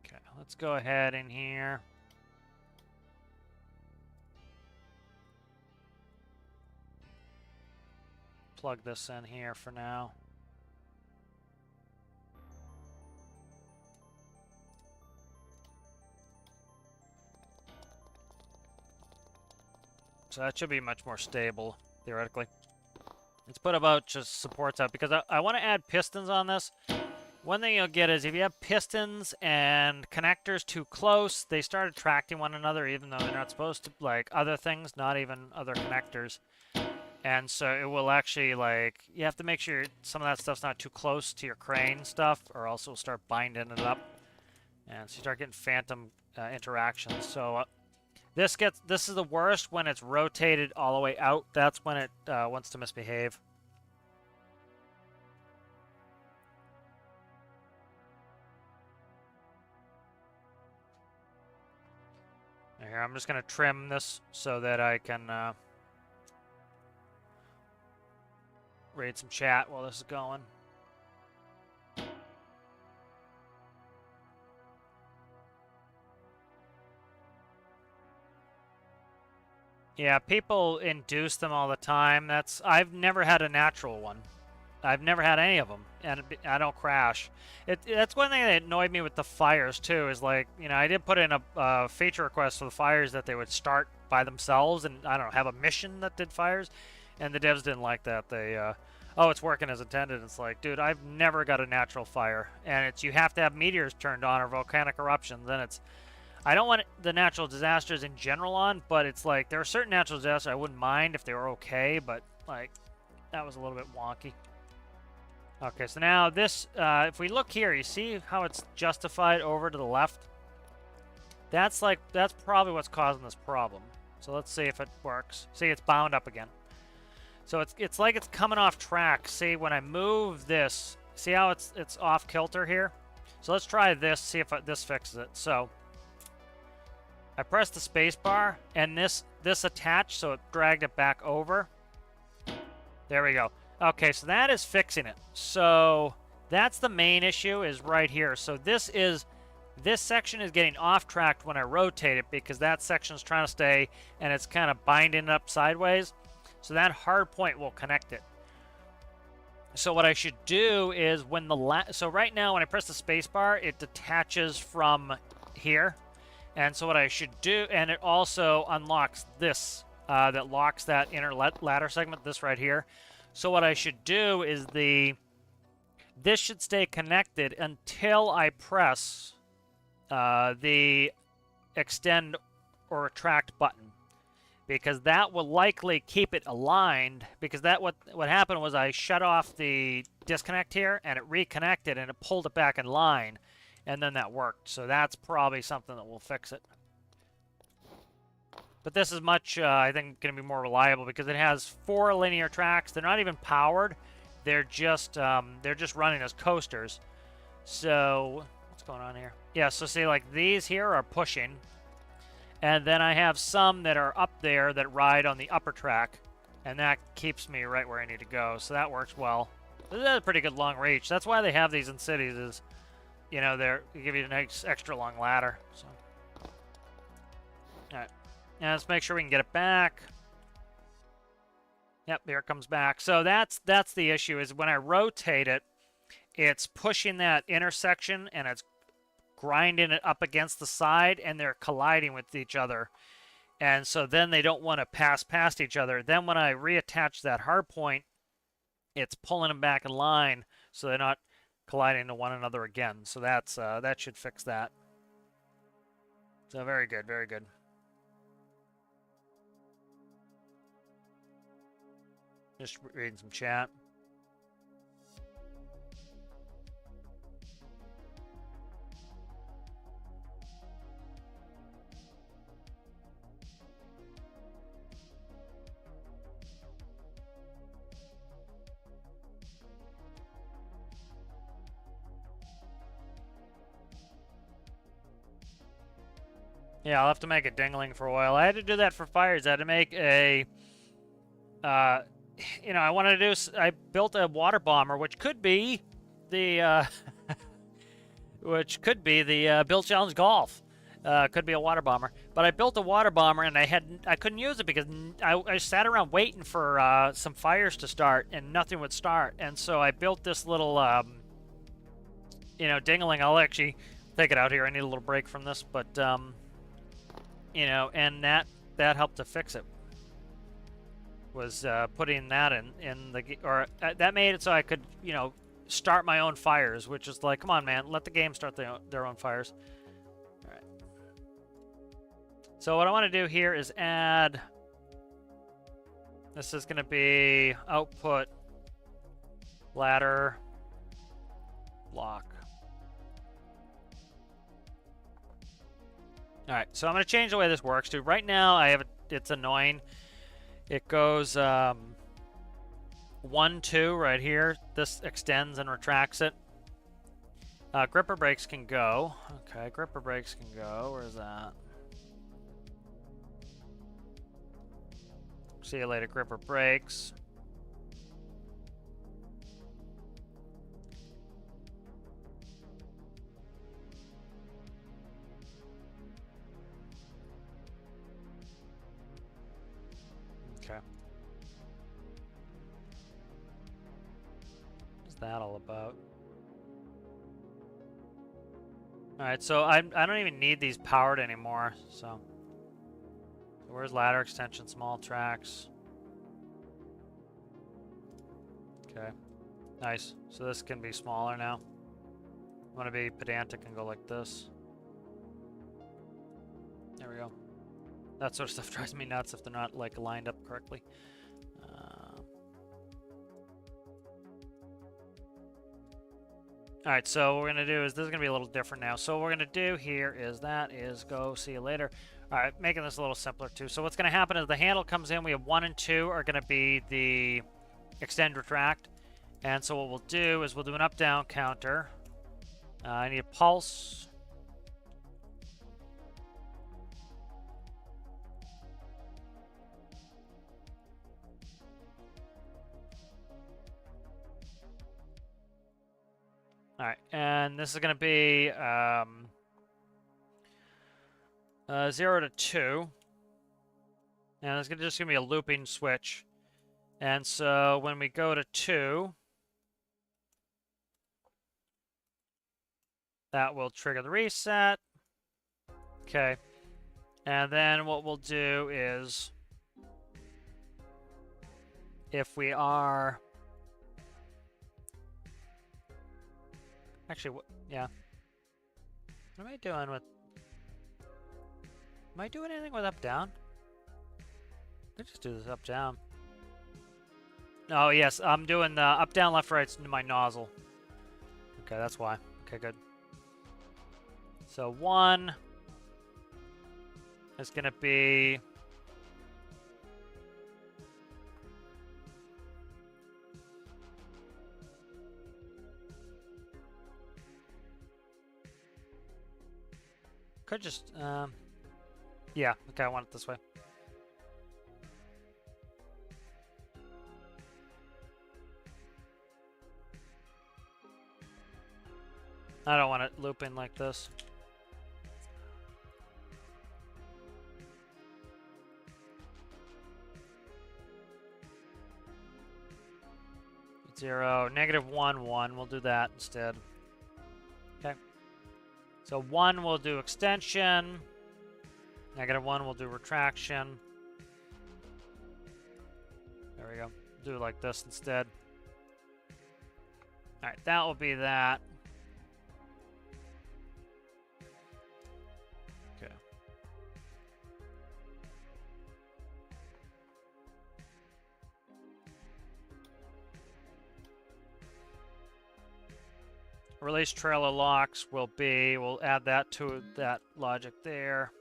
Okay, let's go ahead in here. Plug this in here for now. So that should be much more stable, theoretically. Let's put about just supports out, because I want to add pistons on this. One thing you'll get is if you have pistons and connectors too close, they start attracting one another even though they're not supposed to, like other things, not even other connectors. And so it will actually, like, you have to make sure some of that stuff's not too close to your crane stuff, or else it'll start binding it up. And so you start getting phantom interactions. So this is the worst when it's rotated all the way out. That's when it wants to misbehave. Here, I'm just going to trim this so that I can read some chat while this is going. Yeah, people induce them all the time. I've never had a natural one. I've never had any of them, and I don't crash. That's one thing that annoyed me with the fires too. Is like, you know, I did put in a feature request for the fires that they would start by themselves, and I don't know, have a mission that did fires, and the devs didn't like that. They, oh, it's working as intended. It's like, dude, I've never got a natural fire, and you have to have meteors turned on or volcanic eruptions, and I don't want the natural disasters in general on, but it's like there are certain natural disasters I wouldn't mind if they were okay, but like that was a little bit wonky. Okay, so now this, if we look here, you see how it's justified over to the left? That's probably what's causing this problem. So let's see if it works. See, it's bound up again. So it's like it's coming off track. See, when I move this, see how it's off kilter here? So let's try this, see if this fixes it. So I pressed the space bar, and this attached, so it dragged it back over. There we go. Okay, so that is fixing it. So that's the main issue, is right here. So this section is getting off track when I rotate it, because that section is trying to stay, and it's kind of binding it up sideways. So that hard point will connect it. So what I should do is when the so right now when I press the space bar, it detaches from here. And so what I should do, and it also unlocks this, that locks that inner ladder segment, this right here. So what I should do is this should stay connected until I press the extend or retract button, because that will likely keep it aligned, because that what happened was I shut off the disconnect here and it reconnected and it pulled it back in line, and then that worked. So that's probably something that will fix it. But this is much, I think, going to be more reliable because it has 4 linear tracks. They're not even powered. They're just running as coasters. So what's going on here? Yeah, so see, like these here are pushing. And then I have some that are up there that ride on the upper track, and that keeps me right where I need to go. So that works well. This is a pretty good long reach. That's why they have these in cities. Is, you know, they give you an extra long ladder. So, all right, now let's make sure we can get it back. Yep, there it comes back. So that's the issue. Is when I rotate it, it's pushing that intersection and it's grinding it up against the side, and they're colliding with each other, and so then they don't want to pass past each other. Then when I reattach that hard point, it's pulling them back in line so they're not colliding to one another again. So that's that should fix that. So very good, very good. Just reading some chat. Yeah, I'll have to make a dingling for a while. I had to do that for fires. I had to make a, you know, I built a water bomber, which could be the, Build Challenge Golf. Could be a water bomber. But I built a water bomber, and I couldn't use it because I sat around waiting for some fires to start, and nothing would start. And so I built this little, you know, dingling. I'll actually take it out here. I need a little break from this, but you know, and that helped to fix it. Was putting that in the, or that made it so I could, you know, start my own fires, which is like, come on, man, let the game start their own fires. All right. So what I want to do here is add. This is going to be output ladder block. All right, so I'm going to change the way this works. Dude, right now I have it's annoying. It goes 1, 2 right here. This extends and retracts it. Gripper brakes can go. Okay, gripper brakes can go. Where's that? See you later, gripper brakes. Okay. What's that all about? Alright, so I don't even need these powered anymore, so where's ladder extension, small tracks? Okay, nice. So this can be smaller now. I want to be pedantic and go like this. There we go. That sort of stuff drives me nuts if they're not like lined up correctly. All right, so what we're gonna do is this is gonna be a little different now. So what we're gonna do here is go see you later. All right, making this a little simpler too. So what's gonna happen is the handle comes in. We have 1 and 2 are gonna be the extend retract, and so what we'll do is we'll do an up down counter. I need a pulse. All right, and this is going to be 0 to 2. And it's just going to be a looping switch. And so when we go to 2, That will trigger the reset. Okay. And then what we'll do is, if we are... Actually, yeah. What am I doing with... Am I doing anything with up-down? Let's just do this up-down. Oh, yes, I'm doing the up-down, left-right into my nozzle. Okay, that's why. Okay, good. So 1 is going to be... Could just... Yeah, okay, I want it this way. I don't want it looping like this. Zero, -1, 1. We'll do that instead. Okay. So 1 we'll do extension. -1 we'll do retraction. There we go. Do it like this instead. Alright, that will be that. Okay. Release trailer locks will be, we'll add that to that logic there.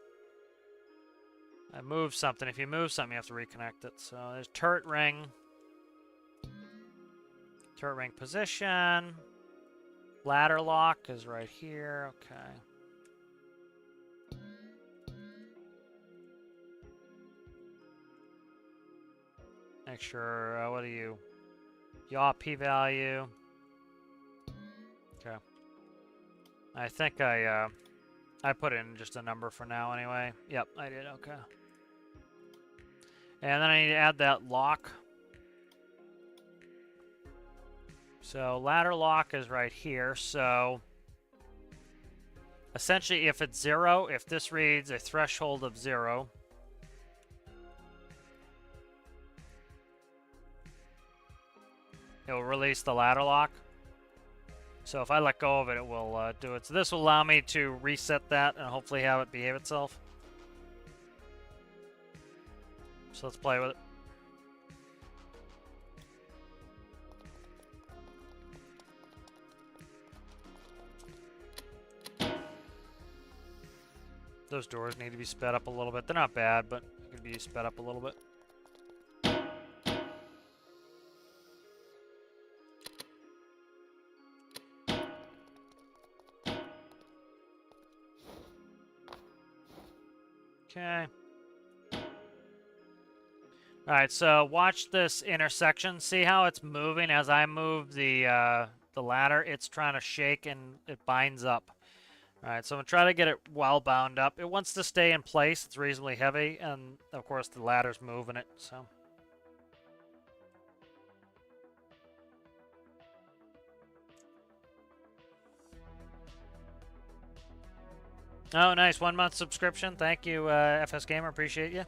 I moved something. If you move something, you have to reconnect it. So there's turret ring. Turret ring position. Ladder lock is right here. Okay. Make sure, what are you? Yaw p-value. Okay. I think I put in just a number for now anyway. Yep, I did, okay. And then I need to add that lock. So ladder lock is right here, so essentially if it's 0, if this reads a threshold of 0, it will release the ladder lock. So if I let go of it, it will do it. So this will allow me to reset that and hopefully have it behave itself. So let's play with it. Those doors need to be sped up a little bit. They're not bad, but they can be sped up a little bit. Okay. Alright, so watch this intersection. See how it's moving as I move the ladder? It's trying to shake and it binds up. Alright, so I'm going to try to get it well bound up. It wants to stay in place. It's reasonably heavy, and of course the ladder's moving it, so. Oh, nice. 1 month subscription. Thank you, FS Gamer. Appreciate you.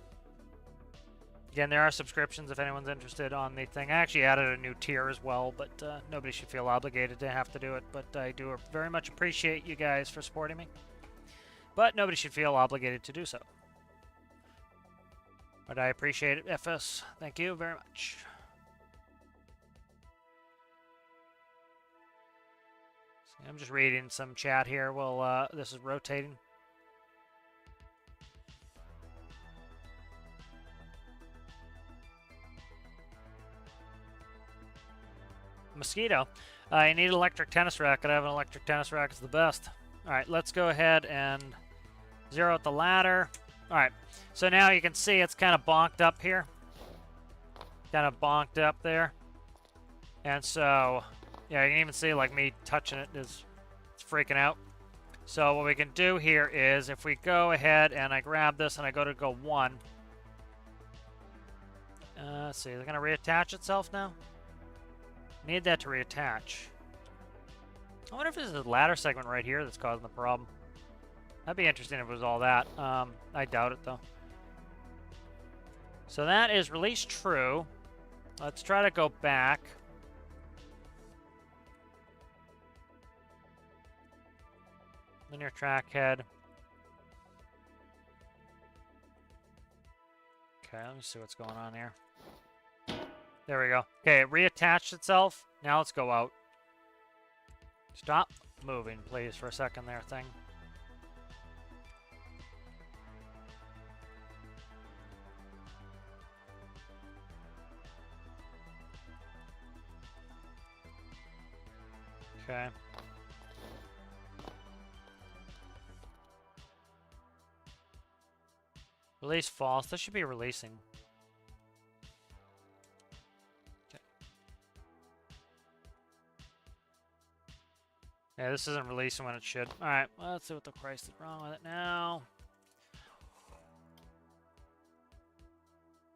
Again, there are subscriptions if anyone's interested on the thing. I actually added a new tier as well, but nobody should feel obligated to have to do it. But I do very much appreciate you guys for supporting me. But nobody should feel obligated to do so. But I appreciate it, FS. Thank you very much. So I'm just reading some chat here while this is rotating. Mosquito. I need an electric tennis racket. I have an electric tennis racket. It's the best. Alright, let's go ahead and zero out the ladder. Alright, so now you can see it's kind of bonked up here. Kind of bonked up there. And so, yeah, you can even see like me touching it is it's freaking out. So what we can do here is if we go ahead and I grab this and I go to go 1. Let's see, is it going to reattach itself now? Need that to reattach. I wonder if this is the ladder segment right here that's causing the problem. That'd be interesting if it was all that. I doubt it, though. So that is release true. Let's try to go back. Linear track head. Okay, let me see what's going on here. There we go. Okay, it reattached itself. Now let's go out. Stop moving, please, for a second there, thing. Okay. Release false. This should be releasing. Okay. Yeah, this isn't releasing when it should. Alright, well, let's see what the Christ is wrong with it now.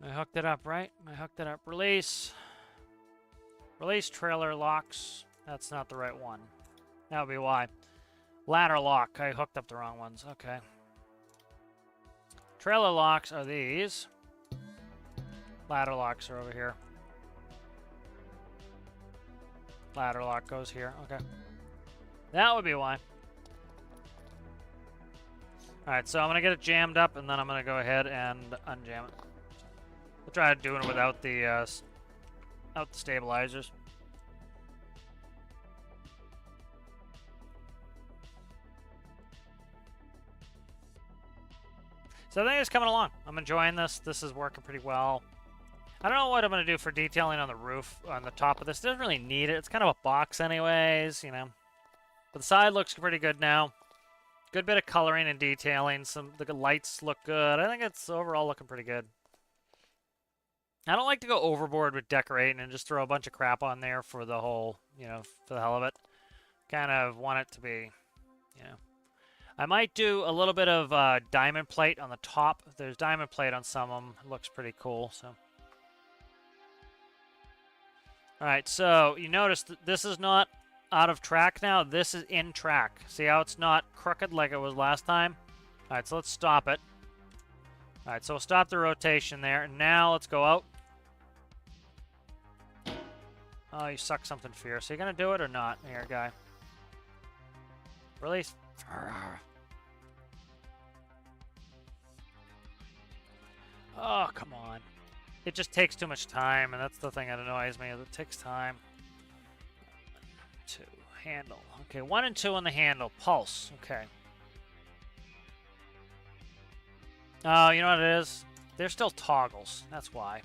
I hooked it up, right? I hooked it up. Release. Release trailer locks. That's not the right one. That would be why. Ladder lock. I hooked up the wrong ones. Okay. Trailer locks are these. Ladder locks are over here. Ladder lock goes here. Okay. That would be why. Alright, so I'm going to get it jammed up, and then I'm going to go ahead and unjam it. We'll try doing it without the stabilizers. So I think it's coming along. I'm enjoying this. This is working pretty well. I don't know what I'm going to do for detailing on the roof, on the top of this. Doesn't really need it. It's kind of a box anyways, you know. But the side looks pretty good now. Good bit of coloring and detailing. The lights look good. I think it's overall looking pretty good. I don't like to go overboard with decorating and just throw a bunch of crap on there for the whole, you know, for the hell of it. Kind of want it to be, you know. I might do a little bit of diamond plate on the top. There's diamond plate on some of them. It looks pretty cool. So, all right. So you notice that this is not out of track now. This is in track. See how it's not crooked like it was last time? All right. So let's stop it. All right. So we'll stop the rotation there. Now let's go out. Oh, you suck something fierce. Are you gonna do it or not? Here, guy. Release. Oh, come on. It just takes too much time, and that's the thing that annoys me, is it takes time. 2. Handle. Okay, 1 and 2 on the handle. Pulse. Okay. Oh, you know what it is? They're still toggles. That's why.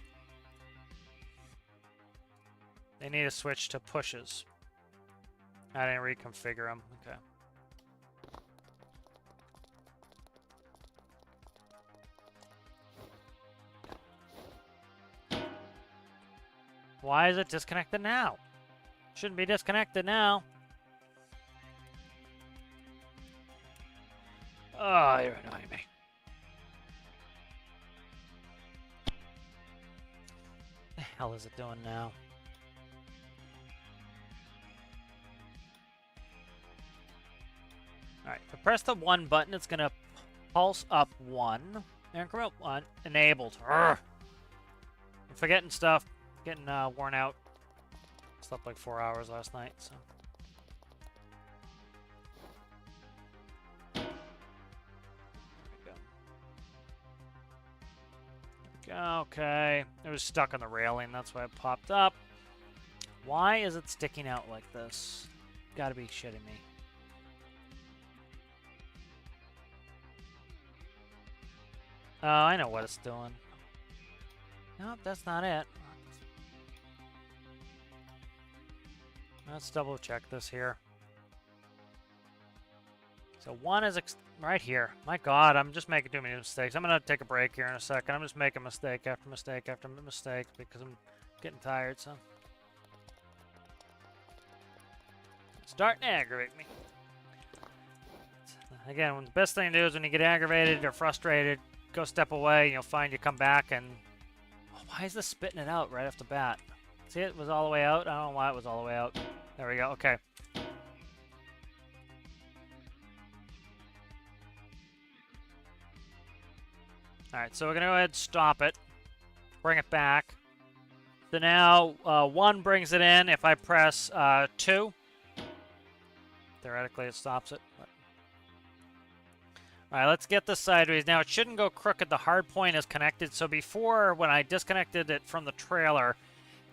They need to switch to pushes. I didn't reconfigure them. Okay. Why is it disconnected now? Shouldn't be disconnected now. Oh, you're annoying me. What the hell is it doing now? Alright, if I press the 1 button, it's going to pulse up 1. Increment 1. Enabled. Urgh. I'm forgetting stuff. Getting worn out. Slept like 4 hours last night, so. There we go. Okay. It was stuck on the railing. That's why it popped up. Why is it sticking out like this? Gotta be shitting me. Oh, I know what it's doing. Nope, that's not it. Let's double check this here. So 1 is right here. My God, I'm just making too many mistakes. I'm going to take a break here in a second. I'm just making mistake after mistake after mistake because I'm getting tired, so. It's starting to aggravate me. Again, the best thing to do is when you get aggravated or frustrated, go step away, and you'll find you come back and... Oh, why is this spitting it out right off the bat? See, it was all the way out? I don't know why it was all the way out. There we go, okay. Alright, so we're going to go ahead and stop it. Bring it back. So now 1 brings it in. If I press 2, theoretically it stops it. Alright, let's get this sideways. Now, it shouldn't go crooked. The hard point is connected. So before, when I disconnected it from the trailer,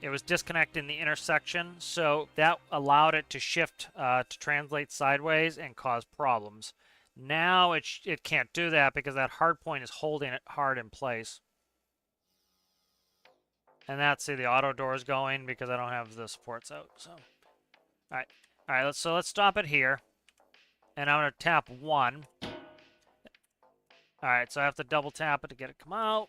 it was disconnecting the intersection. So that allowed it to shift to translate sideways and cause problems. Now it can't do that because that hard point is holding it hard in place. And that's, see, the auto door is going because I don't have the supports out. So, all right. Let's stop it here, and I'm gonna tap 1. All right, so I have to double tap it to get it come out.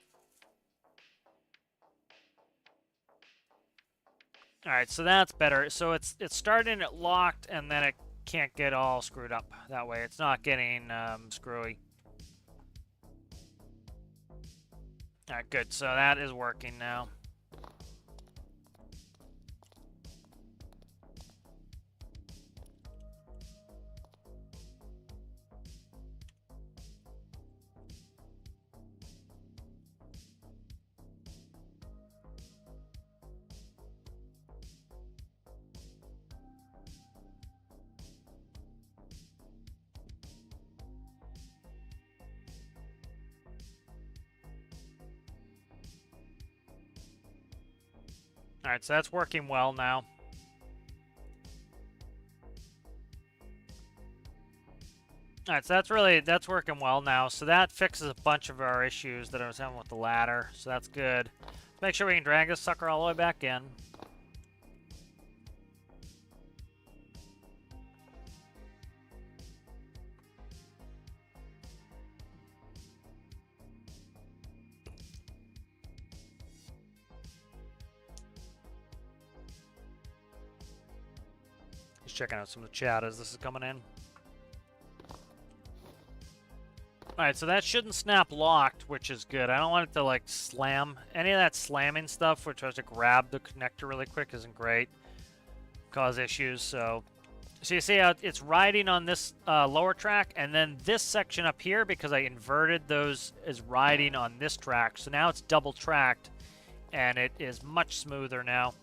All right, so that's better. So it's starting it locked, and then it can't get all screwed up that way. It's not getting screwy. All right, good. So that is working now. All right, so that's working well now. All right, so that's working well now. So that fixes a bunch of our issues that I was having with the ladder. So that's good. Let's make sure we can drag this sucker all the way back in. Just checking out some of the chat as this is coming in. Alright, so that shouldn't snap locked, which is good. I don't want it to, like, slam. Any of that slamming stuff, which tries to grab the connector really quick, isn't great. Cause issues, so you see how it's riding on this lower track, and then this section up here, because I inverted those, is riding on this track. So now it's double tracked, and it is much smoother now.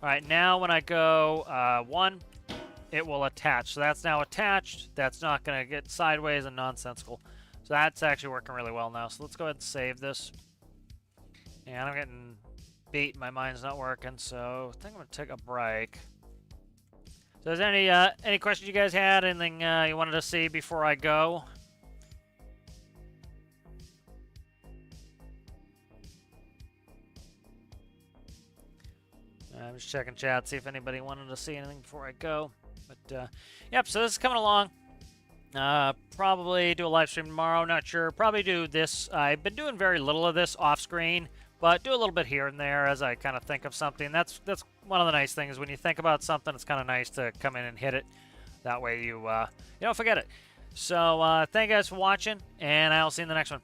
Alright, now when I go 1, it will attach. So that's now attached. That's not going to get sideways and nonsensical. So that's actually working really well now. So let's go ahead and save this. And I'm getting beat. My mind's not working. So I think I'm going to take a break. So is there any questions you guys had? Anything you wanted to see before I go? I'm just checking chat, see if anybody wanted to see anything before I go. But, yep, so this is coming along. Probably do a live stream tomorrow, not sure. Probably do this. I've been doing very little of this off screen, but do a little bit here and there as I kind of think of something. That's one of the nice things. When you think about something, it's kind of nice to come in and hit it. That way you don't forget it. So thank you guys for watching, and I'll see you in the next one.